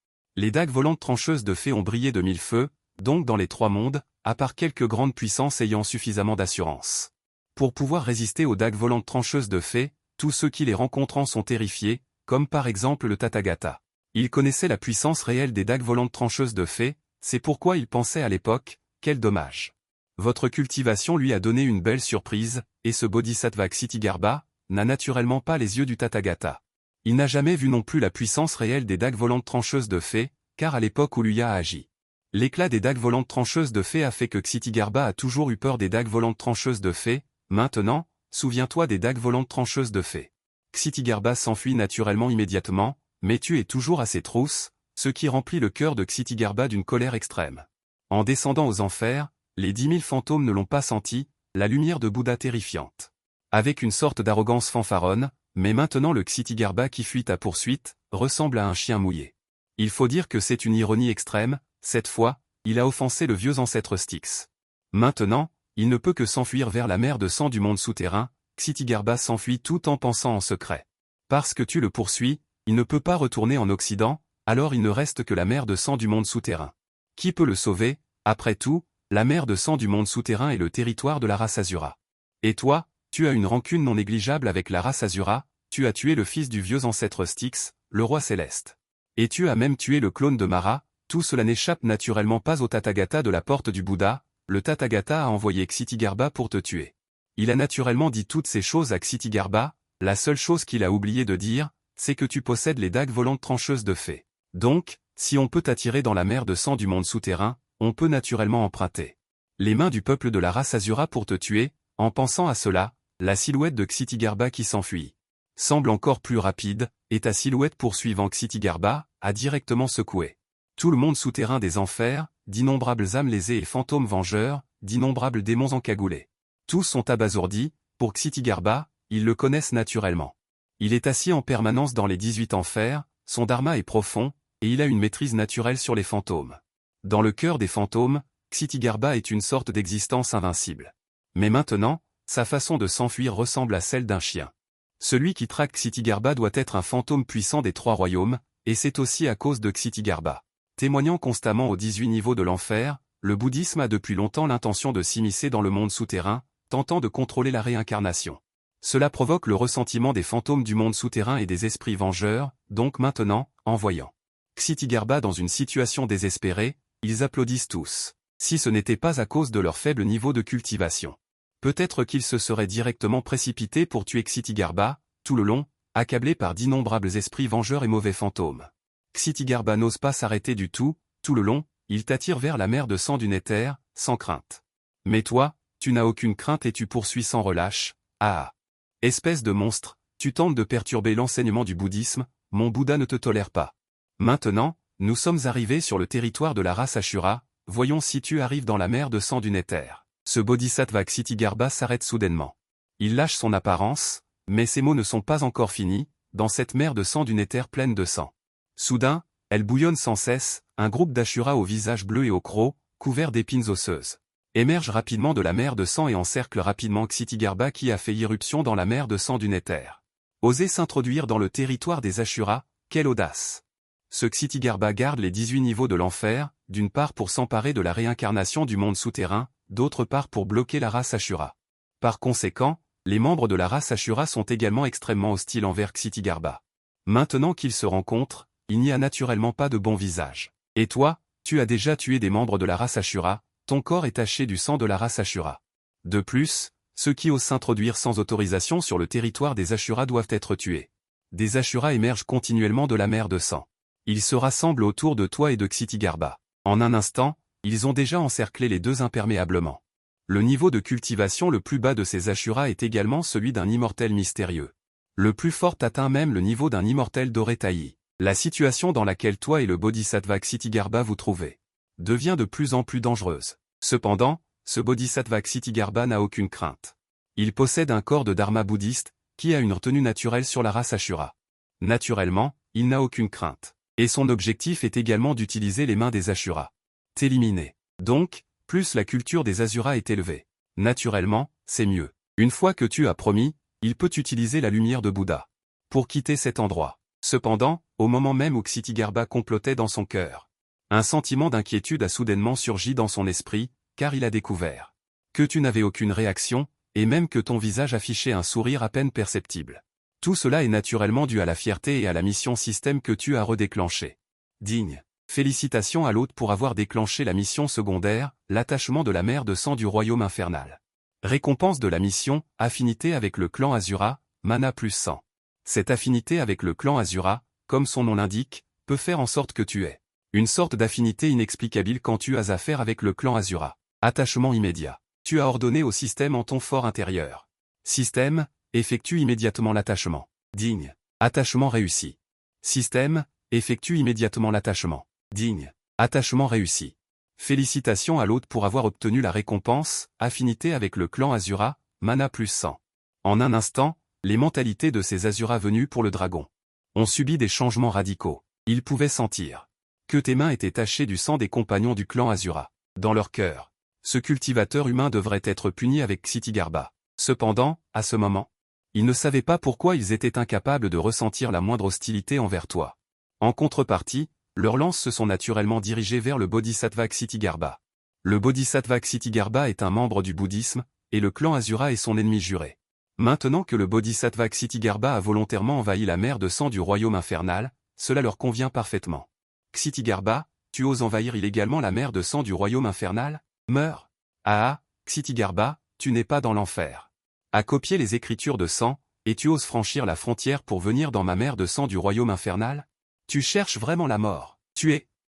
Les dagues volantes trancheuses de fée ont brillé de mille feux, donc dans les trois mondes, à part quelques grandes puissances ayant suffisamment d'assurance. Pour pouvoir résister aux dagues volantes trancheuses de fée, tous ceux qui les rencontrant sont terrifiés, comme par exemple le Tathagata. Il connaissait la puissance réelle des dagues volantes trancheuses de fée, c'est pourquoi il pensait à l'époque, quel dommage. Votre cultivation lui a donné une belle surprise, et ce bodhisattva Ksitigarbha n'a naturellement pas les yeux du Tathagata. Il n'a jamais vu non plus la puissance réelle des dagues volantes trancheuses de fée, car à l'époque où lui a agi. L'éclat des dagues volantes trancheuses de fée a fait que Ksitigarbha a toujours eu peur des dagues volantes trancheuses de fée, maintenant, souviens-toi des dagues volantes trancheuses de fée. Ksitigarbha s'enfuit naturellement immédiatement, mais tu es toujours à ses trousses, ce qui remplit le cœur de Ksitigarbha d'une colère extrême. En descendant aux enfers, les 10 000 fantômes ne l'ont pas senti, la lumière de Bouddha terrifiante. Avec une sorte d'arrogance fanfaronne, mais maintenant le Ksitigarbha qui fuit à poursuite, ressemble à un chien mouillé. Il faut dire que c'est une ironie extrême, cette fois, il a offensé le vieux ancêtre Styx. Maintenant, il ne peut que s'enfuir vers la mer de sang du monde souterrain, Ksitigarbha s'enfuit tout en pensant en secret. Parce que tu le poursuis, il ne peut pas retourner en Occident, alors il ne reste que la mer de sang du monde souterrain. Qui peut le sauver? Après tout, la mer de sang du monde souterrain est le territoire de la race Asura. Et toi, tu as une rancune non négligeable avec la race Asura, tu as tué le fils du vieux ancêtre Styx, le roi céleste. Et tu as même tué le clone de Mara, Tout cela n'échappe naturellement pas au Tathagata de la porte du Bouddha. Le Tathagata a envoyé Ksitigarbha pour te tuer. Il a naturellement dit toutes ces choses à Ksitigarbha. La seule chose qu'il a oublié de dire, c'est que tu possèdes les dagues volantes trancheuses de fée. Donc, si on peut t'attirer dans la mer de sang du monde souterrain, on peut naturellement emprunter les mains du peuple de la race Asura pour te tuer. En pensant à cela, la silhouette de Ksitigarbha qui s'enfuit semble encore plus rapide, et ta silhouette poursuivant Ksitigarbha a directement secoué tout le monde souterrain des enfers, d'innombrables âmes lésées et fantômes vengeurs, d'innombrables démons encagoulés. Tous sont abasourdis. Pour Ksitigarbha, ils le connaissent naturellement. Il est assis en permanence dans les 18 enfers, son dharma est profond, et il a une maîtrise naturelle sur les fantômes. Dans le cœur des fantômes, Ksitigarbha est une sorte d'existence invincible. Mais maintenant, sa façon de s'enfuir ressemble à celle d'un chien. Celui qui traque Ksitigarbha doit être un fantôme puissant des 3 royaumes, et c'est aussi à cause de Ksitigarbha. Témoignant constamment aux 18 niveaux de l'enfer, le bouddhisme a depuis longtemps l'intention de s'immiscer dans le monde souterrain, tentant de contrôler la réincarnation. Cela provoque le ressentiment des fantômes du monde souterrain et des esprits vengeurs, donc maintenant, en voyant Ksitigarbha dans une situation désespérée, ils applaudissent tous. Si ce n'était pas à cause de leur faible niveau de cultivation. Peut-être qu'ils se seraient directement précipités pour tuer Ksitigarbha, tout le long, accablés par d'innombrables esprits vengeurs et mauvais fantômes. Ksitigarbha n'ose pas s'arrêter du tout le long, il t'attire vers la mer de sang du Néther, sans crainte. Mais toi, tu n'as aucune crainte et tu poursuis sans relâche. Ah! Espèce de monstre, tu tentes de perturber l'enseignement du bouddhisme, mon Bouddha ne te tolère pas. Maintenant, nous sommes arrivés sur le territoire de la race Ashura, voyons si tu arrives dans la mer de sang du Néther. Ce bodhisattva Ksitigarbha s'arrête soudainement. Il lâche son apparence, mais ses mots ne sont pas encore finis, dans cette mer de sang du Néther pleine de sang. Soudain, elle bouillonne sans cesse, un groupe d'Ashura au visage bleu et au croc, couvert d'épines osseuses, émerge rapidement de la mer de sang et encercle rapidement Ksitigarbha qui a fait irruption dans la mer de sang du Néther. Oser s'introduire dans le territoire des Ashura, quelle audace! Ce Ksitigarbha garde les 18 niveaux de l'enfer, d'une part pour s'emparer de la réincarnation du monde souterrain, d'autre part pour bloquer la race Ashura. Par conséquent, les membres de la race Ashura sont également extrêmement hostiles envers Ksitigarbha. Maintenant qu'ils se rencontrent, il n'y a naturellement pas de bon visage. Et toi, tu as déjà tué des membres de la race Ashura, ton corps est taché du sang de la race Ashura. De plus, ceux qui osent s'introduire sans autorisation sur le territoire des Ashura doivent être tués. Des Ashura émergent continuellement de la mer de sang. Ils se rassemblent autour de toi et de Ksitigarbha. En un instant, ils ont déjà encerclé les deux imperméablement. Le niveau de cultivation le plus bas de ces Ashura est également celui d'un immortel mystérieux. Le plus fort atteint même le niveau d'un immortel doré taillis. La situation dans laquelle toi et le bodhisattva Ksitigarbha vous trouvez devient de plus en plus dangereuse. Cependant, ce bodhisattva Ksitigarbha n'a aucune crainte. Il possède un corps de dharma bouddhiste, qui a une retenue naturelle sur la race Ashura. Naturellement, il n'a aucune crainte. Et son objectif est également d'utiliser les mains des Ashura. T'éliminer. Donc, plus la culture des Asura est élevée. Naturellement, c'est mieux. Une fois que tu as promis, il peut utiliser la lumière de Bouddha pour quitter cet endroit. Cependant, au moment même où Ksitigarbha complotait dans son cœur, un sentiment d'inquiétude a soudainement surgi dans son esprit, car il a découvert que tu n'avais aucune réaction, et même que ton visage affichait un sourire à peine perceptible. Tout cela est naturellement dû à la fierté et à la mission système que tu as redéclenchée. Digne. Félicitations à l'hôte pour avoir déclenché la mission secondaire, l'attachement de la mer de sang du royaume infernal. Récompense de la mission, affinité avec le clan Asura, mana plus 100. Cette affinité avec le clan Asura, comme son nom l'indique, peut faire en sorte que tu aies une sorte d'affinité inexplicable quand tu as affaire avec le clan Asura. Attachement immédiat. Tu as ordonné au système en ton fort intérieur. Système, effectue immédiatement l'attachement. Digne. Attachement réussi. Système, effectue immédiatement l'attachement. Digne. Attachement réussi. Félicitations à l'hôte pour avoir obtenu la récompense, affinité avec le clan Asura, mana plus 100. En un instant, les mentalités de ces Asura venus pour le dragon ont subi des changements radicaux. Ils pouvaient sentir que tes mains étaient tachées du sang des compagnons du clan Asura. Dans leur cœur, ce cultivateur humain devrait être puni avec Ksitigarbha. Cependant, à ce moment, ils ne savaient pas pourquoi ils étaient incapables de ressentir la moindre hostilité envers toi. En contrepartie, leurs lances se sont naturellement dirigées vers le bodhisattva Ksitigarbha. Le bodhisattva Ksitigarbha est un membre du bouddhisme, et le clan Asura est son ennemi juré. Maintenant que le bodhisattva Ksitigarbha a volontairement envahi la mer de sang du royaume infernal, cela leur convient parfaitement. Ksitigarbha, tu oses envahir illégalement la mer de sang du royaume infernal? Meurs! Ah, Xitigarbas, tu n'es pas dans l'enfer. À copier les écritures de sang, et tu oses franchir la frontière pour venir dans ma mer de sang du royaume infernal? Tu cherches vraiment la mort.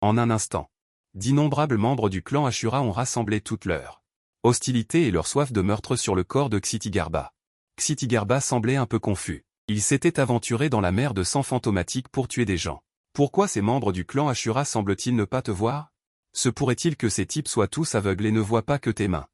En un instant. D'innombrables membres du clan Ashura ont rassemblé toute leur hostilité et leur soif de meurtre sur le corps de Xitigarbas. Xitigarbas semblait un peu confus. Il s'était aventuré dans la mer de sang fantomatique pour tuer des gens. Pourquoi ces membres du clan Ashura semblent-ils ne pas te voir? Se pourrait-il que ces types soient tous aveugles et ne voient pas que tes mains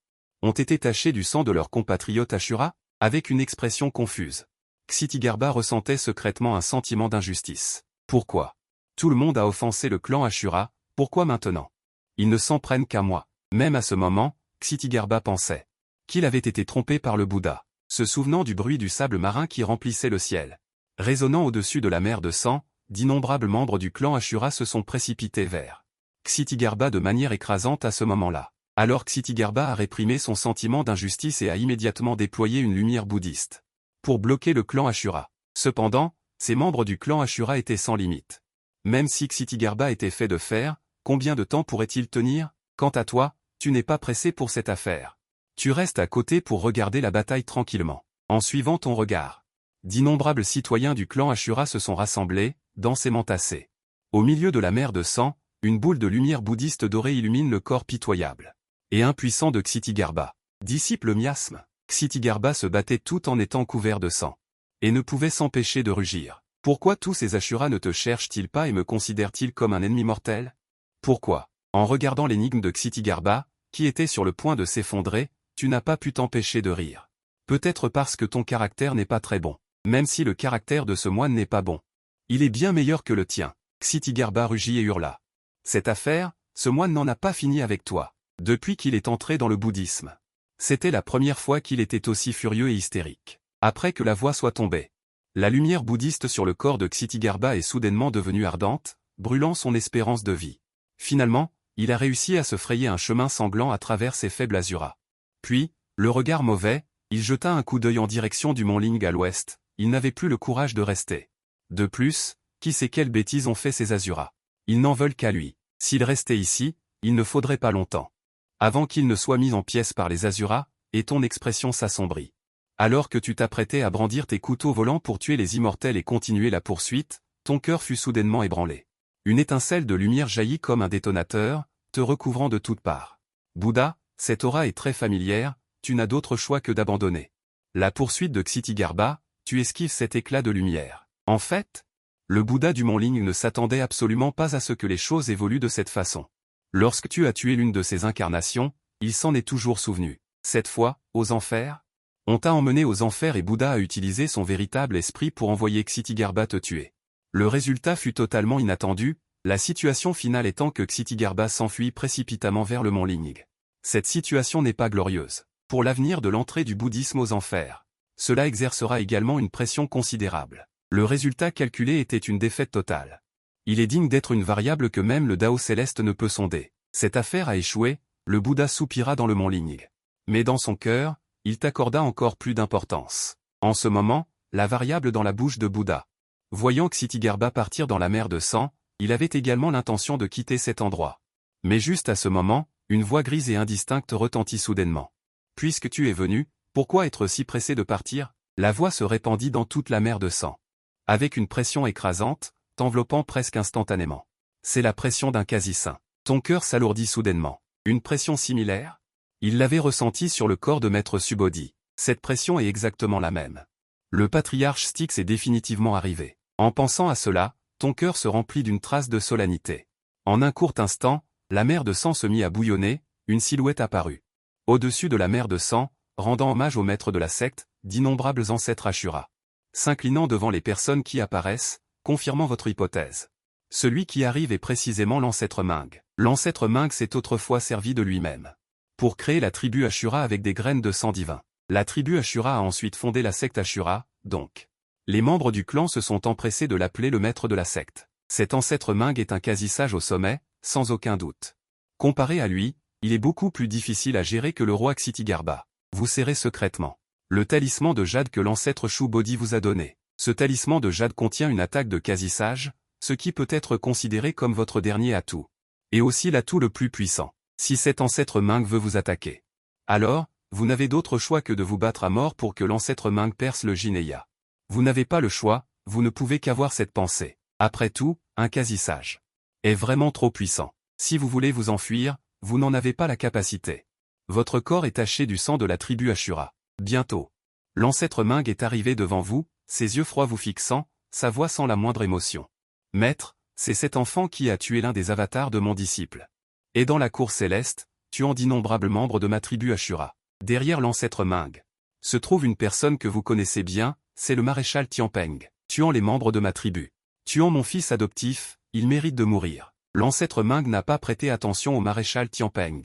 ont été tachées du sang de leurs compatriotes Ashura? Avec une expression confuse. Xitigarbas ressentait secrètement un sentiment d'injustice. Pourquoi? Tout le monde a offensé le clan Ashura, pourquoi maintenant? Ils ne s'en prennent qu'à moi. Même à ce moment, Xitigarbas pensait qu'il avait été trompé par le Bouddha, se souvenant du bruit du sable marin qui remplissait le ciel. Résonnant au-dessus de la mer de sang, d'innombrables membres du clan Ashura se sont précipités vers Xitigarbas de manière écrasante à ce moment-là. Alors Xitigarbas a réprimé son sentiment d'injustice et a immédiatement déployé une lumière bouddhiste pour bloquer le clan Ashura. Cependant, ces membres du clan Ashura étaient sans limite. Même si Xitigarbas était fait de fer, combien de temps pourrait-il tenir? Quant à toi, tu n'es pas pressé pour cette affaire. Tu restes à côté pour regarder la bataille tranquillement. En suivant ton regard, d'innombrables citoyens du clan Ashura se sont rassemblés, densément tassés. Au milieu de la mer de sang, une boule de lumière bouddhiste dorée illumine le corps pitoyable et impuissant de Xitigarbas. Dissipe le miasme. Xitigarbas se battait tout en étant couvert de sang et ne pouvait s'empêcher de rugir. Pourquoi tous ces Ashuras ne te cherchent-ils pas et me considèrent-ils comme un ennemi mortel? Pourquoi, en regardant l'énigme de Xitigarbas, qui était sur le point de s'effondrer, tu n'as pas pu t'empêcher de rire? Peut-être parce que ton caractère n'est pas très bon. Même si le caractère de ce moine n'est pas bon, il est bien meilleur que le tien. Xitigarbas rugit et hurla. Cette affaire, ce moine n'en a pas fini avec toi. Depuis qu'il est entré dans le bouddhisme. C'était la première fois qu'il était aussi furieux et hystérique. Après que la voix soit tombée. La lumière bouddhiste sur le corps de Xitigarbas est soudainement devenue ardente, brûlant son espérance de vie. Finalement, il a réussi à se frayer un chemin sanglant à travers ses faibles azuras. Puis, le regard mauvais, il jeta un coup d'œil en direction du mont Ling à l'ouest, il n'avait plus le courage de rester. De plus, qui sait quelles bêtises ont fait ces azuras? Ils n'en veulent qu'à lui. S'il restait ici, il ne faudrait pas longtemps avant qu'il ne soit mis en pièces par les azuras, et ton expression s'assombrit. Alors que tu t'apprêtais à brandir tes couteaux volants pour tuer les immortels et continuer la poursuite, ton cœur fut soudainement ébranlé. Une étincelle de lumière jaillit comme un détonateur, te recouvrant de toutes parts. Bouddha, cette aura est très familière, tu n'as d'autre choix que d'abandonner la poursuite de Xitigarbas, tu esquives cet éclat de lumière. En fait, le Bouddha du Mont Ling ne s'attendait absolument pas à ce que les choses évoluent de cette façon. Lorsque tu as tué l'une de ces incarnations, il s'en est toujours souvenu. Cette fois, aux enfers? On t'a emmené aux enfers et Bouddha a utilisé son véritable esprit pour envoyer Xitigarbas te tuer. Le résultat fut totalement inattendu, la situation finale étant que Xitigarbas s'enfuit précipitamment vers le mont Ling. Cette situation n'est pas glorieuse. Pour l'avenir de l'entrée du bouddhisme aux enfers, cela exercera également une pression considérable. Le résultat calculé était une défaite totale. Il est digne d'être une variable que même le Dao céleste ne peut sonder. Cette affaire a échoué, le Bouddha soupira dans le mont Ling. Mais dans son cœur, il t'accorda encore plus d'importance. En ce moment, la variable dans la bouche de Bouddha. Voyant Xitigarbas partir dans la mer de sang, il avait également l'intention de quitter cet endroit. Mais juste à ce moment, une voix grise et indistincte retentit soudainement. Puisque tu es venu, pourquoi être si pressé de partir? La voix se répandit dans toute la mer de sang. Avec une pression écrasante, t'enveloppant presque instantanément. C'est la pression d'un quasi-saint. Ton cœur s'alourdit soudainement. Une pression similaire? Il l'avait ressentie sur le corps de Maître Subodhi. Cette pression est exactement la même. Le patriarche Styx est définitivement arrivé. En pensant à cela, ton cœur se remplit d'une trace de solennité. En un court instant, la mer de sang se mit à bouillonner, une silhouette apparut. Au-dessus de la mer de sang, rendant hommage au maître de la secte, d'innombrables ancêtres Ashura. S'inclinant devant les personnes qui apparaissent, confirmant votre hypothèse. Celui qui arrive est précisément l'ancêtre Ming. L'ancêtre Ming s'est autrefois servi de lui-même pour créer la tribu Ashura avec des graines de sang divin. La tribu Ashura a ensuite fondé la secte Ashura, donc. Les membres du clan se sont empressés de l'appeler le maître de la secte. Cet ancêtre Ming est un quasi-sage au sommet, sans aucun doute. Comparé à lui, il est beaucoup plus difficile à gérer que le roi Xitigarbas. Vous serrez secrètement le talisman de jade que l'ancêtre Subodhi vous a donné. Ce talisman de jade contient une attaque de quasi-sage, ce qui peut être considéré comme votre dernier atout. et aussi l'atout le plus puissant. Si cet ancêtre Ming veut vous attaquer, alors, vous n'avez d'autre choix que de vous battre à mort pour que l'ancêtre Ming perce le Jineya. Vous n'avez pas le choix, vous ne pouvez qu'avoir cette pensée. Après tout, un quasi-sage est vraiment trop puissant. Si vous voulez vous enfuir, vous n'en avez pas la capacité. Votre corps est taché du sang de la tribu Ashura. Bientôt, l'ancêtre Ming est arrivé devant vous, ses yeux froids vous fixant, sa voix sans la moindre émotion. Maître, c'est cet enfant qui a tué l'un des avatars de mon disciple. Et dans la cour céleste, tuant d'innombrables membres de ma tribu Ashura. Derrière l'ancêtre Ming se trouve une personne que vous connaissez bien, c'est le maréchal Tianpeng. Tuant les membres de ma tribu. Tuant mon fils adoptif, il mérite de mourir. L'ancêtre Ming n'a pas prêté attention au maréchal Tianpeng.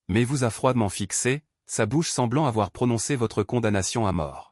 Mais vous a froidement fixé, sa bouche semblant avoir prononcé votre condamnation à mort.